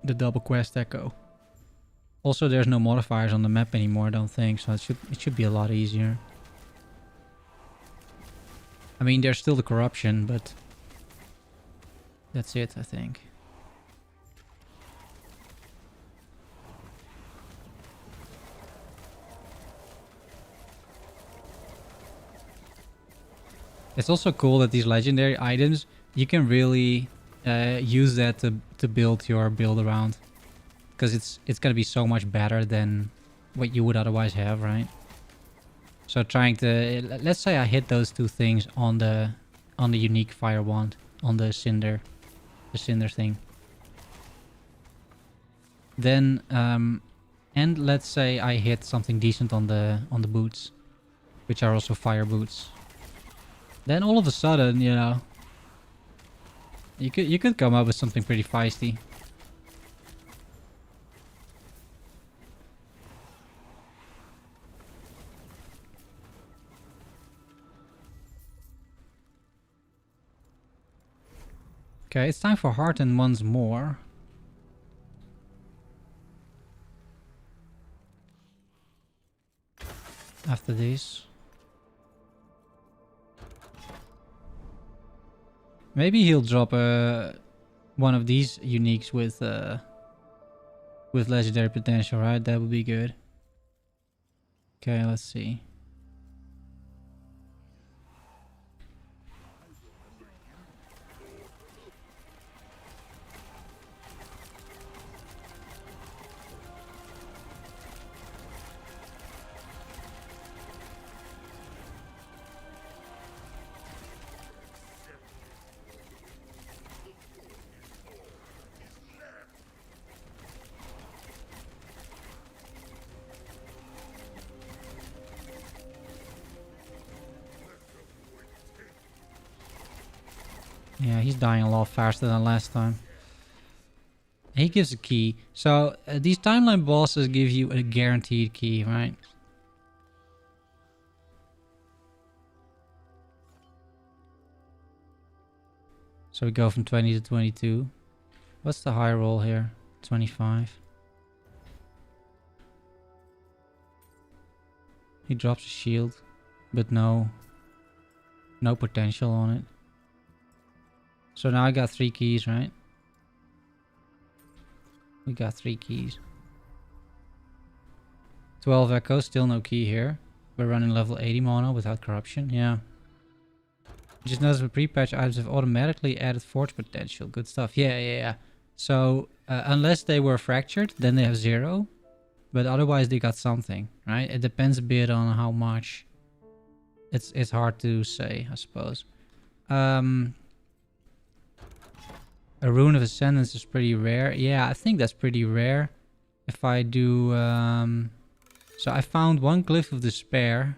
Speaker 1: The double quest echo. Also, there's no modifiers on the map anymore, I don't think, so it should be a lot easier. I mean, there's still the corruption, but that's it, I think. It's also cool that these legendary items, you can really use that to build your build around. Because it's gonna be so much better than what you would otherwise have, right? So trying to... Let's say I hit those 2 things on the unique fire wand. On the cinder thing. Then, and and let's say I hit something decent on the boots, which are also fire boots, then all of a sudden, you know, you could come up with something pretty feisty. Okay, it's time for Hearten once more. After this. Maybe he'll drop one of these uniques with legendary potential, right? That would be good. Okay, let's see. Yeah, he's dying a lot faster than last time. He gives a key. So these timeline bosses give you a guaranteed key, right? So we go from 20 to 22. What's the high roll here? 25. He drops a shield, but no potential on it. So now I got 3 keys, right? We got 3 keys. 12 echoes, still no key here. We're running level 80 mono without corruption, yeah. Just notice the pre-patch items have automatically added forge potential. Good stuff. Yeah. So unless they were fractured, then they have 0. But otherwise they got something, right? It depends a bit on how much. It's hard to say, I suppose. A Rune of Ascendance is pretty rare. Yeah, I think that's pretty rare. If I do... so I found 1 Glyph of Despair,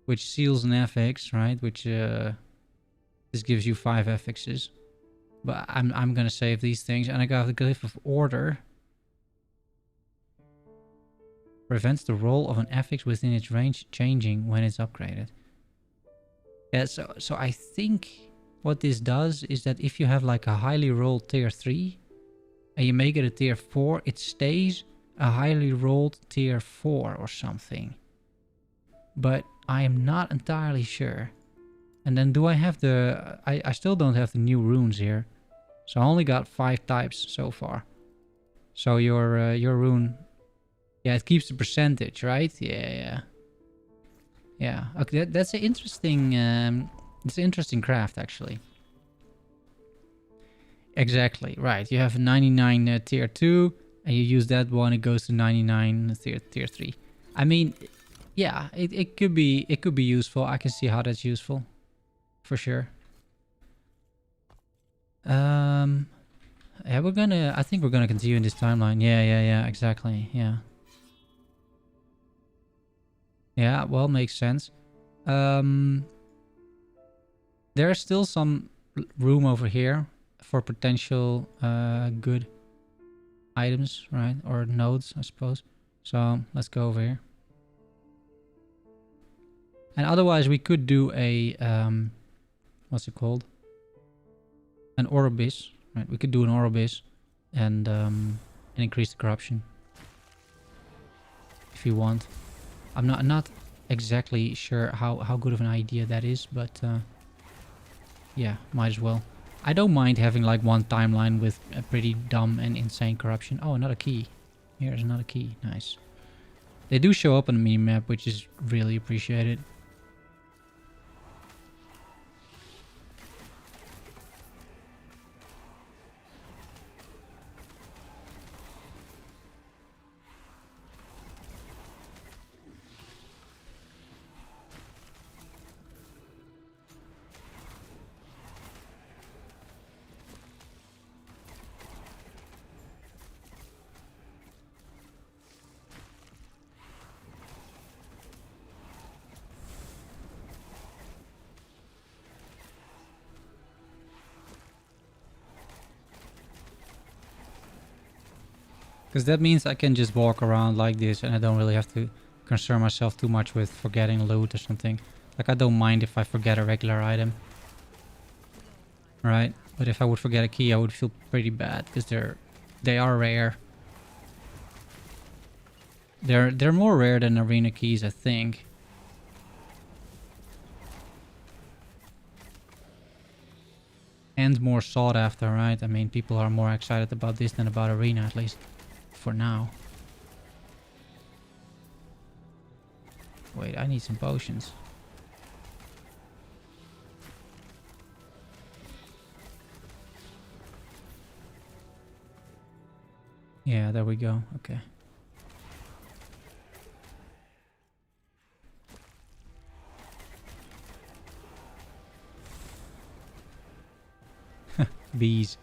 Speaker 1: which seals an FX, right? Which this gives you 5 FXs. But I'm gonna save these things. And I got the Glyph of Order. Prevents the roll of an FX within its range changing when it's upgraded. Yeah, so I think... what this does is that if you have like a highly rolled tier 3 and you make it a tier 4, it stays a highly rolled tier 4 or something. But I am not entirely sure. And then do I have the... I still don't have the new runes here. So I only got 5 types so far. So your rune... yeah, it keeps the percentage, right? Yeah. Yeah, okay, that's an interesting... it's an interesting craft, actually. Exactly, right. You have 99 tier 2, and you use that one, it goes to 99 tier 3. I mean, yeah, it could be useful. I can see how that's useful, for sure. Yeah, I think we're gonna continue in this timeline. Yeah, exactly, yeah. Yeah, well, makes sense. There's still some room over here for potential good items, right? Or nodes, I suppose. So let's go over here. And otherwise we could do a what's it called? An Orobis, right? We could do an Orobis and increase the corruption if you want. I'm not exactly sure how good of an idea that is, but yeah, might as well. I don't mind having like one timeline with a pretty dumb and insane corruption. Oh, another key. Here's another key. Nice. They do show up on the mini-map, which is really appreciated. Because that means I can just walk around like this and I don't really have to concern myself too much with forgetting loot or something. Like I don't mind if I forget a regular item. Right? But if I would forget a key, I would feel pretty bad because they are rare. They're more rare than arena keys, I think. And more sought after, right? I mean, people are more excited about this than about arena, at least for now. Wait, I need some potions. Yeah, there we go. Okay. Bees.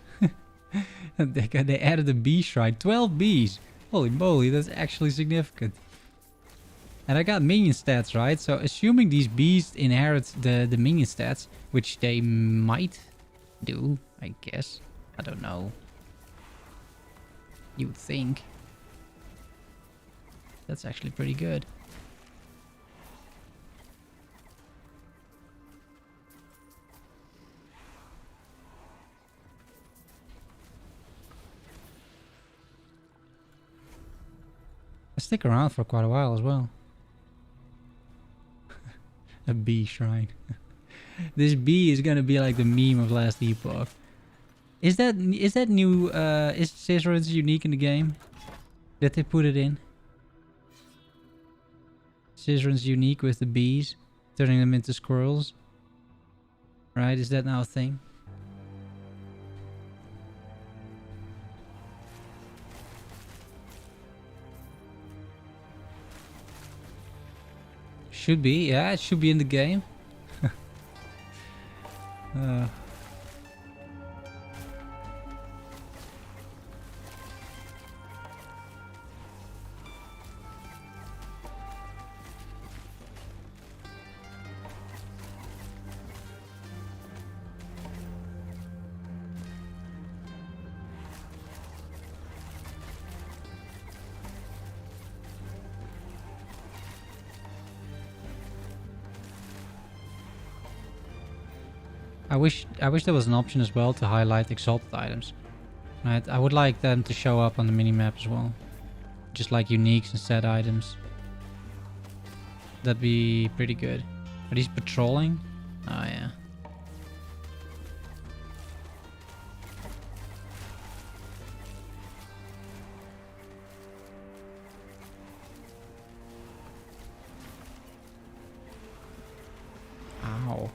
Speaker 1: They added a bee shrine. 12 bees. Holy moly, that's actually significant. And I got minion stats, right? So assuming these bees inherit the minion stats, which they might do, I guess. I don't know. You would think. That's actually pretty good. I stick around for quite a while as well. A bee shrine. This bee is gonna be like the meme of last Epoch. Is that new? Is Scissorhands unique in the game? Did they put it in? Scissorhands unique with the bees, turning them into squirrels. Right? Is that now a thing? Should be, yeah, it should be in the game. uh. I wish there was an option as well to highlight exalted items. Right, I would like them to show up on the minimap as well. Just like uniques and set items. That'd be pretty good. Are these patrolling? Oh yeah. Ow.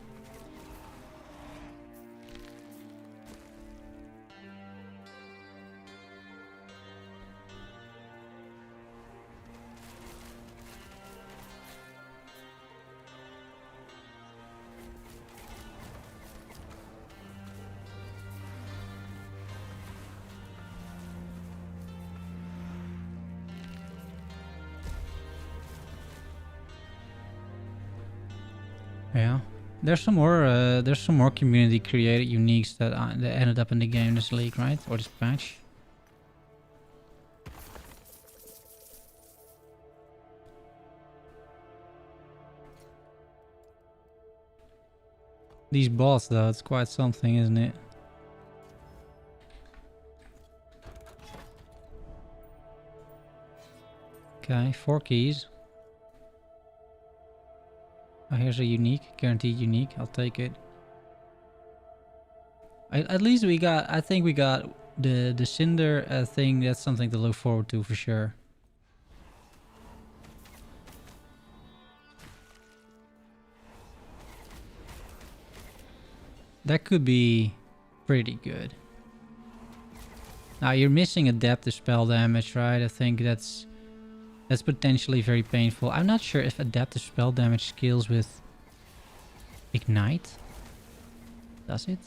Speaker 1: Yeah, there's some more community created uniques that ended up in the game this league, right? Or this patch. These bots though, it's quite something, isn't it? Okay, 4 keys. Oh, here's a unique, guaranteed unique. I'll take it. At least we got, I think we got the Cinder thing. That's something to look forward to for sure. That could be pretty good. Now you're missing adaptive spell damage, right? I think that's potentially very painful. I'm not sure if adaptive spell damage scales with Ignite. Does it?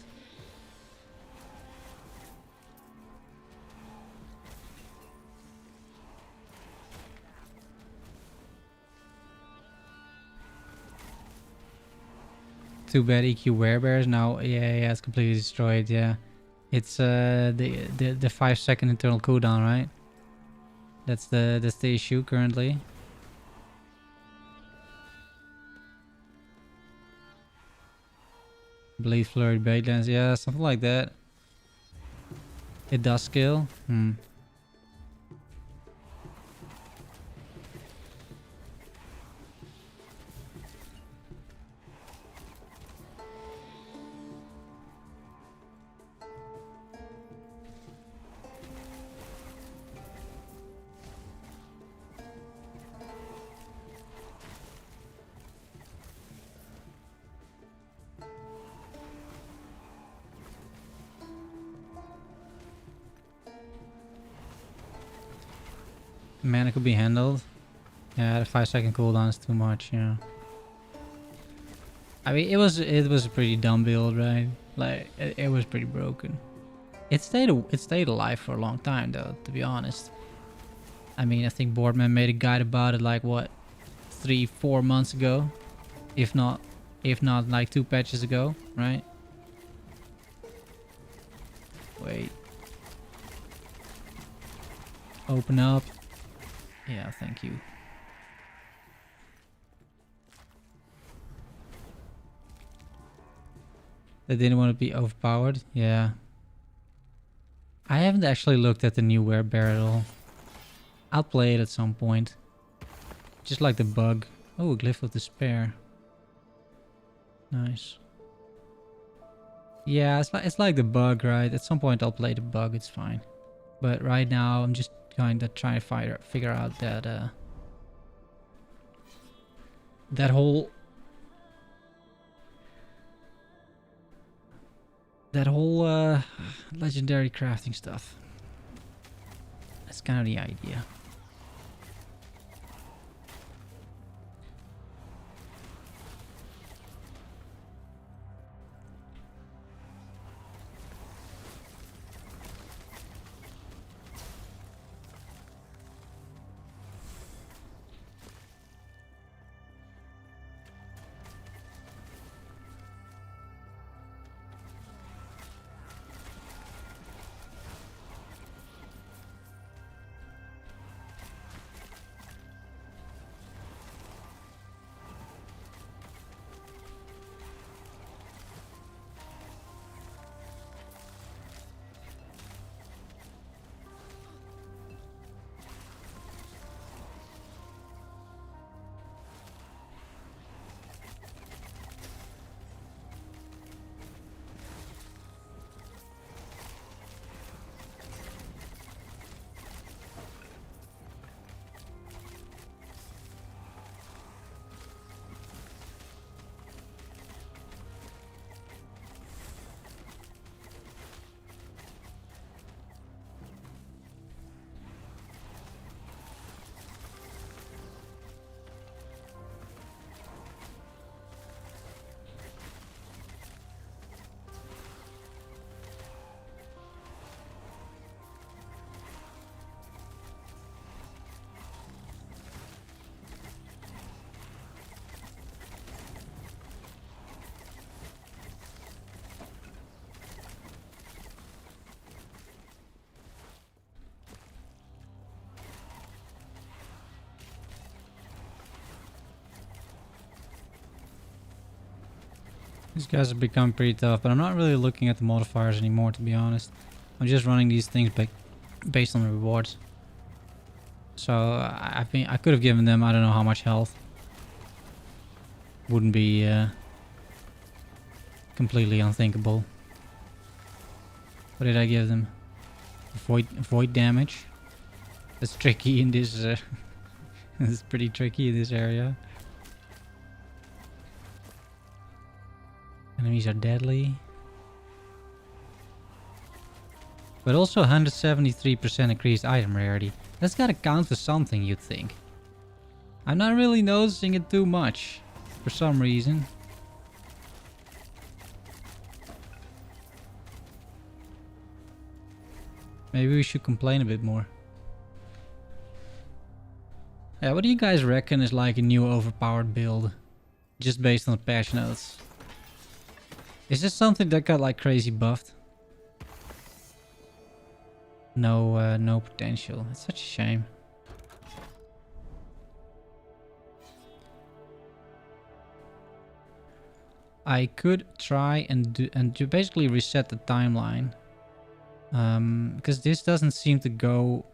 Speaker 1: Too bad EQ werebears now. Yeah, it's completely destroyed. Yeah, it's the 5-second internal cooldown, right? That's the issue currently. Bleed flurry baitlands, yeah, something like that. It does scale. Mana could be handled. Yeah, the 5-second cooldown is too much, yeah. I mean, it was a pretty dumb build, right? Like, it was pretty broken. It stayed alive for a long time, though, to be honest. I mean, I think Boardman made a guide about it, like, what, 3-4 months ago? If not, like 2 patches ago, right? Wait. Open up. Yeah, thank you. They didn't want to be overpowered? Yeah. I haven't actually looked at the new werebear at all. I'll play it at some point. Just like the bug. Oh, a glyph of despair. Nice. Yeah, it's like the bug, right? At some point I'll play the bug, it's fine. But right now I'm just kind of trying to figure out that that whole legendary crafting stuff. That's kind of the idea. These guys have become pretty tough, but I'm not really looking at the modifiers anymore, to be honest. I'm just running these things based on the rewards. So I think I could have given them, I don't know how much health. Wouldn't be completely unthinkable. What did I give them? Void damage. That's tricky in this. It's pretty tricky in this area. Enemies are deadly. But also 173% increased item rarity. That's gotta count for something, you'd think. I'm not really noticing it too much. For some reason. Maybe we should complain a bit more. Yeah, what do you guys reckon is like a new overpowered build? Just based on the patch notes. Is this something that got like crazy buffed? No, no potential. It's such a shame. I could try and do basically reset the timeline. Because this doesn't seem to go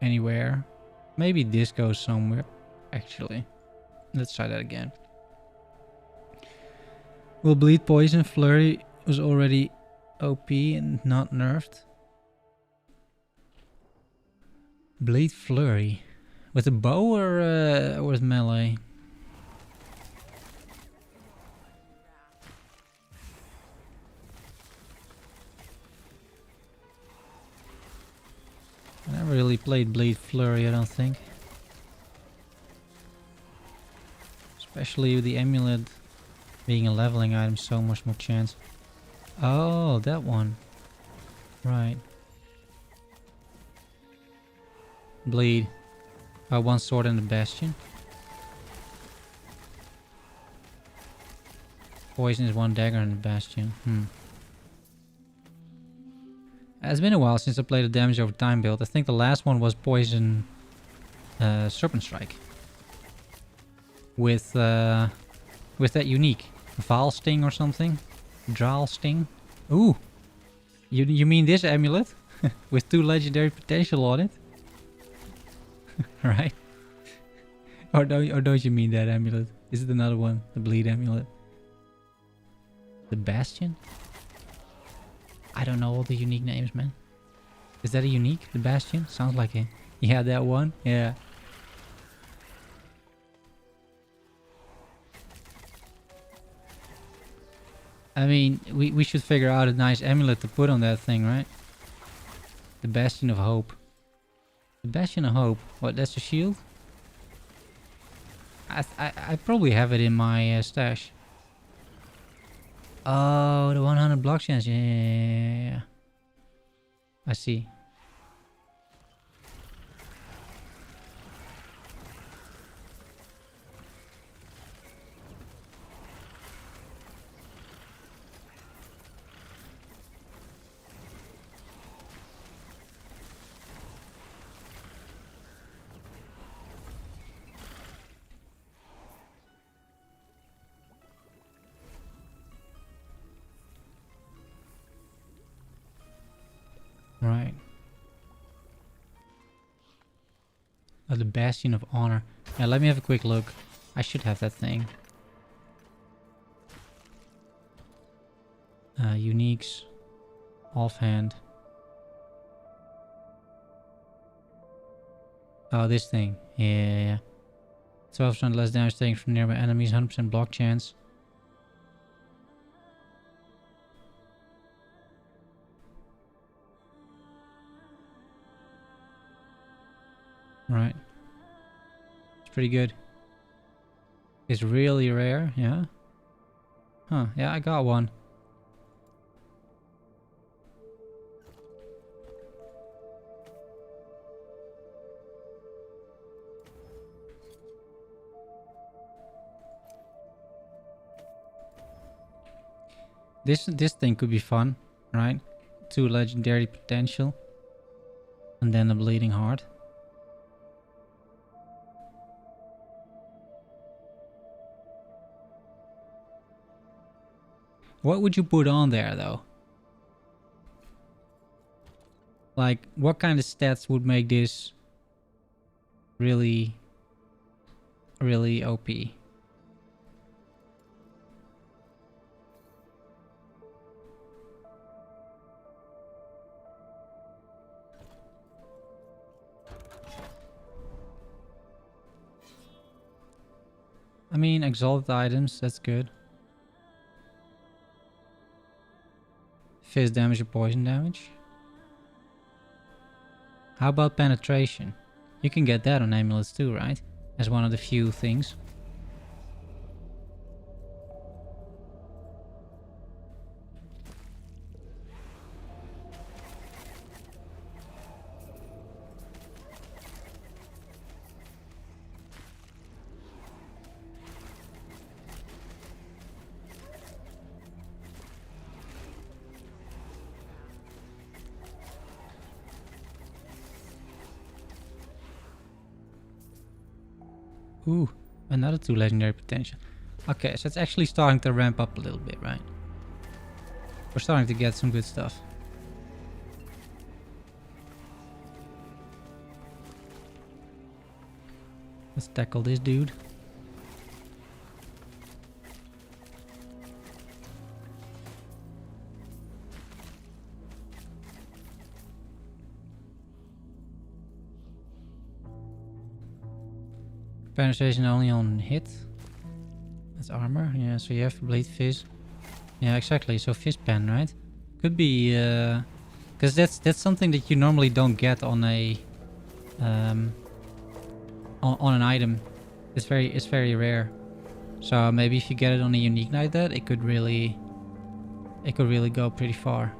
Speaker 1: anywhere. Maybe this goes somewhere, actually. Let's try that again. Will bleed poison. Flurry was already OP and not nerfed. Bleed flurry. With a bow or with melee? I never really played bleed flurry, I don't think. Especially with the amulet being a leveling item, so much more chance. Oh, that one. Right. Bleed. One sword and a bastion. Poison is one dagger and a bastion. It's been a while since I played a damage over time build. I think the last one was poison serpent strike. With that unique Val sting or something. Draal sting. Ooh. You mean this amulet? With 2 legendary potential on it? Right? Or don't you mean that amulet? Is it another one? The bleed amulet? The bastion? I don't know all the unique names, man. Is that a unique? The bastion? Sounds like it. Yeah, that one. Yeah. I mean, we should figure out a nice amulet to put on that thing, right? The Bastion of Hope. The Bastion of Hope. What, that's a shield? I probably have it in my stash. Oh, the 100 block chance. Yeah. I see. Right. Oh, the Bastion of Honor. Yeah, let me have a quick look. I should have that thing. Uniques. Offhand. Oh, this thing. Yeah. 12% less damage taken from nearby enemies. 100% block chance. Right. It's pretty good. It's really rare, yeah? Huh, yeah, I got one. This thing could be fun, right? 2 legendary potential. And then a bleeding heart. What would you put on there, though? Like, what kind of stats would make this really, really OP? I mean, exalted items, that's good. Fizz damage or poison damage. How about penetration? You can get that on amulets too, right? As one of the few things. Ooh, another 2 legendary potential. Okay, so it's actually starting to ramp up a little bit, right? We're starting to get some good stuff. Let's tackle this dude. Penetration only on hit. That's armor. Yeah, so you have blade fizz. Yeah, exactly. So fizz pen, right? Could be because that's something that you normally don't get on a on an item. It's very rare. So maybe if you get it on a unique like that, it could really go pretty far.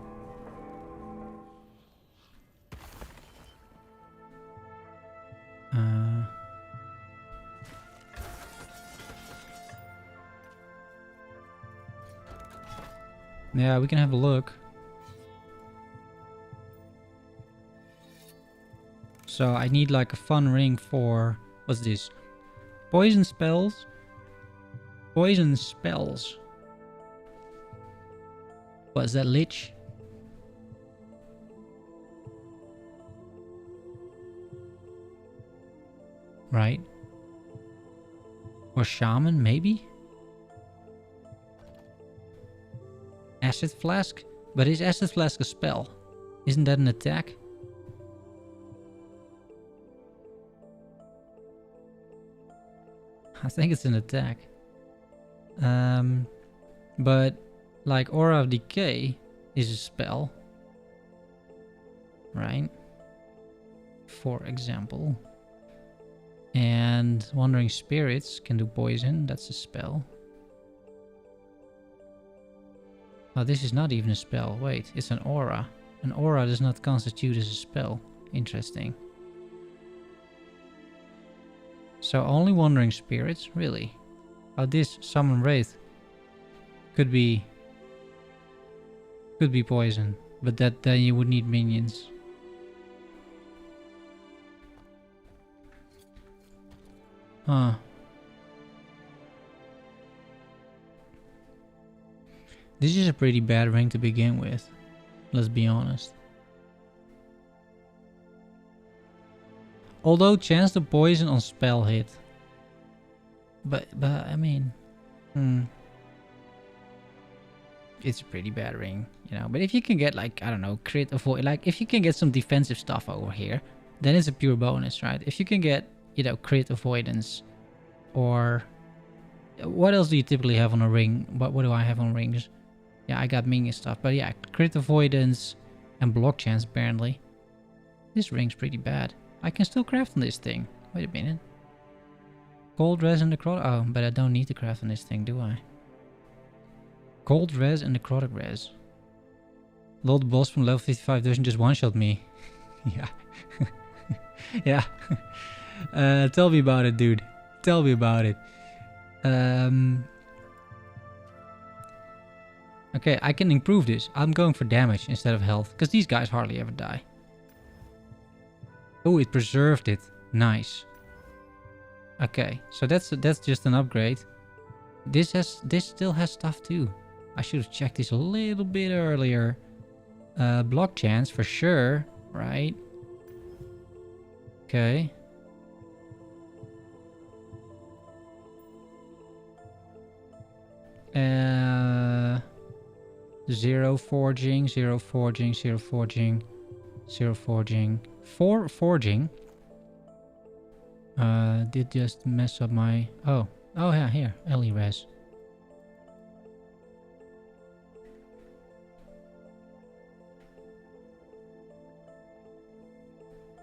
Speaker 1: Yeah, we can have a look. So I need like a fun ring for... What's this? Poison spells. Poison spells. What is that, Lich? Right. Or Shaman, maybe? Acid Flask? But is Acid Flask a spell? Isn't that an attack? I think it's an attack. But like Aura of Decay is a spell. Right? For example. And Wandering Spirits can do poison. That's a spell. Oh, this is not even a spell. Wait, it's an aura. An aura does not constitute as a spell. Interesting. So only Wandering Spirits? Really? Oh, this Summon Wraith could be poison. But then you would need minions. Huh. This is a pretty bad ring to begin with. Let's be honest. Although chance to poison on spell hit. But I mean... It's a pretty bad ring, you know. But if you can get like, I don't know, crit avoid... Like if you can get some defensive stuff over here, then it's a pure bonus, right? If you can get, you know, crit avoidance or... What else do you typically have on a ring? What do I have on rings? Yeah, I got minion stuff. But yeah, crit avoidance and block chance apparently. This ring's pretty bad. I can still craft on this thing. Wait a minute. Cold res and necrotic. Oh, but I don't need to craft on this thing, do I? Cold res and necrotic res. Lol, the boss from level 55 doesn't just one-shot me. Yeah. Yeah. Tell me about it, dude. Tell me about it. Okay, I can improve this. I'm going for damage instead of health, because these guys hardly ever die. Oh, it preserved it. Nice. Okay, so that's just an upgrade. This still has stuff too. I should have checked this a little bit earlier. Block chance for sure, right? Okay. Zero forging, zero forging, zero forging, zero forging, 4 forging. Did just mess up my... Oh yeah, here, Ellie res.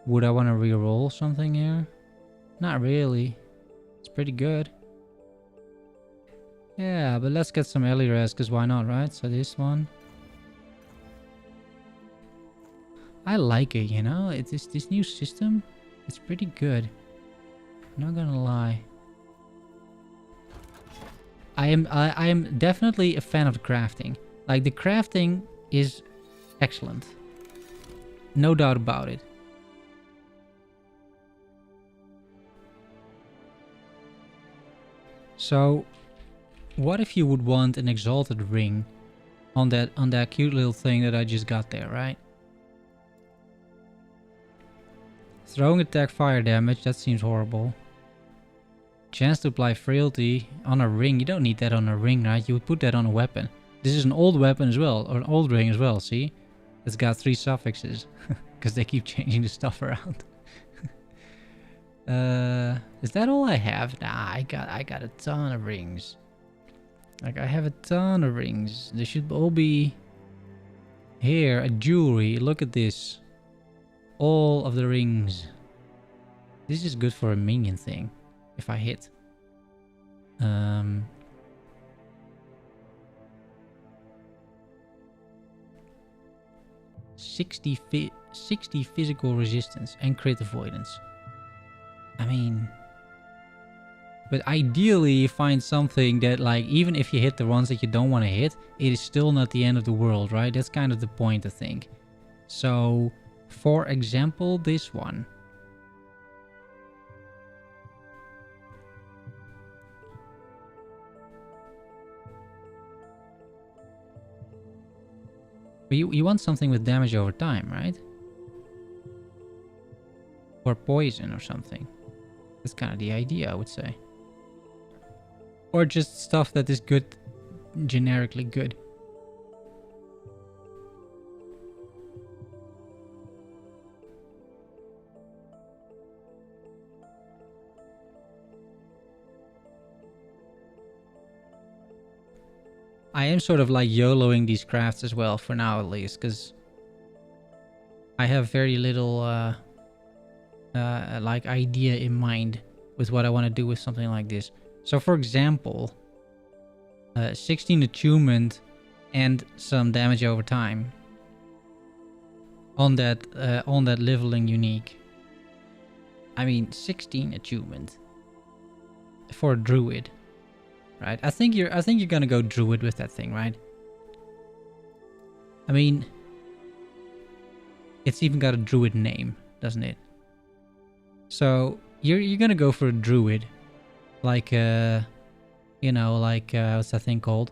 Speaker 1: Would I want to reroll something here? Not really. It's pretty good. Yeah, but let's get some Ellie res, because why not, right? So this one. I like it, you know? It's this new system. It's pretty good. I'm not gonna lie. I am definitely a fan of the crafting. Like, the crafting is excellent. No doubt about it. So, What if you would want an exalted ring on that cute little thing that I just got there, right? Throwing attack fire damage, that seems horrible. Chance to apply frailty on a ring. You don't need that on a ring, right? You would put that on a weapon. This is an old weapon as well, or an old ring as well, see? It's got 3 suffixes. Because they keep changing the stuff around. Is that all I have? Nah, I got a ton of rings. Like, I have a ton of rings. They should all be here. A jewelry. Look at this. All of the rings. This is good for a minion thing. If I hit. 60 physical resistance and crit avoidance. I mean, but ideally you find something that, like, even if you hit the ones that you don't want to hit, it is still not the end of the world, right? That's kind of the point, I think. So, for example, this one. But you want something with damage over time, right? Or poison or something. That's kind of the idea, I would say. Or just stuff that is good, generically good. I am sort of like YOLOing these crafts as well, for now at least, because I have very little like idea in mind with what I want to do with something like this. So for example, 16 attunement and some damage over time on that leveling unique. I mean, 16 attunement for a druid. Right, I think you're gonna go druid with that thing, right? I mean, it's even got a druid name, doesn't it? So you're gonna go for a druid, like you know, like what's that thing called?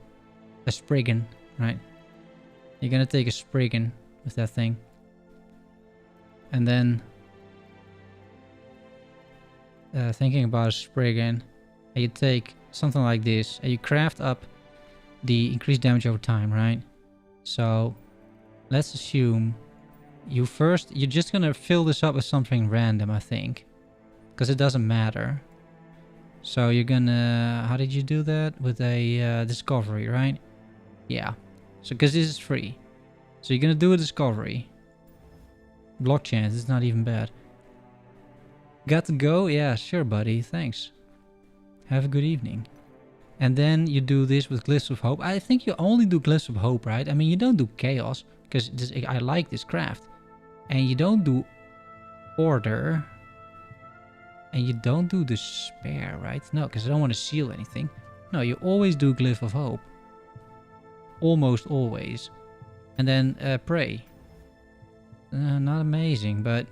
Speaker 1: A spriggan, right? You're gonna take a spriggan with that thing, and then thinking about a spriggan, you take something like this, and you craft up the increased damage over time, right? So let's assume you're just gonna fill this up with something random, I think, because it doesn't matter. So you're gonna, how did you do that? With a discovery, right? Yeah. So because this is free, so you're gonna do a discovery. Block chance is not even bad. Got to go? Yeah, sure, buddy. Thanks. Have a good evening. And then you do this with Glyphs of Hope. I think you only do Glyphs of Hope, right? I mean, you don't do Chaos, because I like this craft. And you don't do Order. And you don't do Despair, right? No, because I don't want to seal anything. No, you always do Glyph of Hope. Almost always. And then Pray. Not amazing, but...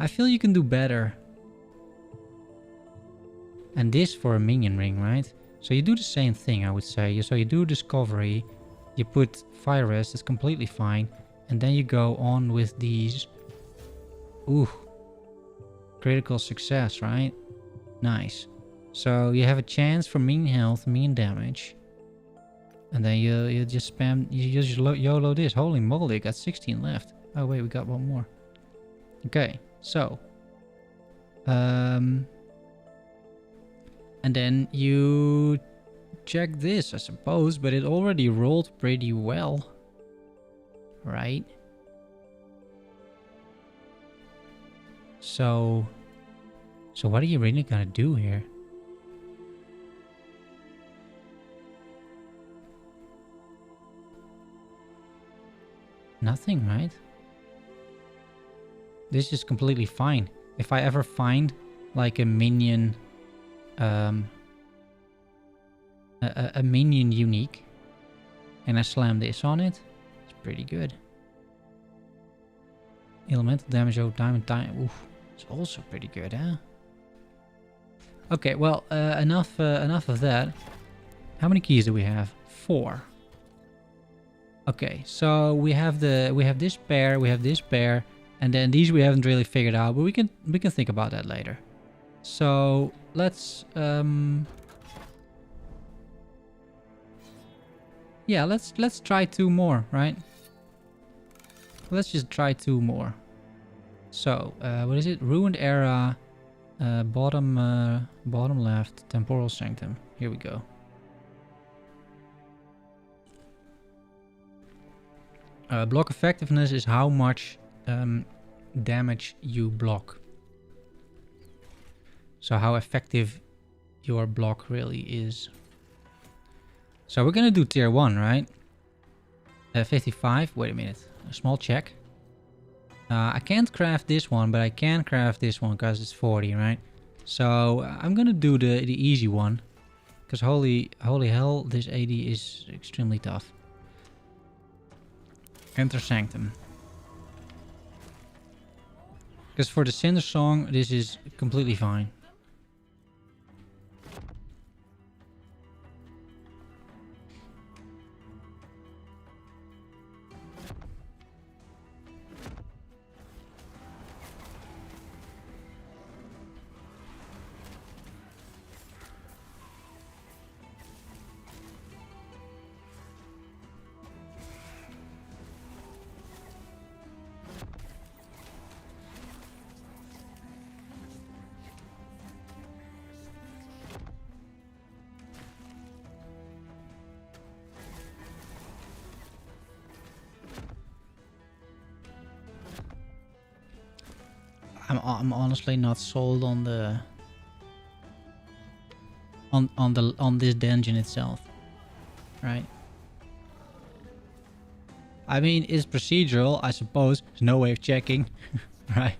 Speaker 1: I feel you can do better. And this for a minion ring, right? So you do the same thing, I would say. So you do Discovery, you put Fire Rest, it's completely fine. And then you go on with these. Ooh. Critical success, right? Nice. So you have a chance for mean health, mean damage. And then you just spam, you just YOLO this. Holy moly, got 16 left. Oh wait, we got one more. Okay, so. And then you check this, I suppose, but it already rolled pretty well. Right? So what are you really gonna do here? Nothing, right? This is completely fine. If I ever find like a minion, a minion unique, and I slam this on it, it's pretty good. Elemental damage over time and time. Oof, it's also pretty good, huh? Okay, well, enough of that. How many keys do we have? 4. Okay, so we have this pair, we have this pair, and then these we haven't really figured out, but we can think about that later. So let's yeah, let's try 2 more, right? Let's just try 2 more. So what is it? Ruined Era, bottom left, Temporal Sanctum. Here we go. Block effectiveness is how much damage you block. So how effective your block really is. So we're gonna do tier 1, right? 55. Wait a minute. A small check. I can't craft this one, but I can craft this one because it's 40, right? So I'm gonna do the easy one, because holy hell, this AD is extremely tough. Enter Sanctum. Because for the Cinder Song, this is completely fine. I'm honestly not sold on the on this dungeon itself, right? I mean, it's procedural, I suppose. There's no way of checking, right?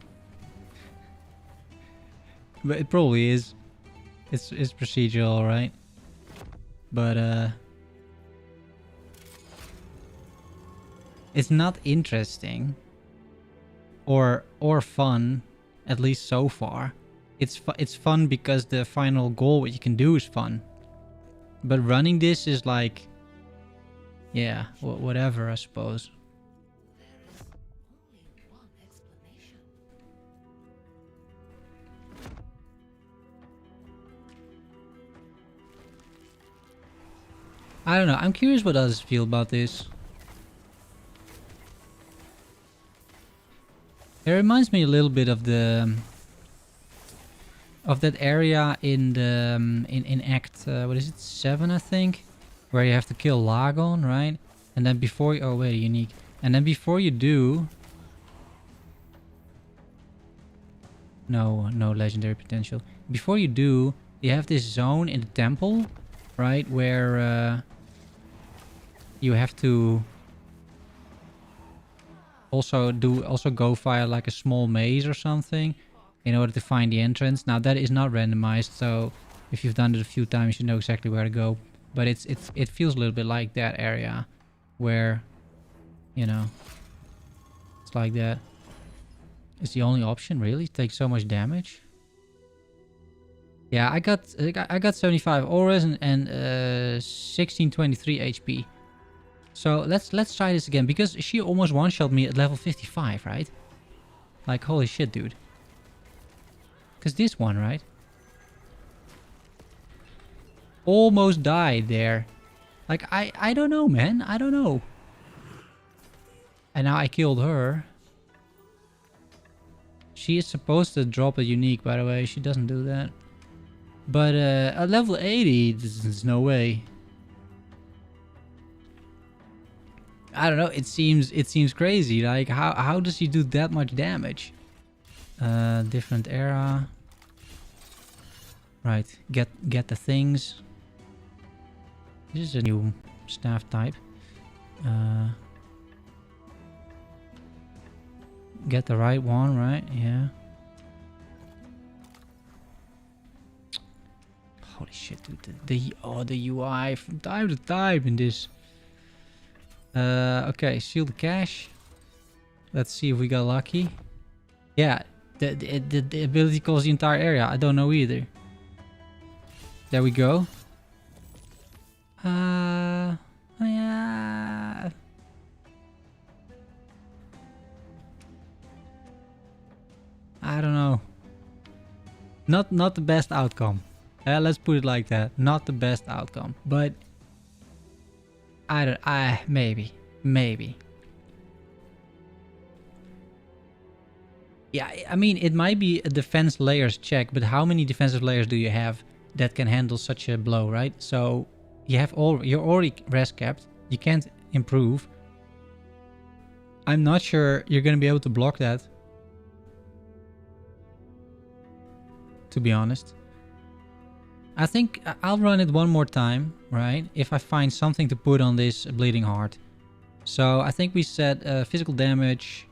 Speaker 1: But it probably is. It's procedural, right? But it's not interesting or fun. At least so far. It's fun because the final goal, what you can do, is fun. But running this is like, yeah, whatever, I suppose. I don't know. I'm curious what others feel about this. It reminds me a little bit of the that area in the in Act what is it, 7, I think, where you have to kill Lagon, right? And then before you, oh wait, unique. And then before you do, no legendary potential. Before you do, you have this zone in the temple, right, where you have to also go via like a small maze or something in order to find the entrance. Now that is not randomized, so if you've done it a few times, you know exactly where to go. But it feels a little bit like that area where, you know, it's like that. It's the only option, really? Take so much damage. Yeah, I got 75 auras and 1623 HP. So let's try this again, because she almost one-shot me at level 55, right? Like, holy shit, dude. Because this one, right? Almost died there. Like, I don't know, man. I don't know. And now I killed her. She is supposed to drop a unique, by the way. She doesn't do that. But at level 80, there's no way. I don't know. It seems crazy. Like, how does he do that much damage? Different era. Right. Get the things. This is a new staff type. Get the right one, right? Yeah. Holy shit, dude. The UI from time to time in this. Okay, seal the cache. Let's see if we got lucky. Yeah, the ability calls the entire area. I don't know either. There we go. Yeah. I don't know. Not the best outcome. Let's put it like that. Not the best outcome, but maybe. Yeah, I mean, it might be a defense layers check, but how many defensive layers do you have that can handle such a blow, right? So you're already res capped. You can't improve. I'm not sure you're gonna be able to block that, to be honest. I think I'll run it one more time, right? If I find something to put on this bleeding heart. So I think we said physical damage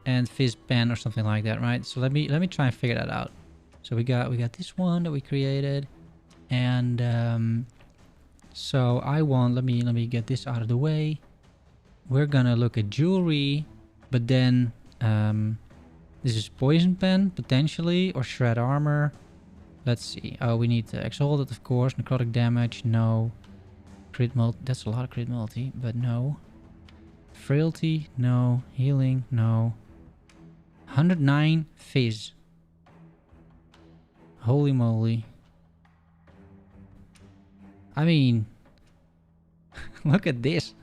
Speaker 1: and fizz pen or something like that, right? So let me try and figure that out. So we got this one that we created, and so I want let me get this out of the way. We're gonna look at jewelry, but then this is poison pen potentially, or shred armor. Let's see. Oh, we need exalted, of course. Necrotic damage, no. Crit multi, that's a lot of crit multi, but no. Frailty, no. Healing, no. 109 fizz. Holy moly. I mean, look at this.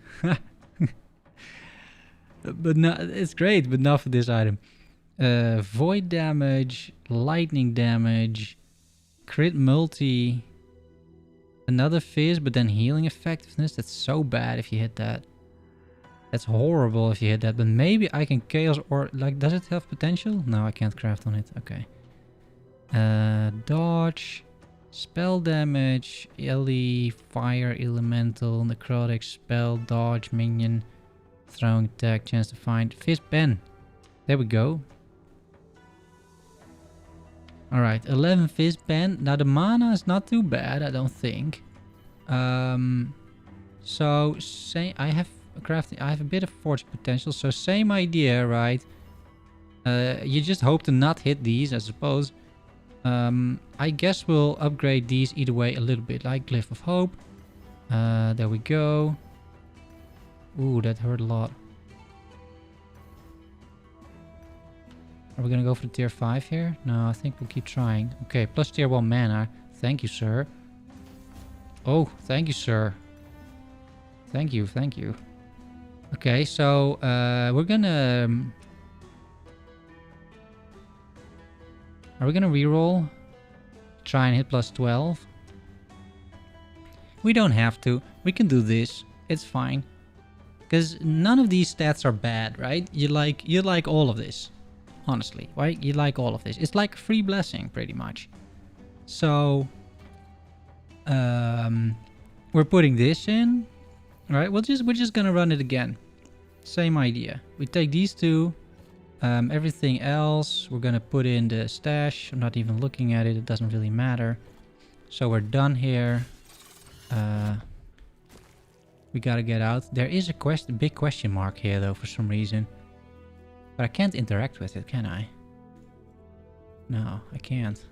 Speaker 1: But no, it's great, but not for this item. Void damage, lightning damage, crit multi, another fizz, but then healing effectiveness. That's so bad if you hit that. That's horrible if you hit that, but maybe I can chaos, or like, does it have potential? No, I can't craft on it. Okay. Dodge, spell damage, LE, fire, elemental, necrotic, spell, dodge, minion, throwing attack, chance to find, fizz pen. There we go. Alright, 11 fizz pen. Now the mana is not too bad, I don't think. So say I have a bit of forge potential, so same idea, right? You just hope to not hit these, I suppose. I guess we'll upgrade these either way a little bit, like Glyph of Hope. There we go. Ooh, that hurt a lot. Are we gonna go for the tier 5 here? No, I think we'll keep trying. Okay, plus tier 1 mana. Thank you, sir. Oh, thank you, sir. Thank you. Okay, so we're gonna... Are we gonna reroll? Try and hit plus 12? We don't have to. We can do this. It's fine. Because none of these stats are bad, right? You like all of this. Honestly, right? You like all of this. It's like a free blessing, pretty much. So, we're putting this in, right? We're just gonna run it again. Same idea. We take these two. Everything else, we're gonna put in the stash. I'm not even looking at it. It doesn't really matter. So we're done here. We gotta get out. There is a big question mark here, though, for some reason. But I can't interact with it, can I? No, I can't.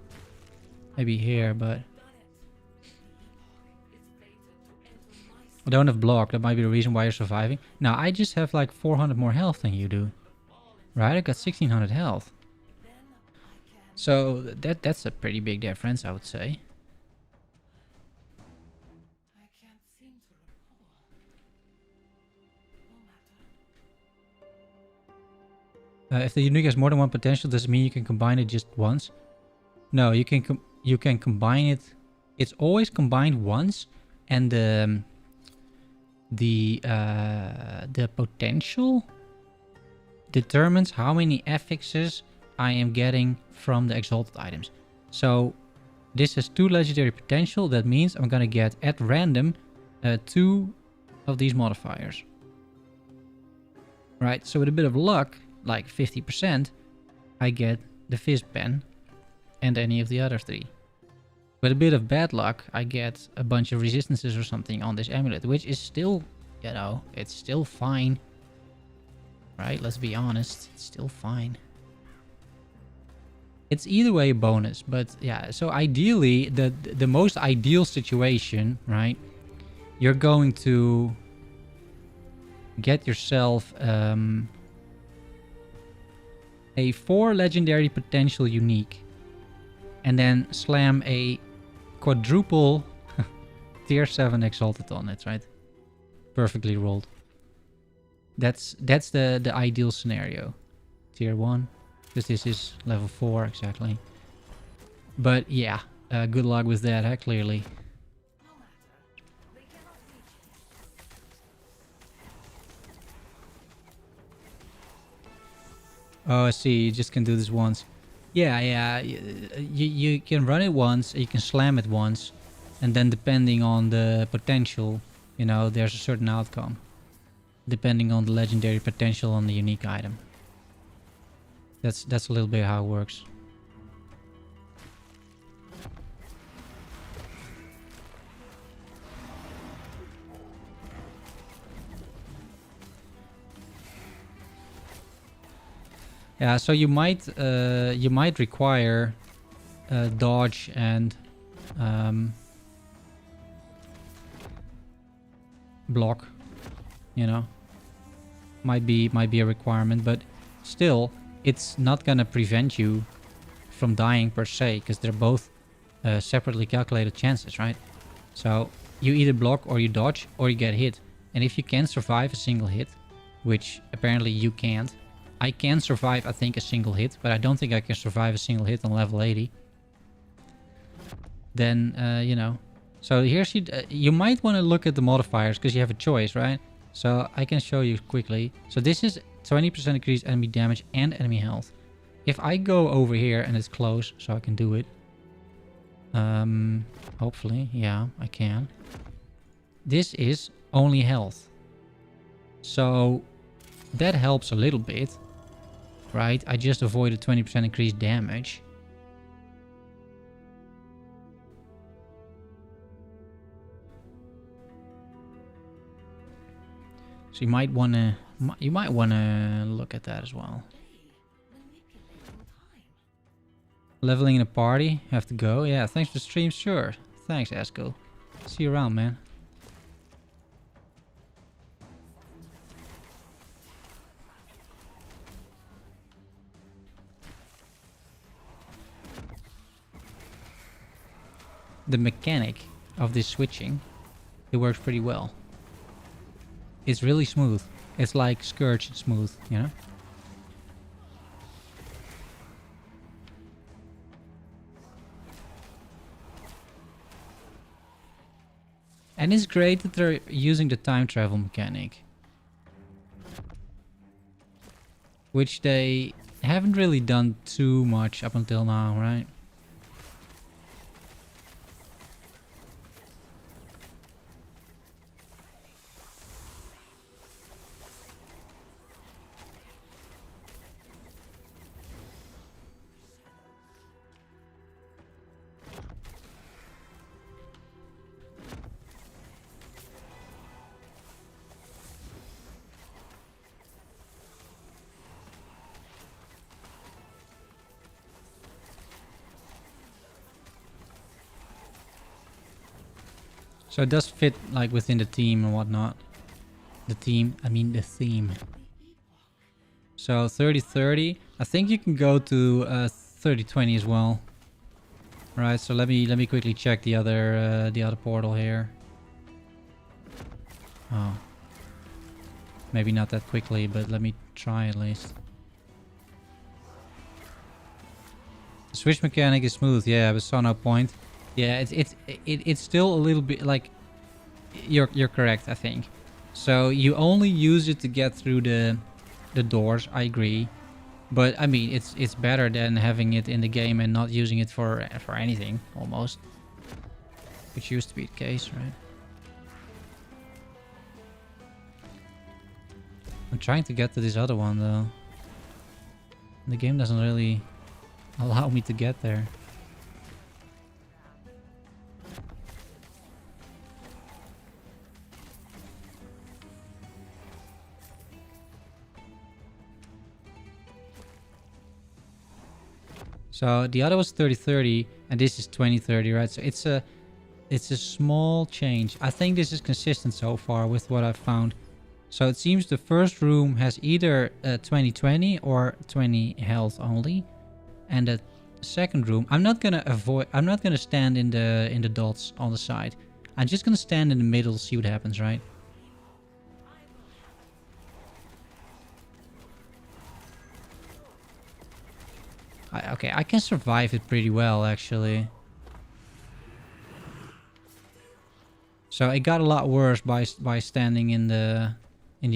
Speaker 1: Maybe here, but... I don't have block. That might be the reason why you're surviving. Now, I just have like 400 more health than you do. Right? I got 1600 health. So that's a pretty big difference, I would say. If the unique has more than one potential, does it mean you can combine it just once? No, you can combine it. It's always combined once, and the potential determines how many affixes I am getting from the exalted items. So this has 2 legendary potential. That means I'm gonna get at random 2 of these modifiers. Right. So with a bit of luck, like 50%, I get the fizz pen and any of the other 3. With a bit of bad luck, I get a bunch of resistances or something on this amulet, which is still, you know, it's still fine. Right? Let's be honest. It's still fine. It's either way a bonus, but yeah. So ideally, the most ideal situation, right? You're going to get yourself a 4 legendary potential unique, and then slam a quadruple tier 7 exalted on it, right? Perfectly rolled. That's the ideal scenario. Tier 1, because this is level 4 exactly. But yeah, good luck with that, huh, clearly. Oh, I see. You just can do this once. Yeah, yeah. You can run it once, you can slam it once, and then depending on the potential, you know, there's a certain outcome. Depending on the legendary potential on the unique item. That's a little bit how it works. Yeah, so you might require dodge and block, you know. Might be a requirement, but still it's not gonna prevent you from dying per se, because they're both separately calculated chances, right? So you either block or you dodge or you get hit. And if you can survive a single hit, which apparently you can't. I can survive, I think, a single hit, but I don't think I can survive a single hit on level 80. Then, you know. So here's you might want to look at the modifiers, because you have a choice, right? So I can show you quickly. So this is 20% increased enemy damage and enemy health. If I go over here and it's close, so I can do it. Hopefully, yeah, I can. This is only health. So that helps a little bit, right? I just avoided 20% increased damage. So you might wanna look at that as well. Leveling in a party, have to go. Yeah, thanks for the stream, sure. Thanks, Esco. See you around, man. The mechanic of this switching, it works pretty well. It's really smooth. It's like Scourge smooth, you know? And it's great that they're using the time travel mechanic. Which they haven't really done too much up until now, right? So it does fit like within the team and whatnot. The team, I mean the theme. So 30-30. I think you can go to 30-20 as well. Right, so let me quickly check the other portal here. Oh. Maybe not that quickly, but let me try at least. The switch mechanic is smooth, yeah, but saw no point. Yeah, it's still a little bit like you're correct, I think. So you only use it to get through the doors, I agree. But I mean, it's better than having it in the game and not using it for anything almost. Which used to be the case, right? I'm trying to get to this other one though. The game doesn't really allow me to get there. So the other was 30-30 and this is 20-30, right? So it's a small change. I think this is consistent so far with what I've found. So it seems the first room has either 20-20 or 20 health only. And the second room, I'm not gonna stand in the dots on the side. I'm just gonna stand in the middle, see what happens, right? Okay, I can survive it pretty well, actually. So it got a lot worse by standing in the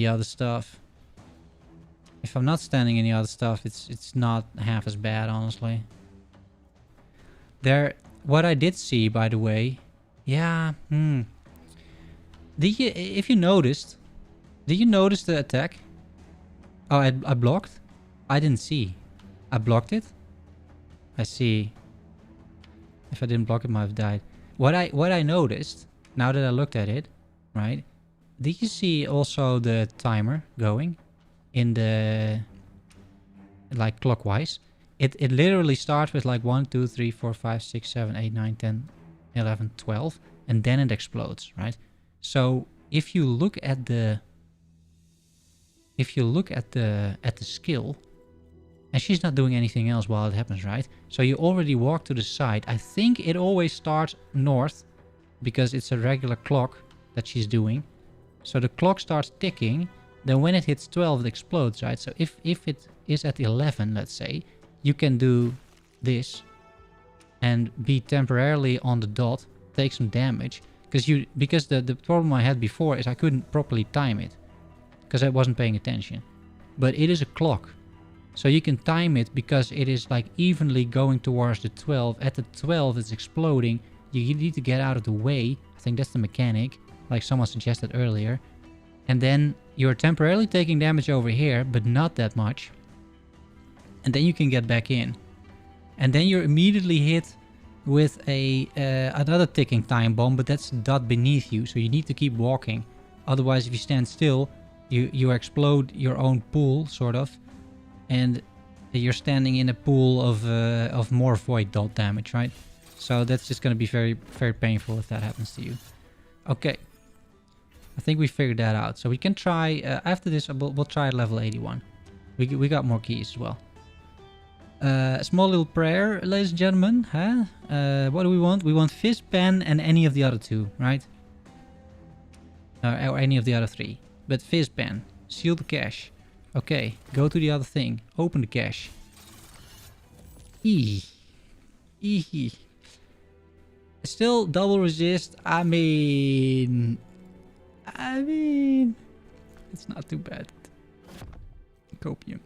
Speaker 1: other stuff. If I'm not standing in the other stuff, it's not half as bad, honestly. What I did see, by the way, yeah. If you noticed, did you notice the attack? Oh, I blocked. I didn't see. I blocked it. I see. If I didn't block it, I might have died. What I noticed, now that I looked at it, right? Did you see also the timer going in the, like, clockwise? It literally starts with like 1, 2, 3, 4, 5, 6, 7, 8, 9, 10, 11, 12, and then it explodes, right? So if you look at the skill, and she's not doing anything else while it happens, right? So you already walk to the side. I think it always starts north because it's a regular clock that she's doing. So the clock starts ticking. Then when it hits 12, it explodes, right? So if it is at 11, let's say, you can do this and be temporarily on the dot, take some damage. Because the problem I had before is I couldn't properly time it because I wasn't paying attention. But it is a clock. So you can time it because it is like evenly going towards the 12. At the 12, it's exploding. You need to get out of the way. I think that's the mechanic, like someone suggested earlier. And then you're temporarily taking damage over here, but not that much. And then you can get back in. And then you're immediately hit with another ticking time bomb, but that's dot beneath you. So you need to keep walking. Otherwise, if you stand still, you explode your own pool, sort of. And you're standing in a pool of more void dot damage, right? So that's just going to be very, very painful if that happens to you. Okay. I think we figured that out. So we can try, after this, we'll try level 81. We got more keys as well. Small little prayer, ladies and gentlemen. Huh? What do we want? We want Fist Pen and any of the other two, right? Or any of the other three. But Fist Pen. Seal the cache. Okay, go to the other thing. Open the cache. Still double resist. I mean, it's not too bad. Copium.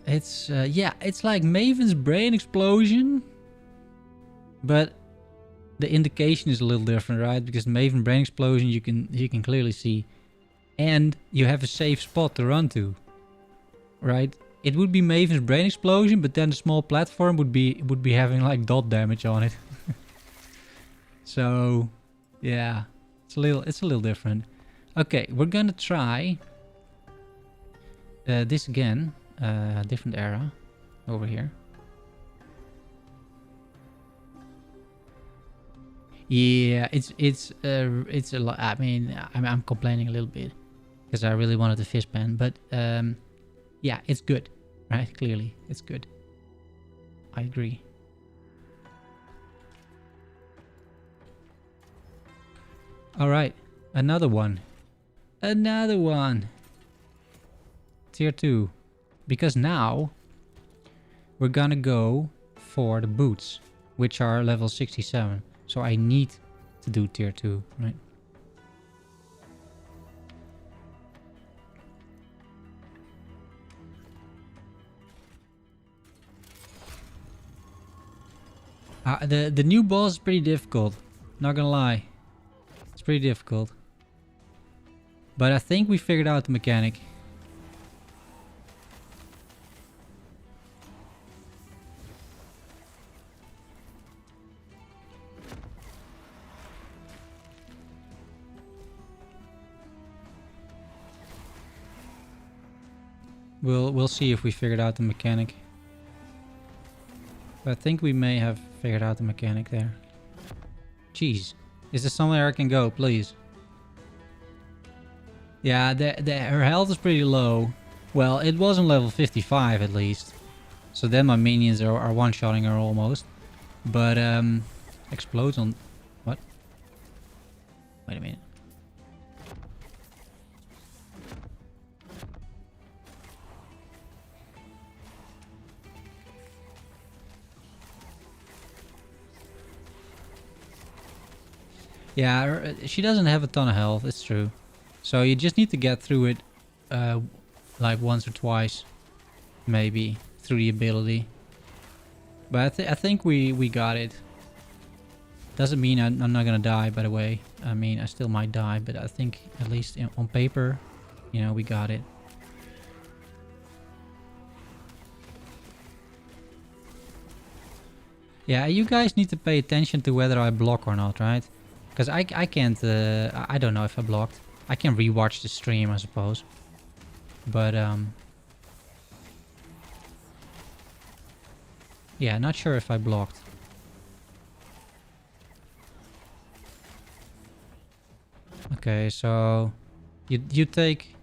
Speaker 1: It's yeah, it's like Maven's brain explosion, but the indication is a little different, right? Because Maven brain explosion you can clearly see, and you have a safe spot to run to, right? It would be Maven's brain explosion, but then the small platform would be having like dot damage on it. So yeah, it's a little different. Okay, we're gonna try this again, different era over here. Yeah, it's a lot. I mean, I'm complaining a little bit because I really wanted the fish pen, but yeah, it's good, right? Clearly, it's good. I agree. All right, another one. Tier 2, because now we're gonna go for the boots, which are level 67. So I need to do tier 2, right? The new boss is pretty difficult. Not gonna lie. It's pretty difficult. But I think we figured out the mechanic. We'll see if we figured out the mechanic. But I think we may have figured out the mechanic there. Jeez. Is there somewhere I can go, please? Yeah, her health is pretty low. Well, it wasn't level 55 at least. So then my minions are one-shotting her almost. But, explodes on... What? Wait a minute. Yeah, she doesn't have a ton of health, it's true. So you just need to get through it like once or twice, maybe, through the ability. But I think we got it. Doesn't mean I'm not gonna die, by the way. I mean, I still might die, but I think at least on paper, you know, we got it. Yeah, you guys need to pay attention to whether I block or not, right? Because I can't, I don't know if I blocked. I can rewatch the stream, I suppose. But, yeah, not sure if I blocked. Okay, so you take...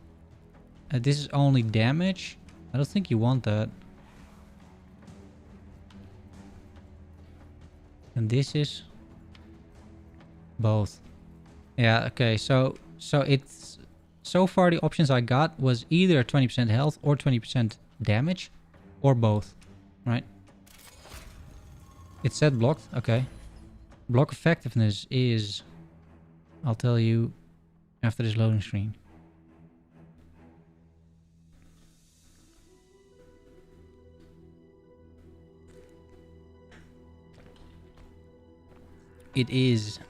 Speaker 1: this is only damage? I don't think you want that. And this is... both. Yeah, okay, so it's... So far the options I got was either 20% health or 20% damage. Or both, right? It said blocked, okay. Block effectiveness is... I'll tell you after this loading screen. It is...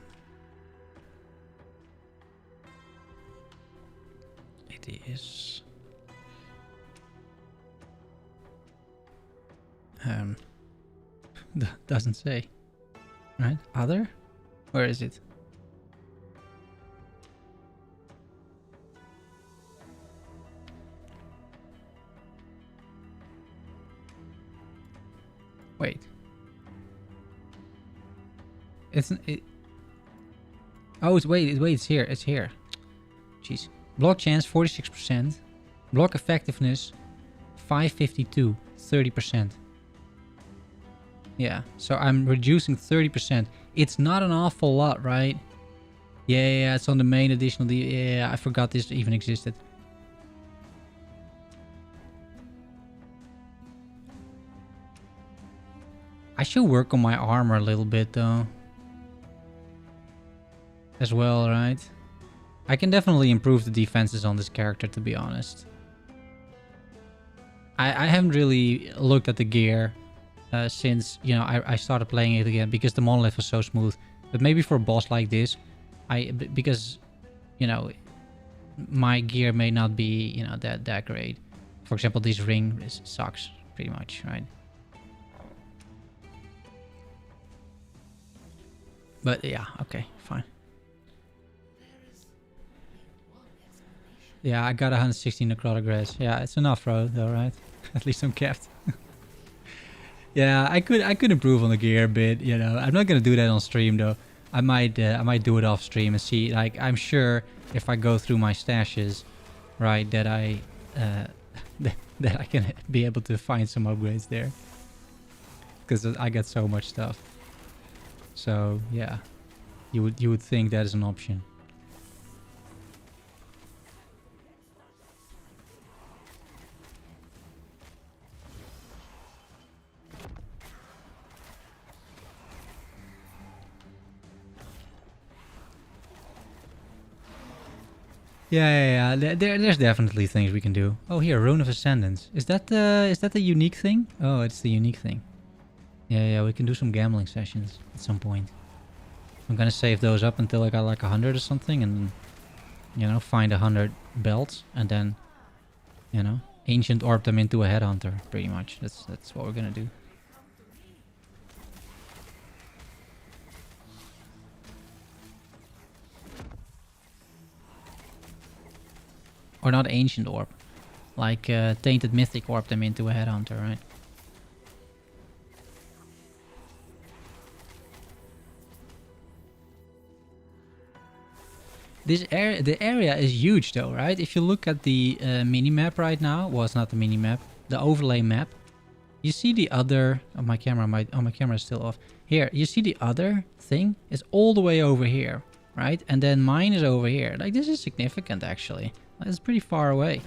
Speaker 1: It is... doesn't say. Right? Other? Where is it? Wait. It's... It... Oh, it's... Wait, it's here. It's here. Jeez. Block chance, 46%. Block effectiveness, 552. 30%. Yeah, so I'm reducing 30%. It's not an awful lot, right? Yeah, it's on the main additional... Yeah, I forgot this even existed. I should work on my armor a little bit, though. As well, right? I can definitely improve the defenses on this character, to be honest. I haven't really looked at the gear since, you know, I started playing it again because the monolith was so smooth. But maybe for a boss like this, because, you know, my gear may not be, you know, that great. For example, this ring sucks pretty much, right? But yeah, okay, fine. Yeah, I got 116 necrotic grass. Yeah, it's enough, though, right? At least I'm kept. Yeah, I could improve on the gear a bit, you know. I'm not gonna do that on stream though. I might do it off stream and see. Like, I'm sure if I go through my stashes, right, that I that I can be able to find some upgrades there, because I got so much stuff. So yeah, you would think that is an option. Yeah. There's definitely things we can do. Oh, here, Rune of Ascendance. Is that the unique thing? Oh, it's the unique thing. Yeah, we can do some gambling sessions at some point. I'm gonna save those up until I got like 100 or something, and then, you know, find 100 belts, and then, you know, ancient orb them into a headhunter. Pretty much. That's what we're gonna do. Or not ancient orb. like Tainted Mythic orb them into a headhunter, right? The area is huge though, right? If you look at the mini map right now, well, it's not the mini map, the overlay map. You see the other. Oh, my camera is still off. Here, you see the other thing is all the way over here, right? And then mine is over here. Like, this is significant actually. It's pretty far away.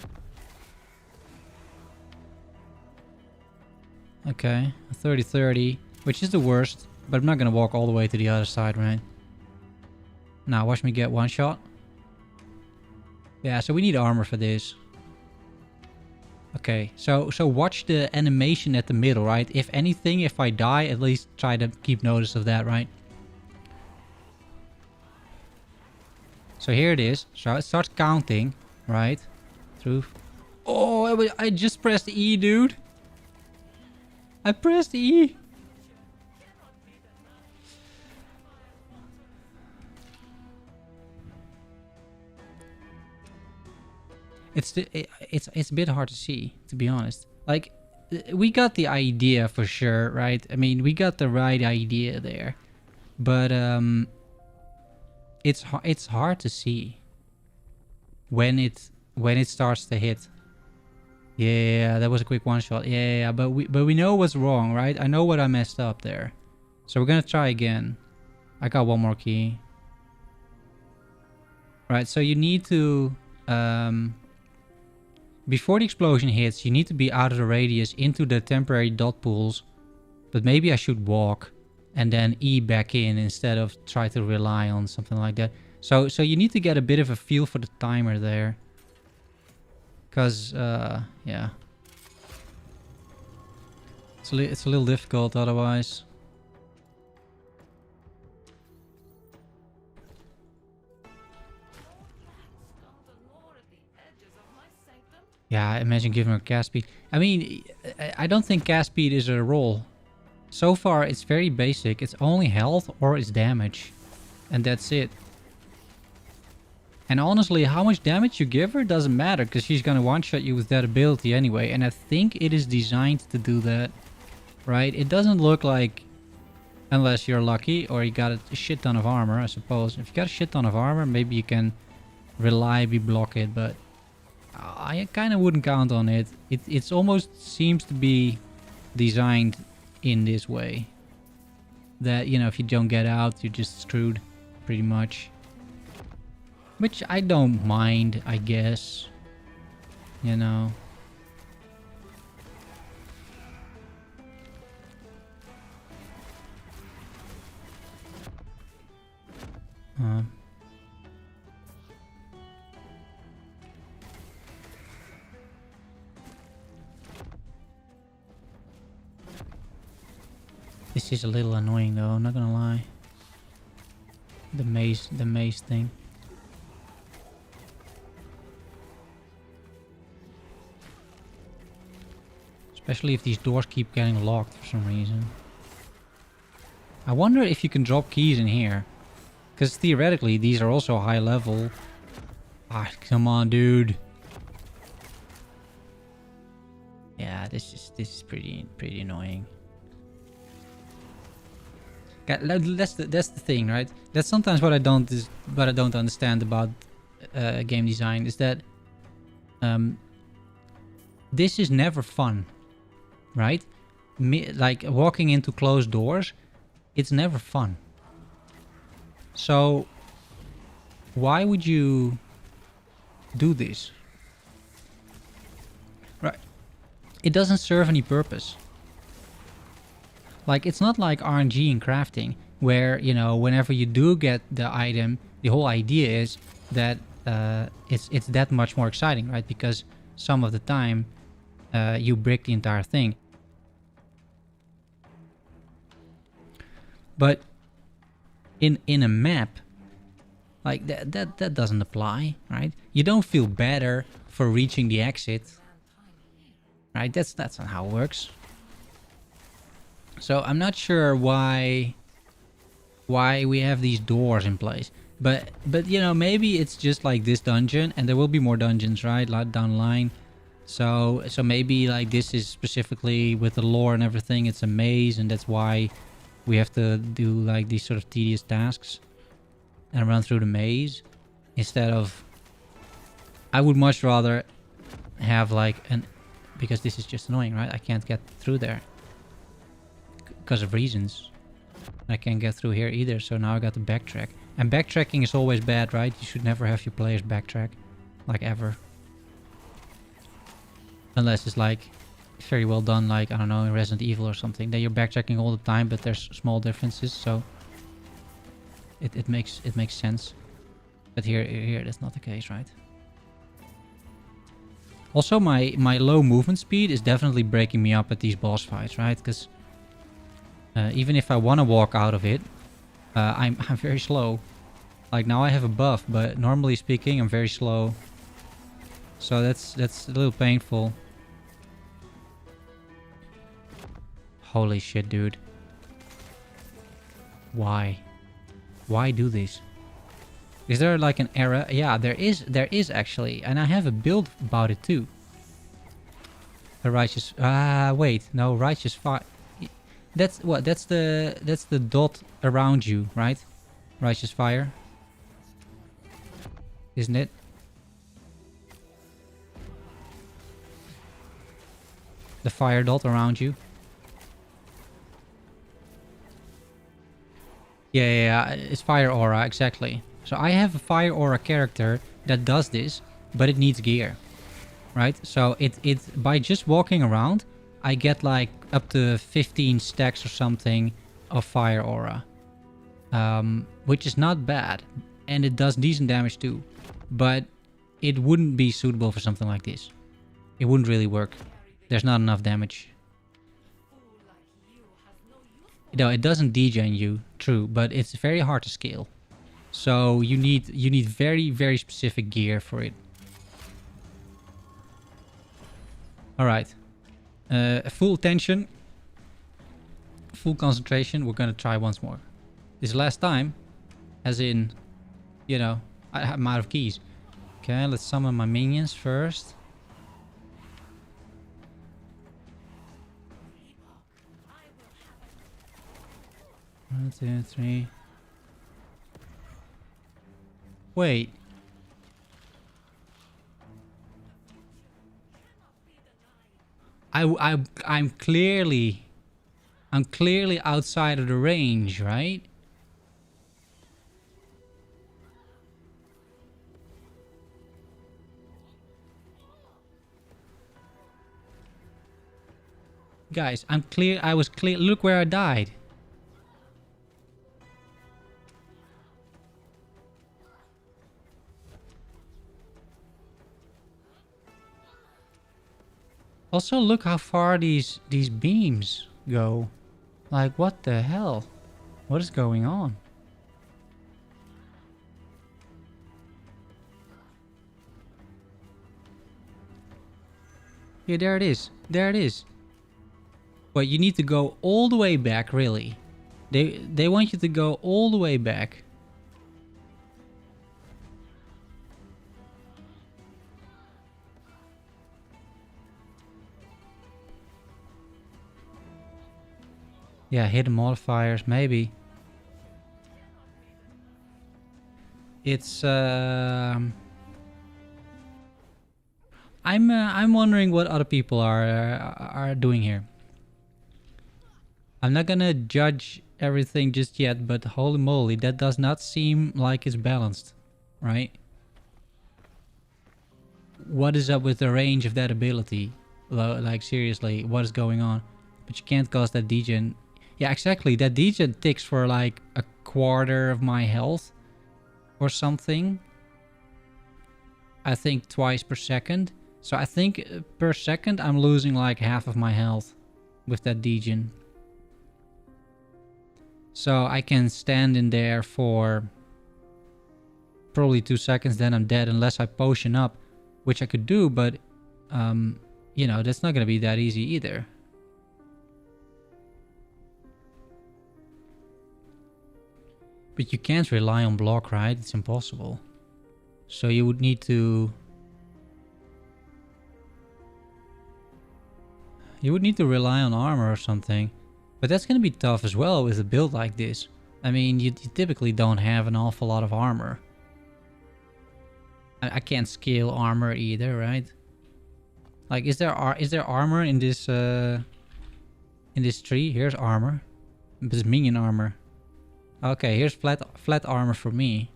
Speaker 1: Okay, 30-30, which is the worst, but I'm not gonna walk all the way to the other side, right? Now, watch me get one shot. Yeah, so we need armor for this. Okay, so watch the animation at the middle, right? If anything, if I die, at least try to keep notice of that, right? So here it is. So it starts counting, right? Through. Oh, I just pressed E, dude. I pressed E. It's a bit hard to see, to be honest. Like, we got the idea for sure, right? I mean, we got the right idea there, but it's hard to see when it starts to hit. Yeah, that was a quick one shot. Yeah, but we know what's wrong, right? I know what I messed up there, so we're gonna try again. I got one more key. Right, so you need to before the explosion hits, you need to be out of the radius into the temporary dot pools. But maybe I should walk and then E back in instead of try to rely on something like that. So you need to get a bit of a feel for the timer there. Because, yeah. It's a little difficult otherwise. Yeah, imagine giving her cast speed. I mean, I don't think cast speed is a role. So far, it's very basic. It's only health or it's damage. And that's it. And honestly, how much damage you give her doesn't matter, because she's gonna one-shot you with that ability anyway. And I think it is designed to do that, right? It doesn't look like, unless you're lucky or you got a shit ton of armor, I suppose. If you got a shit ton of armor, maybe you can reliably block it, but I kind of wouldn't count on it. It's almost seems to be designed in this way. That, you know, if you don't get out, you're just screwed, pretty much. Which I don't mind, I guess. You know. This is a little annoying though, I'm not gonna lie. The maze thing. Especially if these doors keep getting locked for some reason. I wonder if you can drop keys in here. Because theoretically, these are also high level. Ah, come on, dude. Yeah, this is pretty annoying. That's the thing, right? That's sometimes what I don't understand about game design is that this is never fun, right? Like walking into closed doors, it's never fun. So why would you do this? Right? It doesn't serve any purpose. Like, it's not like RNG in crafting, where, you know, whenever you do get the item, the whole idea is that it's that much more exciting, right? Because some of the time you break the entire thing. But in a map, like that doesn't apply, right? You don't feel better for reaching the exit, right? That's not how it works. So I'm not sure why we have these doors in place, but you know, maybe it's just like this dungeon, and there will be more dungeons, right, down the line. So maybe like this is specifically with the lore and everything, it's a maze, and that's why we have to do like these sort of tedious tasks and run through the maze instead of... I would much rather have like an... Because this is just annoying, right? I can't get through there because of reasons. I can't get through here either, so now I got to backtrack. And backtracking is always bad, right? You should never have your players backtrack, like ever. Unless it's like very well done, like, I don't know, in Resident Evil or something. Then you're backtracking all the time, but there's small differences, so it makes sense. But here that's not the case, right? Also, my low movement speed is definitely breaking me up at these boss fights, right? Because even if I want to walk out of it, I'm very slow. Like now I have a buff, but normally speaking, I'm very slow. So that's a little painful. Holy shit, dude. Why? Why do this? Is there like an error? Yeah, there is actually. And I have a build about it too. A righteous... wait. No, righteous fire. That's what? That's the dot around you, right? Righteous fire. Isn't it? The fire dot around you. Yeah, it's fire aura, exactly. So I have a fire aura character that does this, but it needs gear, right? So it by just walking around, I get like up to 15 stacks or something of fire aura, which is not bad, and it does decent damage too. But it wouldn't be suitable for something like this. It wouldn't really work. There's not enough damage. No, it doesn't degen you, true, but it's very hard to scale. So you need very, very specific gear for it. Alright. Full attention. Full concentration. We're gonna try once more. This last time. As in, you know, I'm out of keys. Okay, let's summon my minions first. 1, 2, 3. Wait. I'm clearly outside of the range, right? Guys, I'm clear. I was clear. Look where I died. Also, look how far these beams go. Like, what the hell? What is going on? Yeah, there it is. There it is. But you need to go all the way back, really. They want you to go all the way back. Yeah, hidden modifiers, maybe. It's I'm wondering what other people are doing here. I'm not gonna judge everything just yet, but holy moly, that does not seem like it's balanced, right? What is up with the range of that ability? Like, seriously, what is going on? But you can't cause that degen. Yeah, exactly. That degen ticks for like a quarter of my health or something. I think twice per second. So I think per second I'm losing like half of my health with that degen. So I can stand in there for probably 2 seconds, then I'm dead unless I potion up, which I could do, but you know, that's not going to be that easy either. But you can't rely on block, right? It's impossible. So you would need to... You would need to rely on armor or something. But that's going to be tough as well with a build like this. I mean, you typically don't have an awful lot of armor. I can't scale armor either, right? Like, is there armor in this tree? Here's armor. This is minion armor. Okay, here's flat armor for me.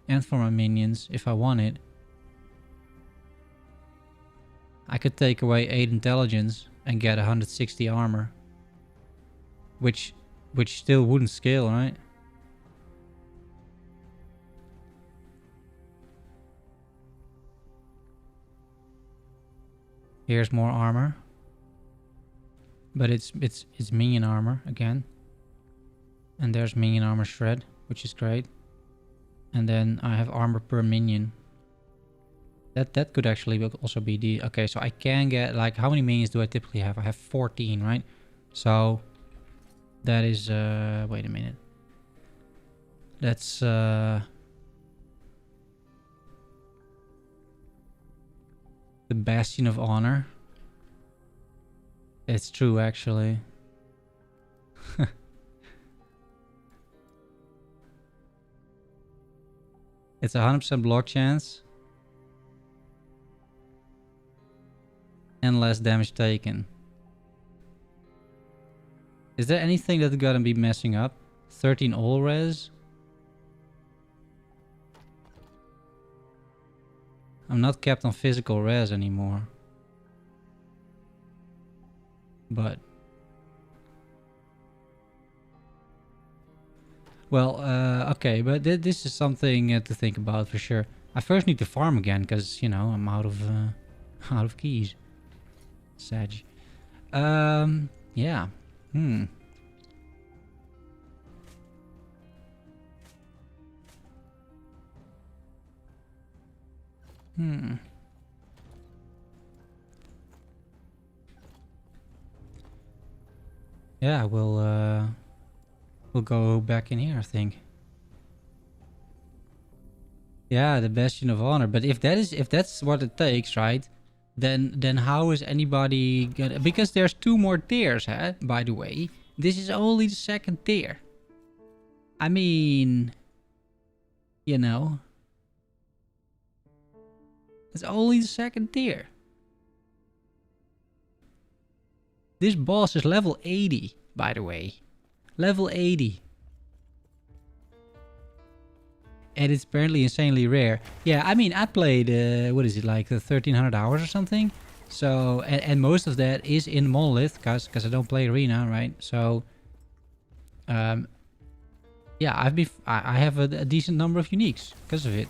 Speaker 1: And for my minions, if I want it. I could take away 8 intelligence and get 160 armor. Which still wouldn't scale, right? Here's more armor. But it's minion armor again. And there's minion armor shred, which is great. And then I have armor per minion. That could actually also be the... Okay, so I can get... Like, how many minions do I typically have? I have 14, right? So... That is... Wait a minute. That's... The Bastion of Honor. It's true, actually. It's a 100% block chance. And less damage taken. Is there anything that's gonna be messing up? 13 all res? I'm not capped on physical res anymore. But... Well, okay, but this is something to think about for sure. I first need to farm again, because, you know, I'm out of keys. Sag. Yeah. Yeah, we'll go back in here, I think. Yeah, the Bastion of Honor. But if that's what it takes, right? Then how is anybody gonna... Because there's 2 more tiers, huh? By the way. This is only the 2nd tier. I mean... You know... It's only the 2nd tier. This boss is level 80, by the way. Level 80. And it's apparently insanely rare. Yeah, I mean, I played, what is it, like 1300 hours or something? So, and most of that is in Monolith, because I don't play Arena, right? So, yeah, I have a decent number of uniques because of it.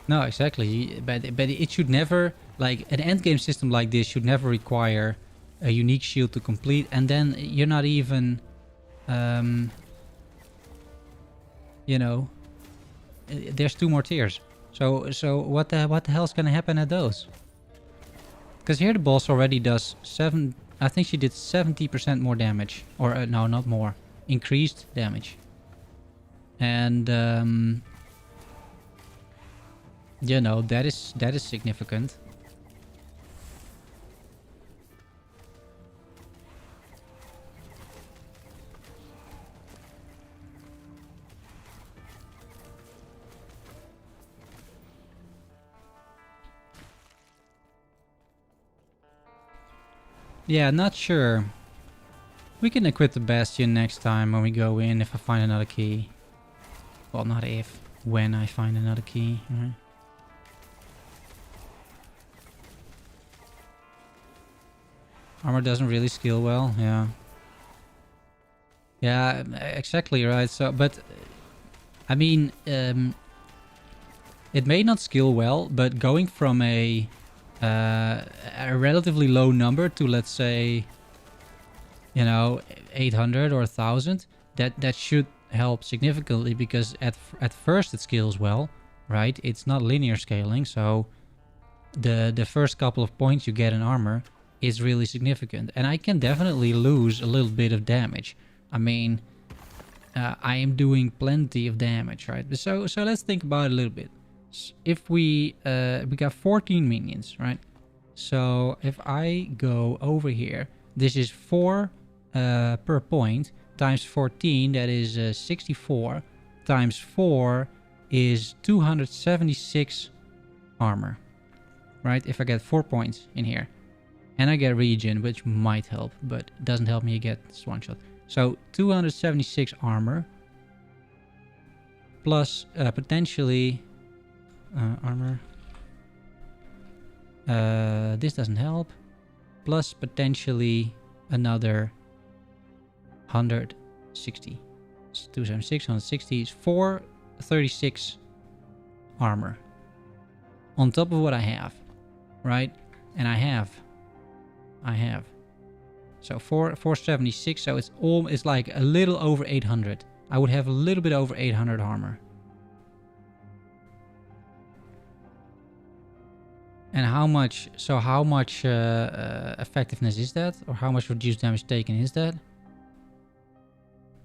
Speaker 1: No, exactly. But it should never, like, an endgame system like this should never require a unique shield to complete, and then you're not even, you know, there's 2 more tiers. So what the hell's gonna happen at those? Because here the boss already does I think she did 70% more damage, or no, not more, increased damage, and you know, that is significant. Yeah, not sure. We can equip the Bastion next time when we go in, if I find another key. Well, not if, when I find another key. Right? Armor doesn't really scale well, yeah. Yeah, exactly, right. So, but, I mean, it may not scale well, but going from a relatively low number to, let's say, you know, 800 or 1000, that should help significantly, because at first it scales well, right? It's not linear scaling, so the first couple of points you get in armor is really significant. And I can definitely lose a little bit of damage. I mean, I am doing plenty of damage, right? So let's think about it a little bit. If we got 14 minions, right? So if I go over here, this is 4 per point times 14, that is 64 times 4 is 276 armor, right? If I get 4 points in here and I get regen, which might help, but it doesn't help me get this one shot. So 276 armor plus potentially armor. This doesn't help. Plus potentially another 160. So 276, 160 is 436 armor. On top of what I have, right? And I have. So 476, so it's like a little over 800. I would have a little bit over 800 armor. And how much effectiveness is that? Or how much reduced damage taken is that?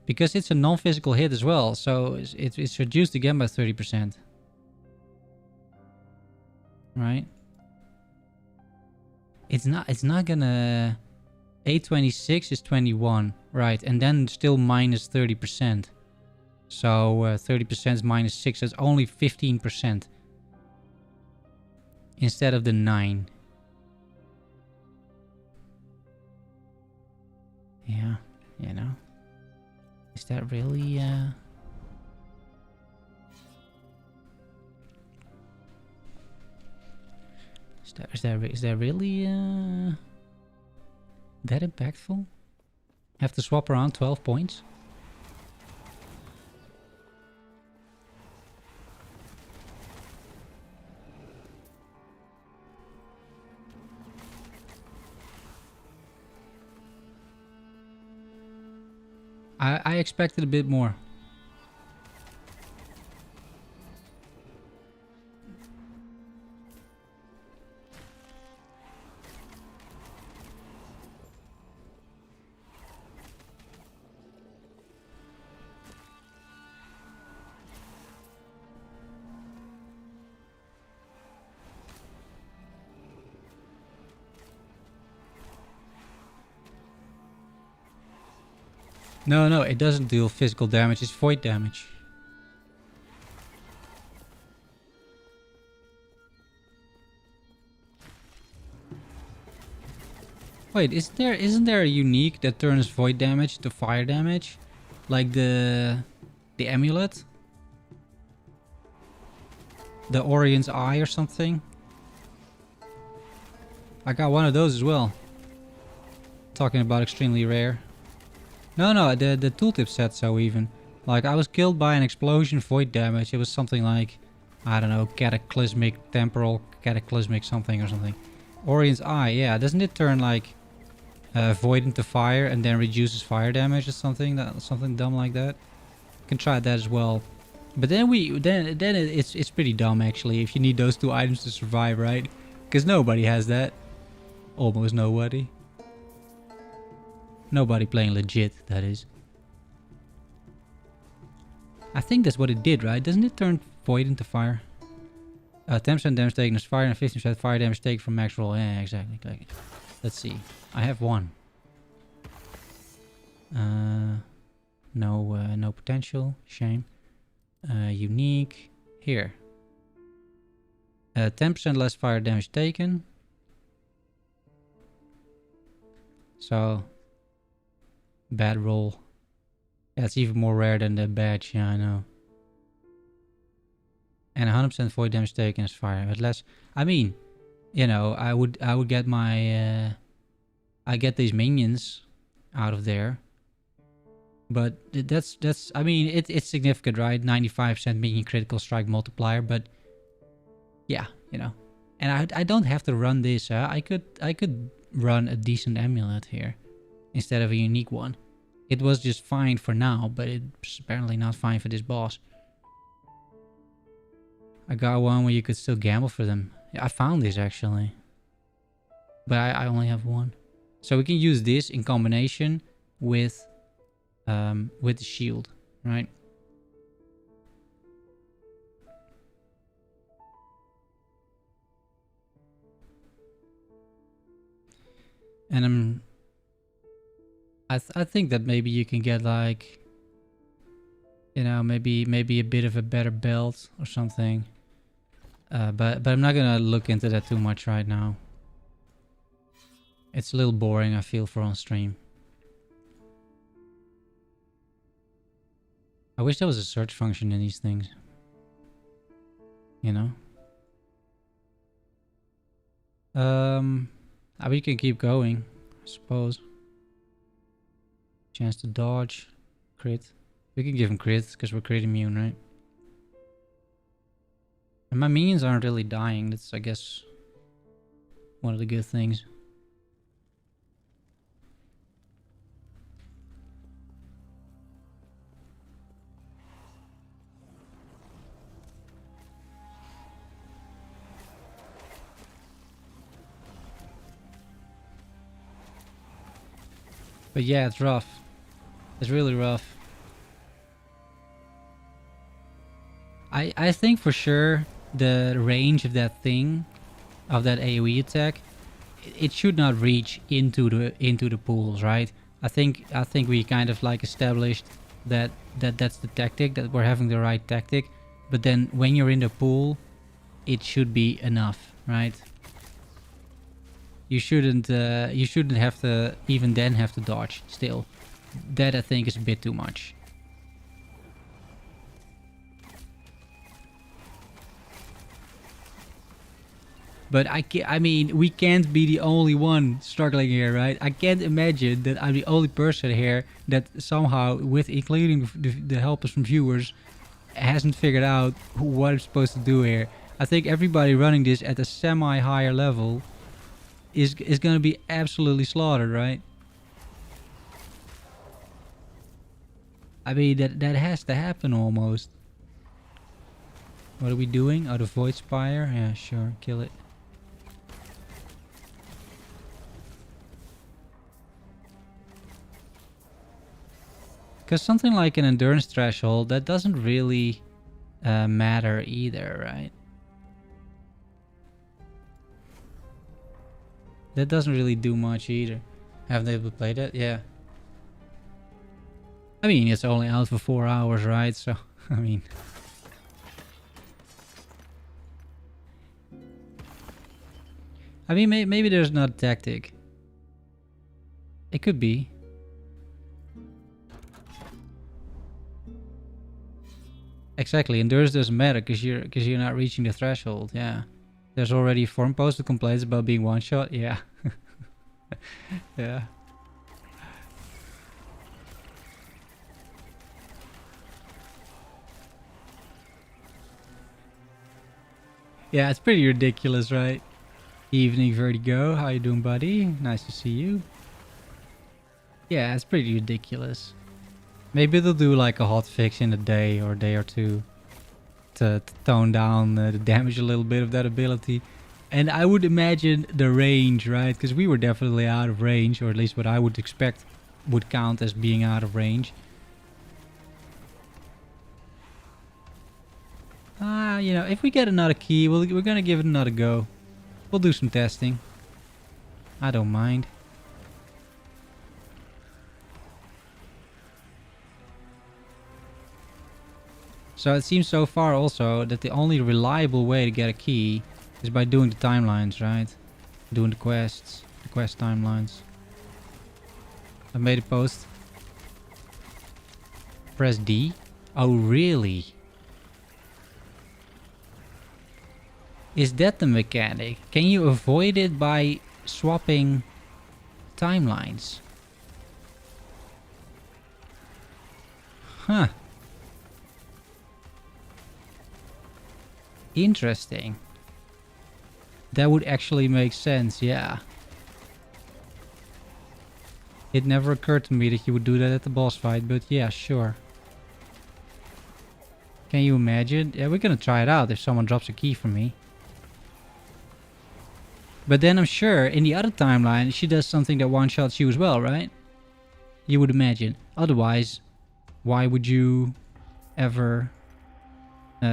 Speaker 1: Because it's a non-physical hit as well, so it's reduced again by 30%. Right? It's not gonna... 826 is 21, right? And then still minus 30%. So 30% is minus 6, that's only 15%. Instead of the 9. Yeah, you know. Is that really... Is that really... that impactful? Have to swap around 12 points? I expected a bit more. No, it doesn't deal physical damage, it's void damage. Wait, isn't there a unique that turns void damage to fire damage? Like the amulet? The Orion's Eye or something? I got one of those as well. Talking about extremely rare. No, the tooltip said so even. Like, I was killed by an explosion, void damage. It was something like, I don't know, cataclysmic, temporal, cataclysmic something or something. Orion's Eye, yeah. Doesn't it turn like void into fire and then reduces fire damage or something? Something dumb like that. You can try that as well. But then it's pretty dumb actually if you need those 2 items to survive, right? Because nobody has that. Almost nobody. Nobody playing legit, that is. I think that's what it did, right? Doesn't it turn void into fire? 10% damage taken is fire and 15% fire damage taken from max roll. Yeah, exactly. Let's see. I have one. No potential. Shame. Unique. Here. 10% less fire damage taken. So... bad roll. That's even more rare than the badge, yeah, I know. And 100% void damage taken is fire. But less, I mean, you know, I would get my, I get these minions out of there. But that's, I mean, it's significant, right? 95% minion critical strike multiplier, but yeah, you know. And I don't have to run this, I could run a decent amulet here. Instead of a unique one. It was just fine for now, but it's apparently not fine for this boss. I got one where you could still gamble for them. Yeah, I found this actually. But I only have one. So we can use this in combination with the shield, right? And I think that maybe you can get like, you know, maybe a bit of a better belt or something. But I'm not gonna look into that too much right now. It's a little boring, I feel, for on stream. I wish there was a search function in these things. You know? We can keep going, I suppose. Chance to dodge. Crit. We can give him crit, because we're crit immune, right? And my minions aren't really dying. That's, I guess, one of the good things. But yeah, it's rough. It's really rough. I think for sure the range of that thing, of that AoE attack, it should not reach into the pools, right? I think we kind of like established that's the tactic, that we're having the right tactic. But then when you're in the pool, it should be enough, right? You shouldn't have to even then have to dodge still. That I think is a bit too much. But I mean, we can't be the only one struggling here, right? I can't imagine that I'm the only person here that somehow, with including the helpers from viewers, hasn't figured out what I'm supposed to do here. I think everybody running this at a semi-higher level is going to be absolutely slaughtered, right? I mean, that has to happen almost. What are we doing? Oh, the Void Spire? Yeah, sure. Kill it. Because something like an endurance threshold, that doesn't really matter either, right? That doesn't really do much either. Have they ever played it? Yeah. I mean, it's only out for 4 hours, right? So, I mean... maybe there's not a tactic. It could be. Exactly, endurance doesn't matter because you're not reaching the threshold. Yeah, there's already a forum post that complains about being one shot. Yeah, yeah. Yeah, it's pretty ridiculous, right? Evening Vertigo, how you doing, buddy? Nice to see you. Yeah, it's pretty ridiculous. Maybe they'll do like a hot fix in a day or two to tone down the damage a little bit of that ability. And I would imagine the range, right? Because we were definitely out of range, or at least what I would expect would count as being out of range. You know, if we get another key, we're gonna give it another go. We'll do some testing. I don't mind. So it seems so far also that the only reliable way to get a key is by doing the timelines, right? Doing the quest timelines. I made a post. Press D. Oh, really? Is that the mechanic? Can you avoid it by swapping timelines? Huh. Interesting. That would actually make sense, yeah. It never occurred to me that you would do that at the boss fight, but yeah, sure. Can you imagine? Yeah, we're gonna try it out if someone drops a key for me. But then I'm sure in the other timeline, she does something that one-shots you as well, right? You would imagine. Otherwise, why would you ever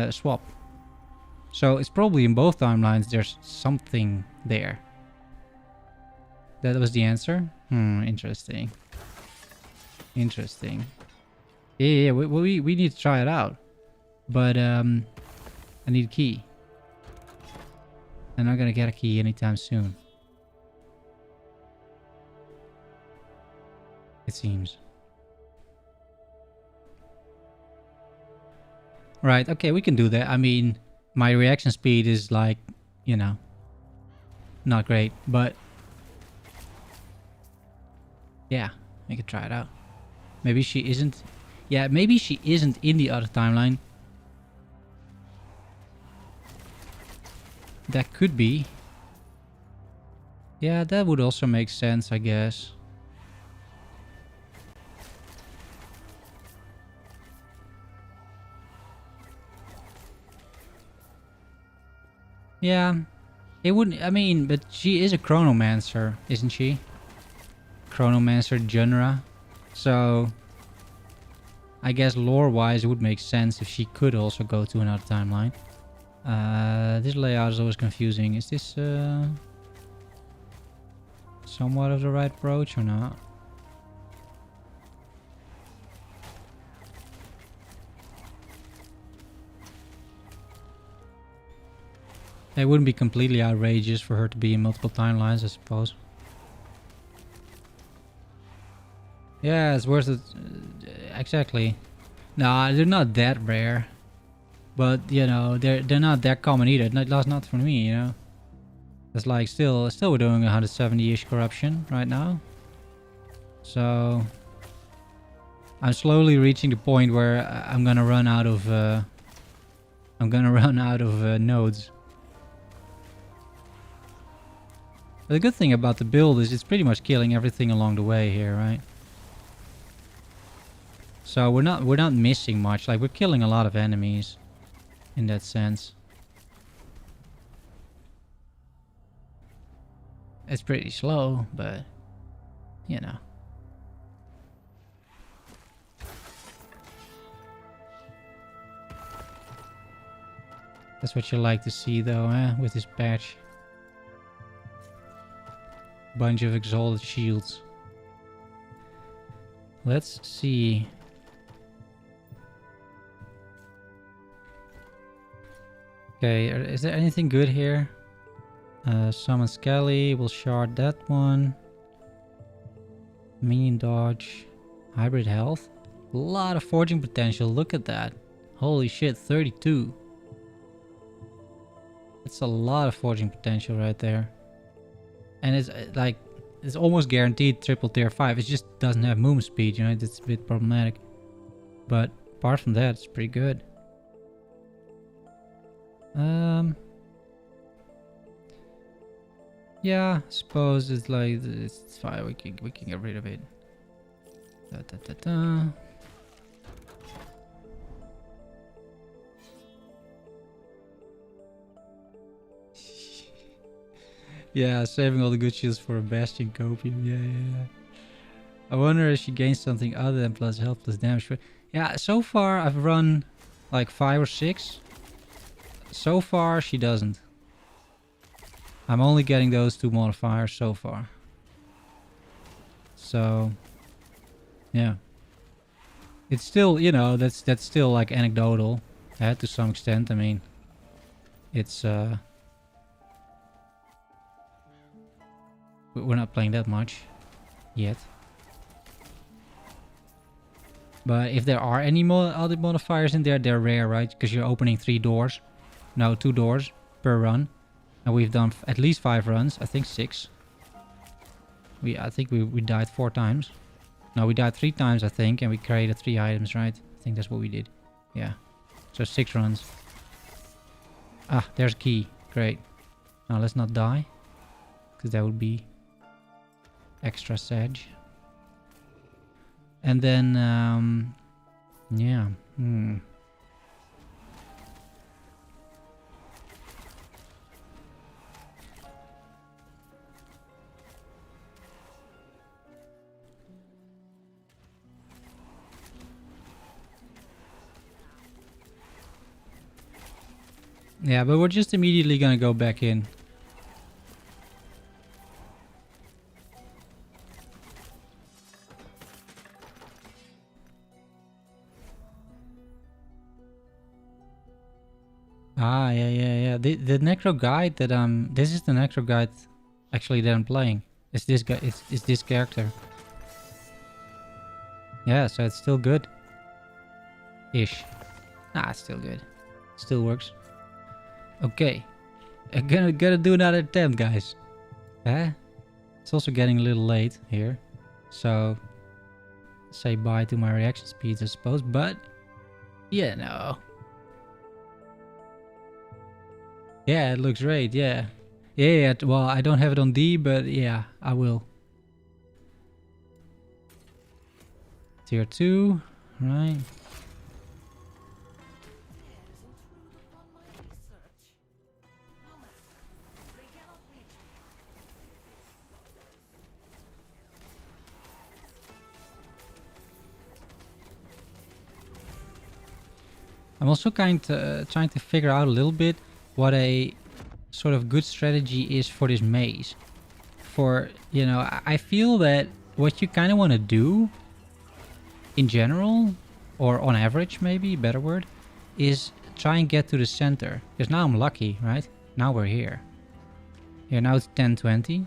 Speaker 1: swap? So it's probably in both timelines there's something there. That was the answer? Interesting. Interesting. Yeah, we need to try it out. But I need a key. I'm not gonna get a key anytime soon. It seems. Right, okay, we can do that. I mean, my reaction speed is like, you know, not great, but yeah, we could try it out. Maybe she isn't. Yeah, maybe she isn't in the other timeline. That could be. Yeah, that would also make sense, I guess. Yeah, it wouldn't. I mean, but she is a chronomancer, isn't she? Chronomancer genre. So I guess lore-wise, it would make sense if she could also go to another timeline. This layout is always confusing. Is this somewhat of the right approach or not? It wouldn't be completely outrageous for her to be in multiple timelines, I suppose. Yeah, it's worth it. Exactly. No, they're not that rare. But, you know, they're not that common either. That's not for me, you know. It's like still we're doing 170-ish corruption right now. So I'm slowly reaching the point where I'm gonna run out of nodes. But the good thing about the build is it's pretty much killing everything along the way here, right? So we're not missing much. Like, we're killing a lot of enemies in that sense. It's pretty slow, but you know. That's what you like to see though, with this patch. Bunch of exalted shields. Let's see. Okay, is there anything good here? Summon Skelly, we'll shard that one. Minion dodge. Hybrid health. A lot of forging potential, look at that. Holy shit, 32. That's a lot of forging potential right there. And it's like, it's almost guaranteed triple tier 5. It just doesn't have movement speed, you know, it's a bit problematic. But apart from that, it's pretty good. Yeah, I suppose it's like, it's fine, we can get rid of it. Da, da, da, da. Yeah, saving all the good shields for a Bastion copium. Yeah. I wonder if she gains something other than plus health plus damage. Yeah, so far I've run like 5 or 6. So far she doesn't. I'm only getting those 2 modifiers so far. So yeah. It's still, you know, that's still like anecdotal, to some extent. I mean, it's we're not playing that much yet. But if there are any other modifiers in there, they're rare, right? Because you're opening 3 doors. No, 2 doors per run. And we've done at least 5 runs. I think 6. I think we died 4 times. No, we died 3 times, I think. And we created 3 items, right? I think that's what we did. Yeah. So 6 runs. Ah, there's a key. Great. Now let's not die. Because that would be extra sad. And then, yeah. Yeah, but we're just immediately gonna go back in. Ah, yeah. The necro guide that this is the necro guide actually that I'm playing. It's this guy. It's this character. Yeah, so it's still good. Ish. Nah, it's still good. Still works. Okay. I'm gonna do another attempt, guys. It's also getting a little late here. So say bye to my reaction speeds, I suppose, but yeah, no. Yeah, it looks great, yeah. Yeah, well, I don't have it on D, but yeah, I will. Tier 2, right. I'm also trying to figure out a little bit what a sort of good strategy is for this maze. For, you know, I feel that what you kind of want to do in general, or on average maybe, better word, is try and get to the center. Because now I'm lucky, right? Now we're here. Yeah, now it's 10:20.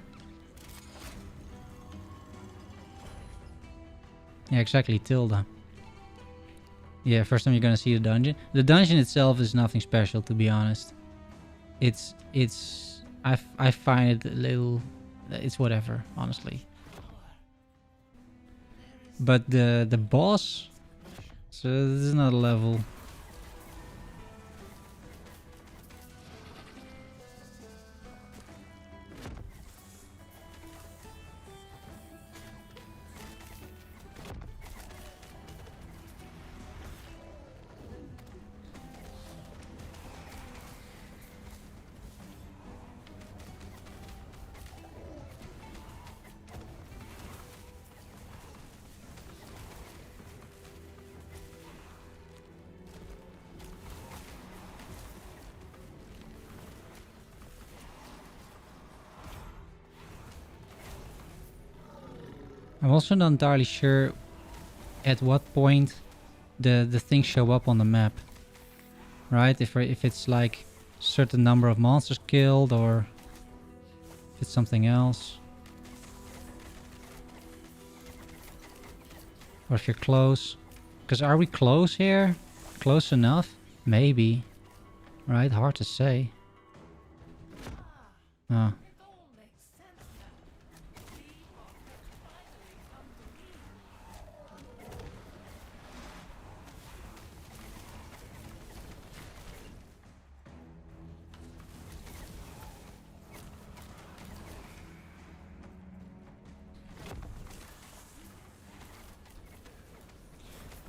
Speaker 1: Yeah, exactly, Tilda. Yeah, first time you're gonna see the dungeon. The dungeon itself is nothing special, to be honest. I find it a little, it's whatever, honestly. But the boss, so this is another level. I'm also not entirely sure at what point the things show up on the map, right? If it's like certain number of monsters killed, or if it's something else, or if you're close. Because are we close here? Close enough? Maybe, right? Hard to say. Oh.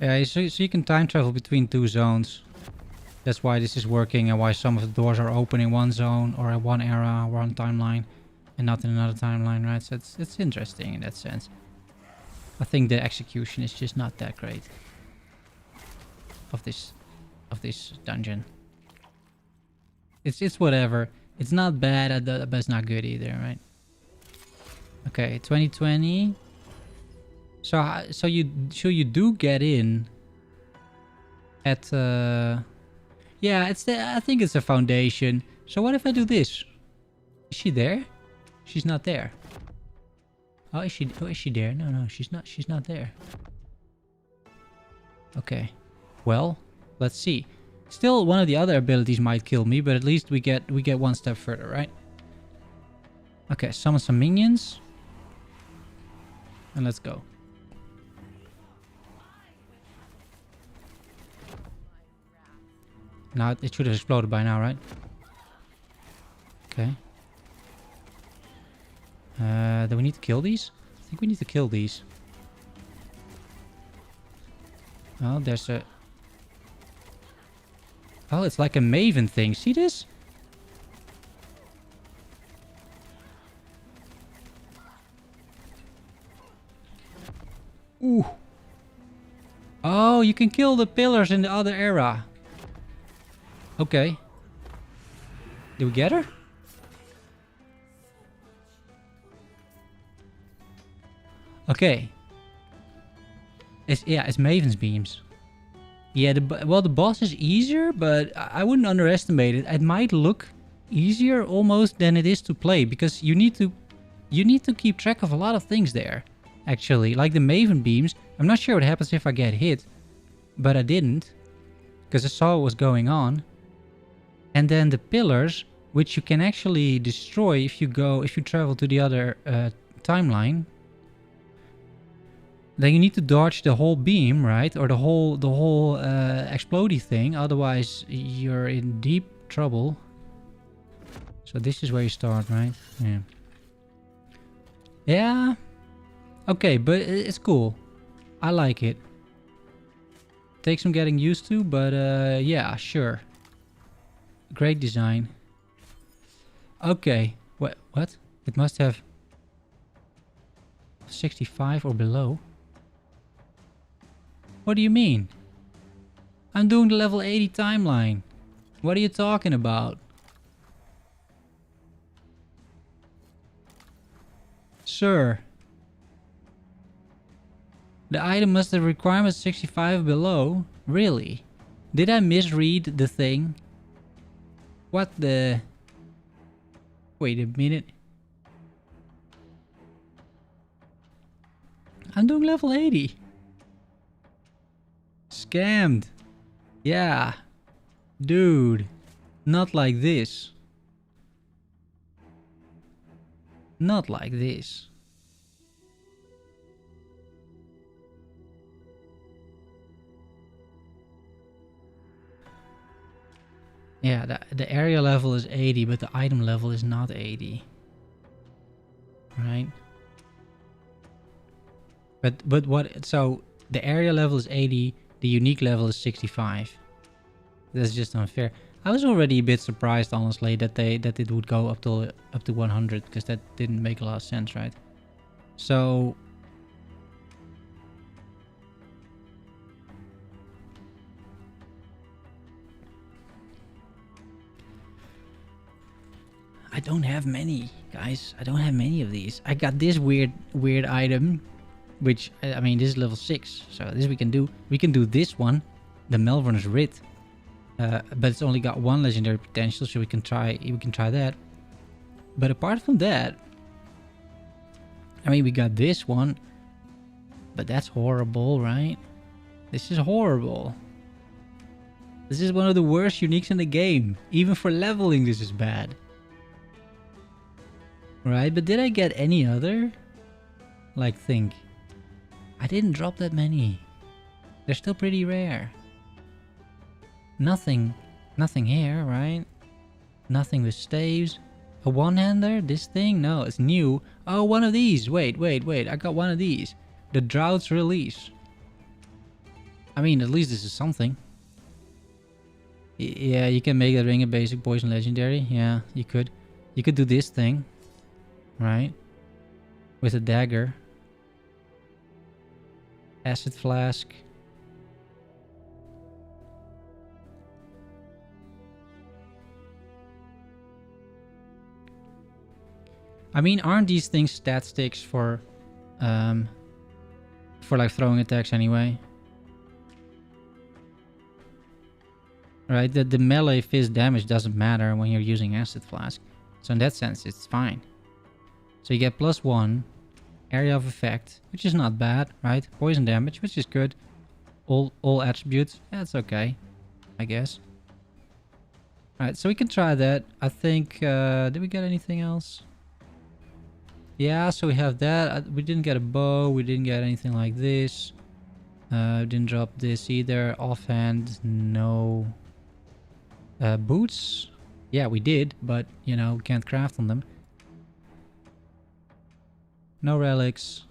Speaker 1: Yeah, so you can time travel between two zones. That's why this is working, and why some of the doors are open in one zone or in one era, one timeline, and not in another timeline, right? So it's interesting in that sense. I think the execution is just not that great of this dungeon. It's whatever. It's not bad, but it's not good either, right? Okay, 2020. So you do get in at yeah, I think it's a foundation. So what if I do this? Is she there? She's not there. Oh, is she there? No, she's not there. Okay. Well, let's see. Still, one of the other abilities might kill me, but at least we get one step further, right? Okay, summon some minions. And let's go. Now it should have exploded by now, right? Okay. Do we need to kill these? I think we need to kill these. Oh, there's a... Oh, it's like a Maven thing. See this? Ooh. Oh, you can kill the pillars in the other era. Okay. Did we get her? Okay. It's Maven's Beams. Yeah, well, the boss is easier, but I wouldn't underestimate it. It might look easier almost than it is to play, because you need to keep track of a lot of things there. Actually, like the Maven Beams. I'm not sure what happens if I get hit, but I didn't, because I saw what was going on. And then the pillars, which you can actually destroy if you travel to the other timeline. Then you need to dodge the whole beam, right? Or the whole explodey thing. Otherwise, you're in deep trouble. So this is where you start, right? Yeah. Yeah. Okay, but it's cool. I like it. Takes some getting used to, but yeah, sure. Great design. Okay. What? It must have 65 or below. What do you mean? I'm doing the level 80 timeline. What are you talking about? Sir. The item must have requirements 65 below. Really? Did I misread the thing? What the... Wait a minute. I'm doing level 80. Scammed. Yeah. Dude. Not like this. Not like this. Yeah, the area level is 80, but the item level is not 80. Right? But what... So, the area level is 80, the unique level is 65. That's just unfair. I was already a bit surprised, honestly, that it would go up to 100, because that didn't make a lot of sense, right? So... I don't have many, guys. I don't have many of these. I got this weird item, which, I mean, this is level 6. So this we can do. We can do this one, the Melvern's Writ. But it's only got 1 legendary potential, so we can try that. But apart from that, I mean, we got this one, but that's horrible, right? This is horrible. This is one of the worst uniques in the game. Even for leveling, this is bad. Right, but did I get any other? Like, think. I didn't drop that many. They're still pretty rare. Nothing here, right? Nothing with staves. A one-hander? This thing? No, it's new. Oh, one of these. Wait. I got one of these. The Drought's Release. I mean, at least this is something. Yeah, you can make that ring a basic poison legendary. Yeah, you could. You could do this thing. Right? With a dagger. Acid flask. I mean, aren't these things stat sticks for like throwing attacks anyway? Right? The melee fist damage doesn't matter when you're using acid flask. So in that sense, it's fine. So you get +1 area of effect, which is not bad, right? Poison damage, which is good. All attributes, that's okay, I guess. Alright, so we can try that. I think, did we get anything else? Yeah, so we have that. We didn't get a bow, we didn't get anything like this. Didn't drop this either. Offhand, no. Boots? Yeah, we did, but, you know, we can't craft on them. No relics.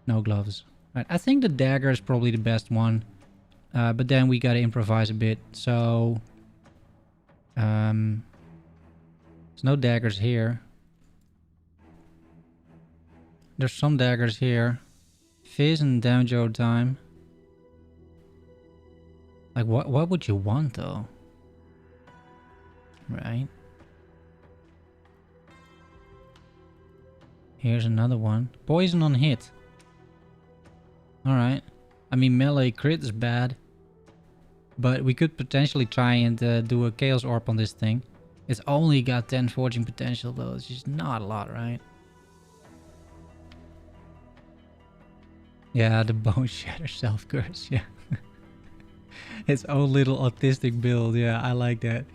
Speaker 1: No gloves. Right, I think the dagger is probably the best one. But then we gotta improvise a bit. So... there's no daggers here. There's some daggers here. Fizz and damage over time. Like, what would you want, though? Right? Here's another one. Poison on hit. Alright. I mean, melee crit is bad. But we could potentially try and do a Chaos Orb on this thing. It's only got 10 forging potential though. It's just not a lot, right? Yeah, the Bone Shatter Self-Curse, yeah. Its own little autistic build, yeah, I like that.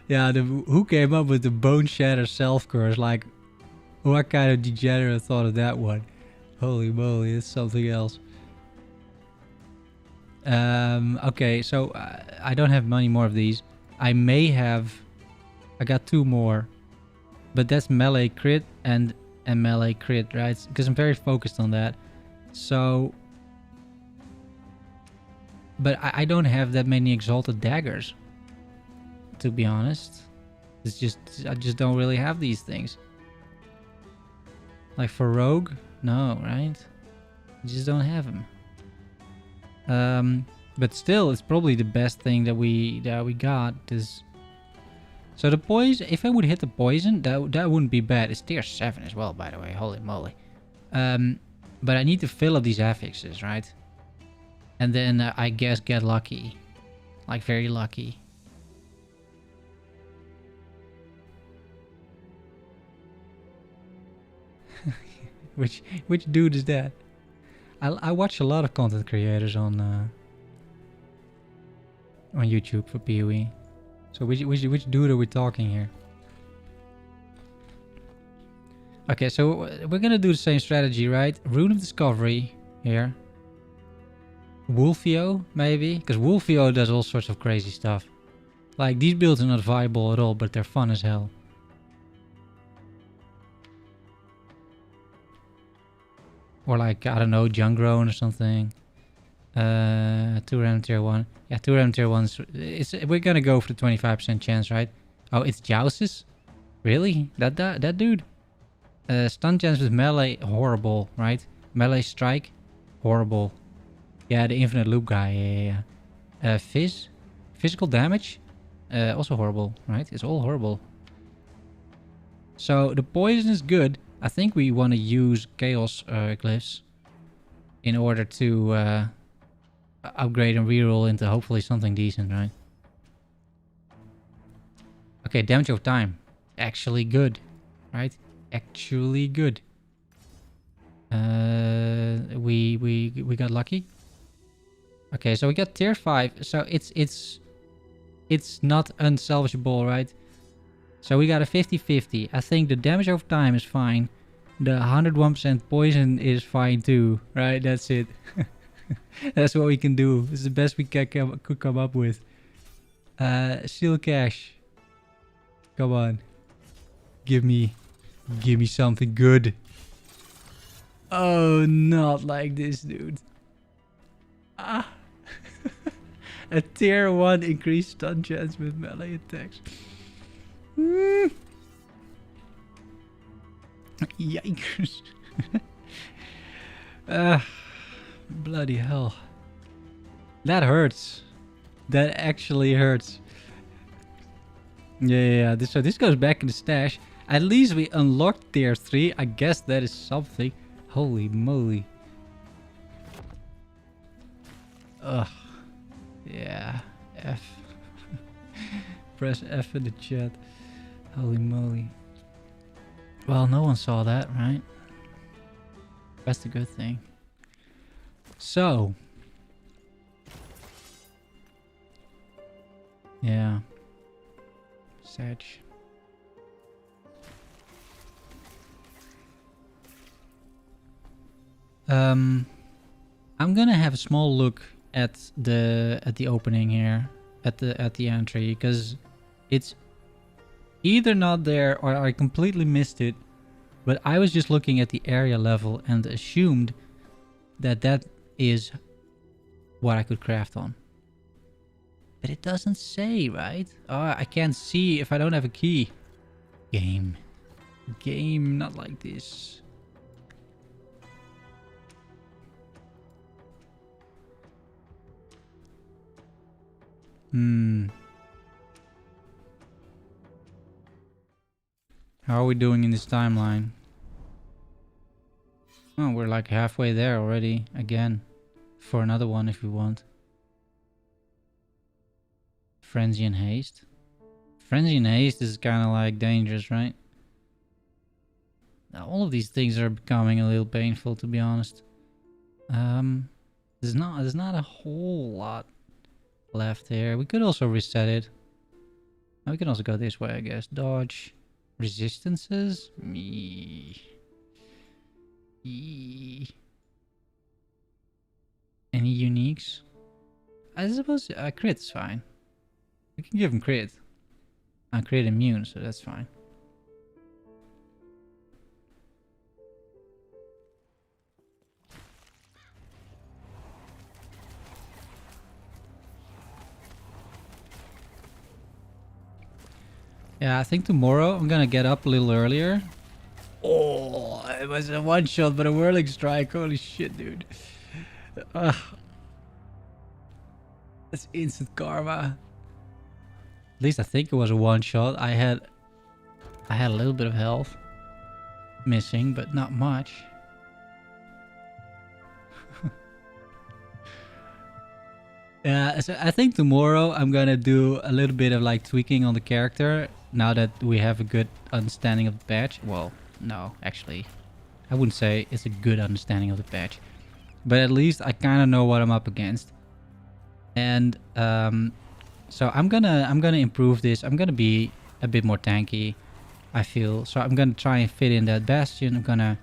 Speaker 1: Yeah, who came up with the Bone Shatter Self-Curse? Like, what kind of degenerate thought of that one? Holy moly, it's something else. Okay, so I don't have many more of these. I may have... I got 2 more. But that's melee crit and melee crit, right? Because I'm very focused on that. So... But I don't have that many exalted daggers. To be honest. It's just... I just don't really have these things. Like for rogue? No, right? I just don't have them. But still, it's probably the best thing that we got. Is so the poison. If I would hit the poison, that wouldn't be bad. It's tier 7 as well, by the way. Holy moly! But I need to fill up these affixes, right? And then I guess get lucky, like very lucky. which dude is that? I watch a lot of content creators on YouTube for PoE. So which dude are we talking here? Okay, so we're gonna do the same strategy, right? Rune of Discovery here. Wolfio, maybe? Because Wolfio does all sorts of crazy stuff. Like, these builds are not viable at all, but they're fun as hell. Or like, I don't know, Jungrown or something. 2 random tier 1. Yeah, 2 random tier 1s. We're gonna go for the 25% chance, right? Oh, it's Jouses? Really? That dude? Stun chance with melee, horrible, right? Melee strike, horrible. Yeah, the infinite loop guy, yeah. Physical damage, also horrible, right? It's all horrible. So the poison is good. I think we want to use chaos glyphs in order to upgrade and reroll into hopefully something decent, right? Okay, damage over time, actually good, right? Actually good. We got lucky. Okay, so we got tier 5. So it's not unsalvageable, right? So we got a 50-50. I think the damage over time is fine. The 101% poison is fine too, right? That's it. That's what we can do. It's the best we could come up with. Seal cash. Come on. Give me something good. Oh, not like this, dude. Ah. A tier 1 increased stun chance with melee attacks. Yikes. Bloody hell. That hurts. That actually hurts. Yeah. So this goes back in the stash. At least we unlocked tier 3. I guess that is something. Holy moly. Ugh. Yeah. F. Press F in the chat. Holy moly. Well, no one saw that, right? That's the good thing. So. Yeah. Sedge. I'm gonna have a small look at the opening here, at the entry, because it's either not there or I completely missed it. But I was just looking at the area level and assumed that that is what I could craft on. But it doesn't say, right? Oh, I can't see if I don't have a key. Game, not like this. How are we doing in this timeline? Oh, we're like halfway there already. Again. For another one if we want. Frenzy and Haste. Frenzy and Haste is kind of like dangerous, right? Now, all of these things are becoming a little painful, to be honest. There's not a whole lot left here. We could also reset it. We can also go this way, I guess. Dodge. Resistances? Me. Any uniques? I suppose crit's fine. We can give him crit. Crit immune, so that's fine. Yeah, I think tomorrow I'm gonna get up a little earlier. Oh, it was a one shot, but a whirling strike. Holy shit, dude. That's instant karma. At least I think it was a one shot. I had a little bit of health missing, but not much. Yeah, so I think tomorrow I'm gonna do a little bit of like tweaking on the character now that we have a good understanding of the patch. Well, no, actually, I wouldn't say it's a good understanding of the patch, but at least I kind of know what I'm up against. And so I'm gonna improve this. I'm gonna be a bit more tanky, I feel. So I'm gonna try and fit in that Bastion. I'm gonna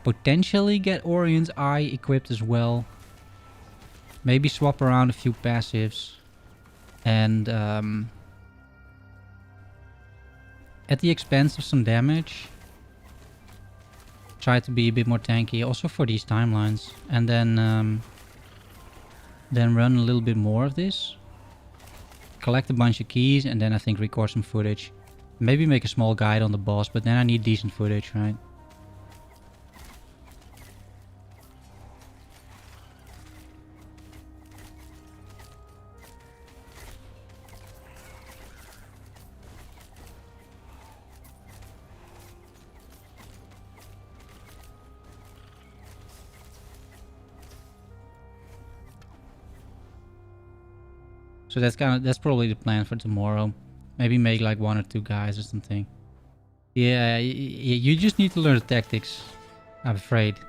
Speaker 1: potentially get Orion's Eye equipped as well. Maybe swap around a few passives. And at the expense of some damage, try to be a bit more tanky also for these timelines. And then run a little bit more of this. Collect a bunch of keys and then I think record some footage. Maybe make a small guide on the boss, but then I need decent footage, right? So that's probably the plan for tomorrow. Maybe make like 1 or 2 guys or something. Yeah, you just need to learn the tactics, I'm afraid.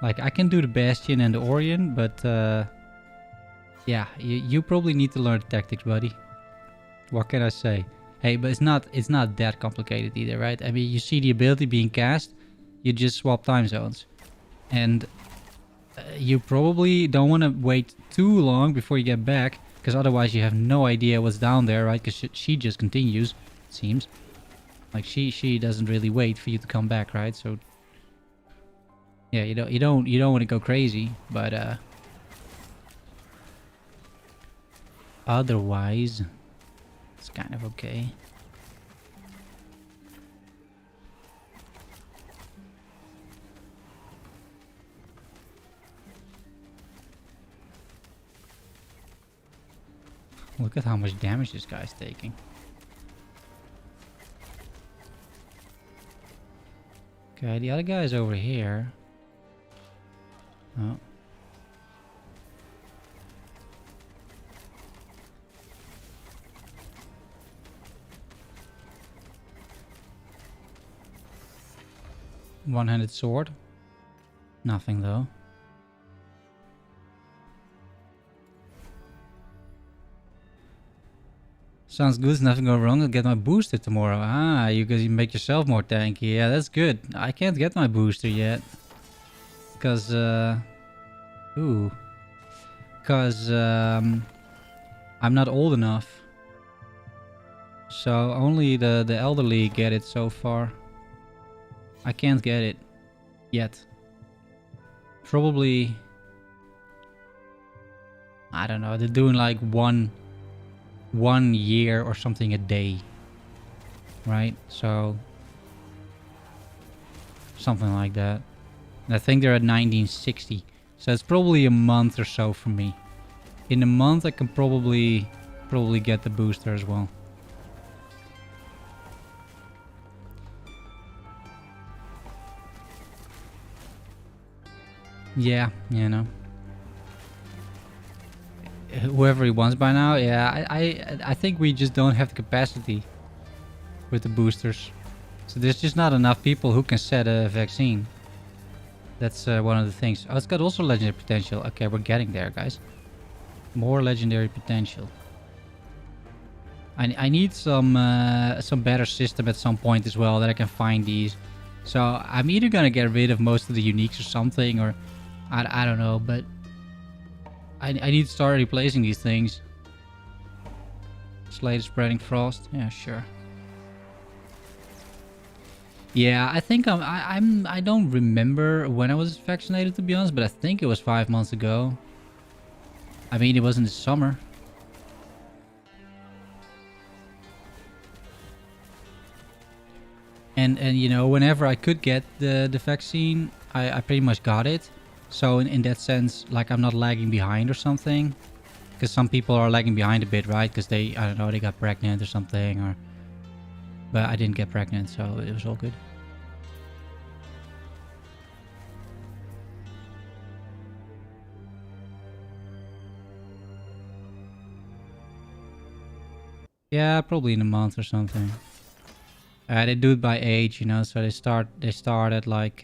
Speaker 1: Like, I can do the Bastion and the Orion, but yeah, you probably need to learn the tactics, buddy. What can I say? Hey, but it's not that complicated either, right? I mean, you see the ability being cast, you just swap time zones. And you probably don't want to wait too long before you get back, because otherwise you have no idea what's down there, right? Because she just continues, it seems. Like she doesn't really wait for you to come back, right? So yeah, you don't want to go crazy, but otherwise it's kind of okay. Look at how much damage this guy's taking. Okay, the other guy is over here. Oh. One-handed sword. Nothing though. Sounds good. There's nothing going wrong. I'll get my booster tomorrow. Ah, you make yourself more tanky. Yeah, that's good. I can't get my booster yet. Because, Because, I'm not old enough. So, only the elderly get it so far. I can't get it. Yet. Probably... I don't know. They're doing like one year or something a day, right? So something like that. And I think they're at 1960, so it's probably a month or so for me. In a month I can probably get the booster as well. Yeah, you know. Whoever he wants by now, yeah, I think we just don't have the capacity with the boosters. So there's just not enough people who can set a vaccine. That's one of the things. Oh, it's got also legendary potential. Okay, we're getting there, guys. More legendary potential. I need some better system at some point as well that I can find these. So I'm either gonna get rid of most of the uniques or something, or I don't know, but I need to start replacing these things. Slate spreading frost. Yeah, sure. Yeah, I think I don't remember when I was vaccinated, to be honest, but I think it was 5 months ago. I mean, it was in the summer. And you know, whenever I could get the vaccine, I pretty much got it. So in that sense, like, I'm not lagging behind or something. Because some people are lagging behind a bit, right? Because they, I don't know, they got pregnant or something, or... But I didn't get pregnant, so it was all good. Yeah, probably in a month or something. They do it by age, you know, so they start at like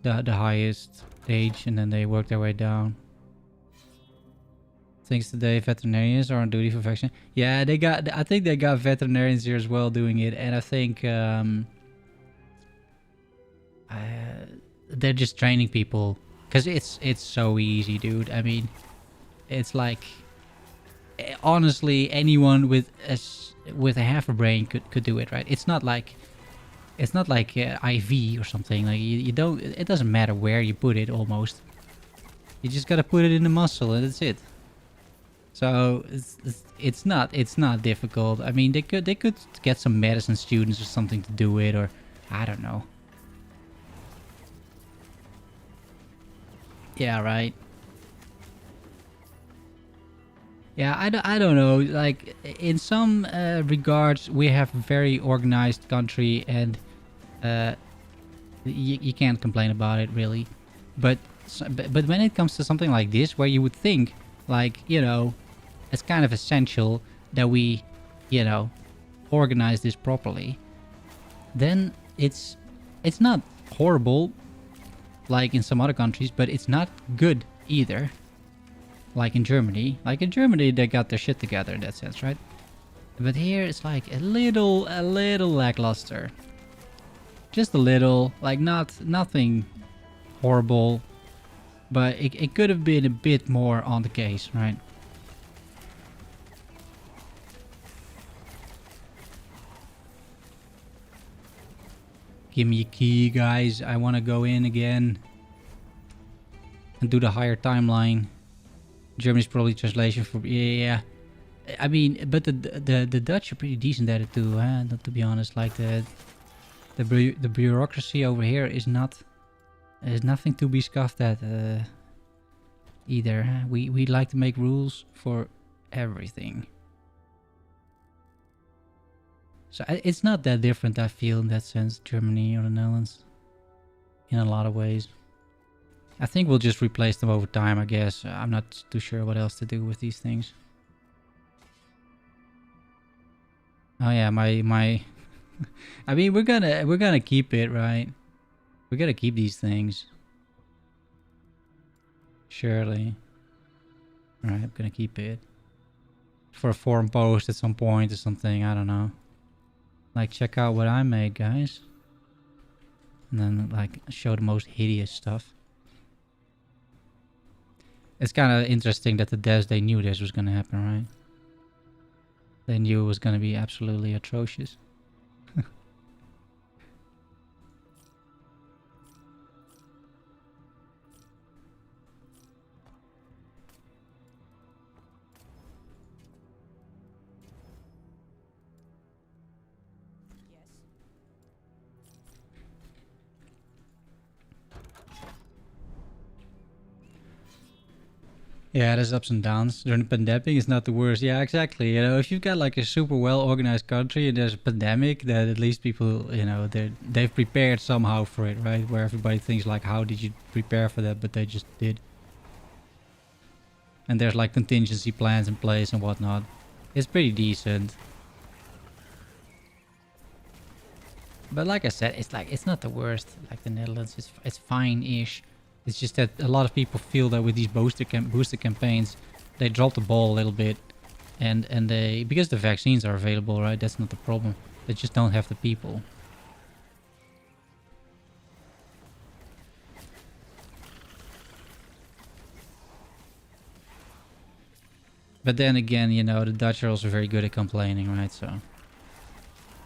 Speaker 1: the highest age, and then they work their way down. Thanks today, veterinarians are on duty for vaccine. Yeah, they got. I think they got veterinarians here as well doing it, and I think they're just training people because it's so easy, dude. I mean, it's like, honestly, anyone with a half a brain could do it, right? It's not like IV or something. Like, you don't. It doesn't matter where you put it. Almost, you just gotta put it in the muscle, and that's it. So it's not difficult. I mean, they could get some medicine students or something to do it, or I don't know. Yeah, right. Yeah, I don't know. Like, in some regards, we have a very organized country, and uh, you can't complain about it, really. But but when it comes to something like this, where you would think, like, you know, it's kind of essential that we, you know, organize this properly, then it's not horrible like in some other countries, but it's not good either. Like in Germany. Like in Germany, they got their shit together in that sense, right? But here it's like a little lackluster. Just a little, like, nothing horrible, but it could have been a bit more on the case, right? Give me a key, guys. I want to go in again and do the higher timeline. Germany's probably translation for... Yeah. I mean, but the Dutch are pretty decent at it too, huh? To be honest, like the bureaucracy over here is nothing to be scoffed at either. Huh? We like to make rules for everything. So it's not that different, I feel, in that sense, Germany or the Netherlands, in a lot of ways. I think we'll just replace them over time, I guess. I'm not too sure what else to do with these things. Oh yeah, my I mean, we're gonna keep it, right? We gotta keep these things. Surely. Alright, I'm gonna keep it. For a forum post at some point or something, I don't know. Like, check out what I made, guys. And then, like, show the most hideous stuff. It's kind of interesting that the devs, they knew this was gonna happen, right? They knew it was gonna be absolutely atrocious. Yeah, there's ups and downs. During the pandemic, it's not the worst. Yeah, exactly. You know, if you've got like a super well organized country and there's a pandemic, that at least people, you know, they've prepared somehow for it, right? Where everybody thinks like, how did you prepare for that? But they just did. And there's like contingency plans in place and whatnot. It's pretty decent. But like I said, it's like it's not the worst. Like the Netherlands, it's fine-ish. It's just that a lot of people feel that with these booster campaigns, they drop the ball a little bit, and they, because the vaccines are available, right? That's not the problem. They just don't have the people. But then again, you know, the Dutch are also very good at complaining, right? So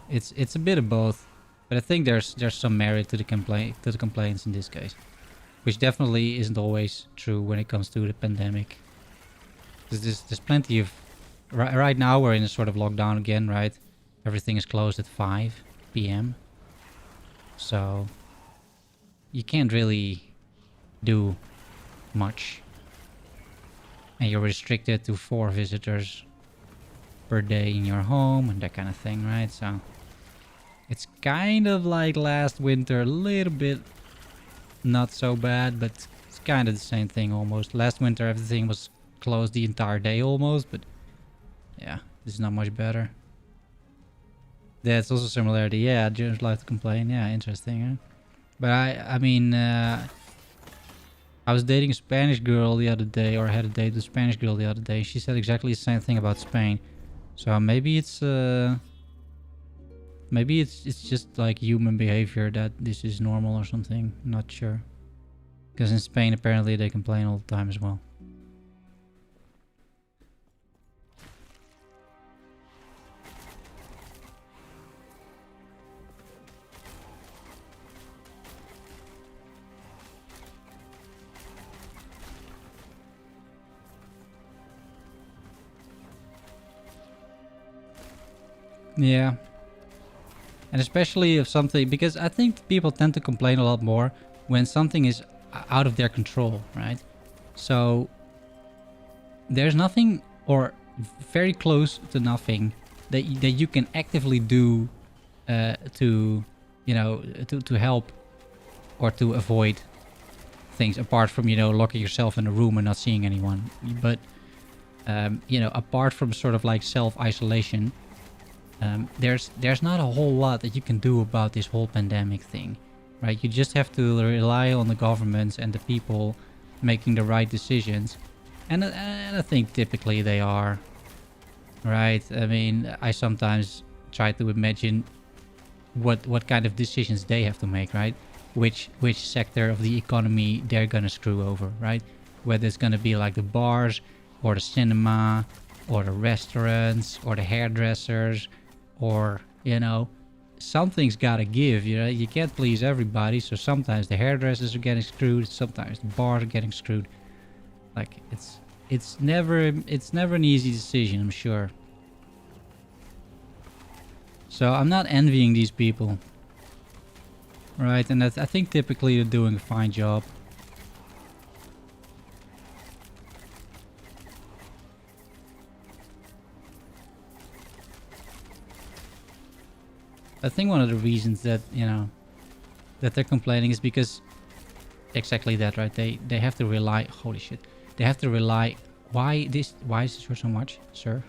Speaker 1: it's a bit of both. But I think there's some merit to the complaints in this case, which definitely isn't always true when it comes to the pandemic. There's plenty of right now we're in a sort of lockdown again, right? Everything is closed at 5 p.m. So you can't really do much, and you're restricted to 4 visitors per day in your home and that kind of thing, right? So it's kind of like last winter, a little bit not so bad, but it's kind of the same thing almost. Last winter everything was closed the entire day almost, but yeah, this is not much better. That's also similarity. Yeah, Germans like to complain. Yeah, interesting. Huh? But I mean, I was dating a Spanish girl the other day, or had a date with a Spanish girl the other day. She said exactly the same thing about Spain. So maybe it's just like human behavior that this is normal or something. Not sure. Because in Spain apparently they complain all the time as well. Yeah. And especially if something, because I think people tend to complain a lot more when something is out of their control, right? So there's nothing, or very close to nothing, that you can actively do to, you know, to help or to avoid things, apart from, you know, locking yourself in a room and not seeing anyone. But you know, apart from sort of like self-isolation, there's not a whole lot that you can do about this whole pandemic thing, right? You just have to rely on the governments and the people making the right decisions, and I think typically they are, right? I mean, I sometimes try to imagine what kind of decisions they have to make, right? Which sector of the economy they're gonna screw over, right? Whether it's gonna be like the bars or the cinema or the restaurants or the hairdressers, or, you know, something's gotta give. You know, you can't please everybody, so sometimes the hairdressers are getting screwed, sometimes the bars are getting screwed. Like it's never an easy decision, I'm sure. So I'm not envying these people, right? And I think typically they're doing a fine job. I think one of the reasons that, you know, that they're complaining is because exactly that, right? They have to rely, holy shit, they have to rely. Why is this for so much, sir?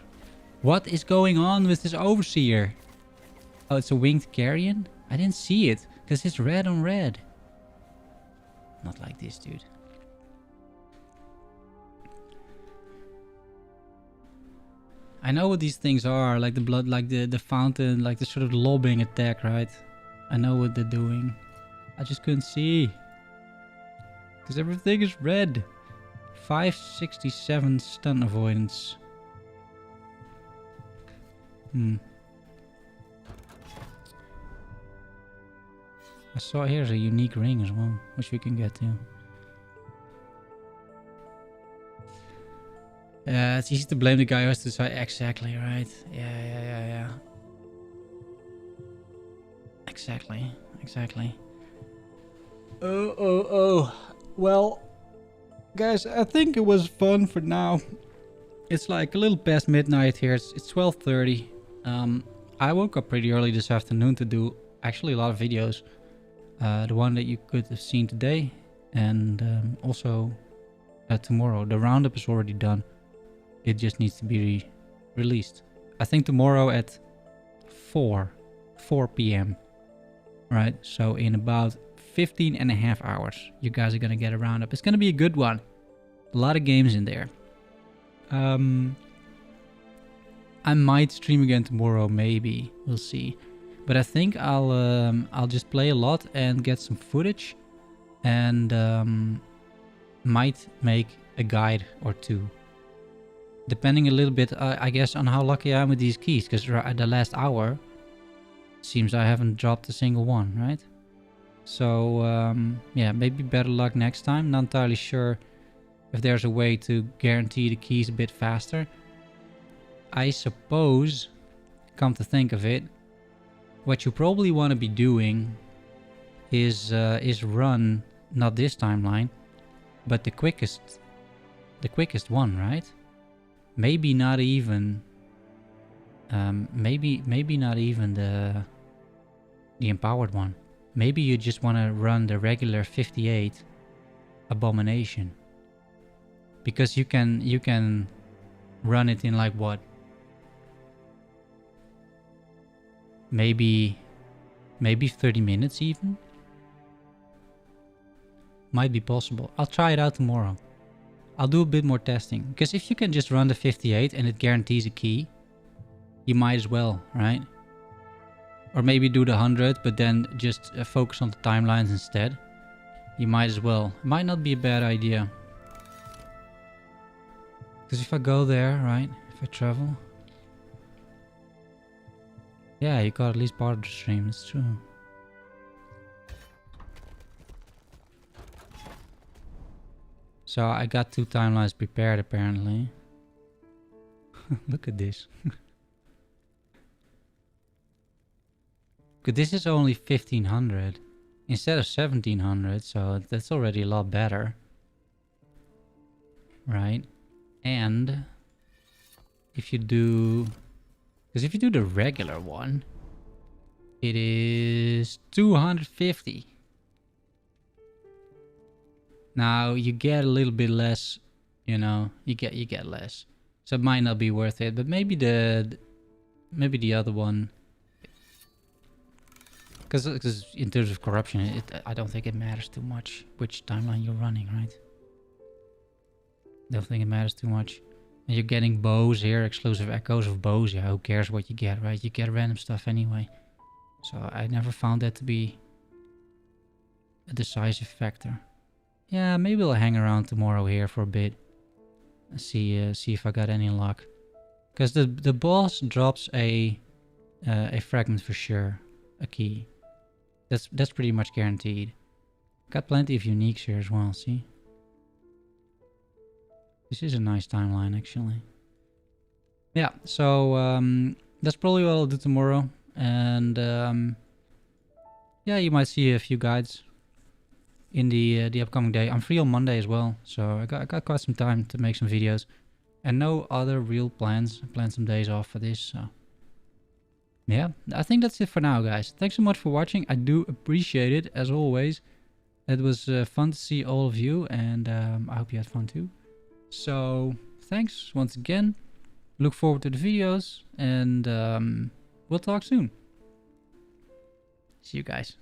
Speaker 1: What is going on with this overseer? Oh, it's a winged carrion? I didn't see it because it's red on red. Not like this, dude. I know what these things are, like the blood, like the fountain, like the sort of lobbing attack, right? I know what they're doing. I just couldn't see. Because everything is red. 567 stun avoidance. I saw here's a unique ring as well, which we can get to. Yeah, it's easy to blame the guy who has to decide. Exactly, right? Yeah. Exactly. Oh. Well, Guys, I think it was fun for now. It's like a little past midnight here. It's 12:30. I woke up pretty early this afternoon to do actually a lot of videos. The one that you could have seen today, and also tomorrow. The roundup is already done. It just needs to be released. I think tomorrow at 4 p.m. Right? So in about 15 and a half hours, you guys are gonna get a roundup. It's gonna be a good one. A lot of games in there. I might stream again tomorrow, maybe. We'll see. But I think I'll just play a lot and get some footage, and might make a guide or two, depending a little bit, I guess, on how lucky I am with these keys. Because at the last hour, seems I haven't dropped a single one, right? So yeah, maybe better luck next time. Not entirely sure if there's a way to guarantee the keys a bit faster. I suppose, come to think of it, what you probably want to be doing is run not this timeline, but the quickest one, right? Maybe not even maybe not even the empowered one. Maybe you just want to run the regular 58 abomination, because you can run it in like what, maybe 30 minutes even. Might be possible. I'll try it out tomorrow. I'll do a bit more testing, because if you can just run the 58 and it guarantees a key, you might as well, right? Or maybe do the 100 but then just focus on the timelines instead. You might as well. It might not be a bad idea. Because if I go there, right, if I travel, yeah, you got at least part of the stream. It's true. So I got 2 timelines prepared apparently. Look at this. Because this is only 1500 instead of 1700, so that's already a lot better. Right? And if you do... Because if you do the regular one, it is 250. Now you get a little bit less, you know, you get less. So it might not be worth it, but maybe the other one, because in terms of corruption, I don't think it matters too much which timeline you're running, right? Don't think it matters too much. And you're getting bows here, exclusive echoes of bows. Yeah, who cares what you get, right? You get random stuff anyway. So I never found that to be a decisive factor. Yeah, maybe I'll hang around tomorrow here for a bit. See if I got any luck. Because the boss drops a fragment for sure, a key. That's pretty much guaranteed. Got plenty of uniques here as well. See, this is a nice timeline actually. Yeah, so that's probably what I'll do tomorrow, and yeah, you might see a few guides in the upcoming day. I'm free on Monday as well, so I got quite some time to make some videos, and no other real plans. I planned some days off for this, so yeah, I think that's it for now, guys. Thanks so much for watching. I do appreciate it, as always. It was fun to see all of you, and I hope you had fun too. So thanks once again. Look forward to the videos, and we'll talk soon. See you guys.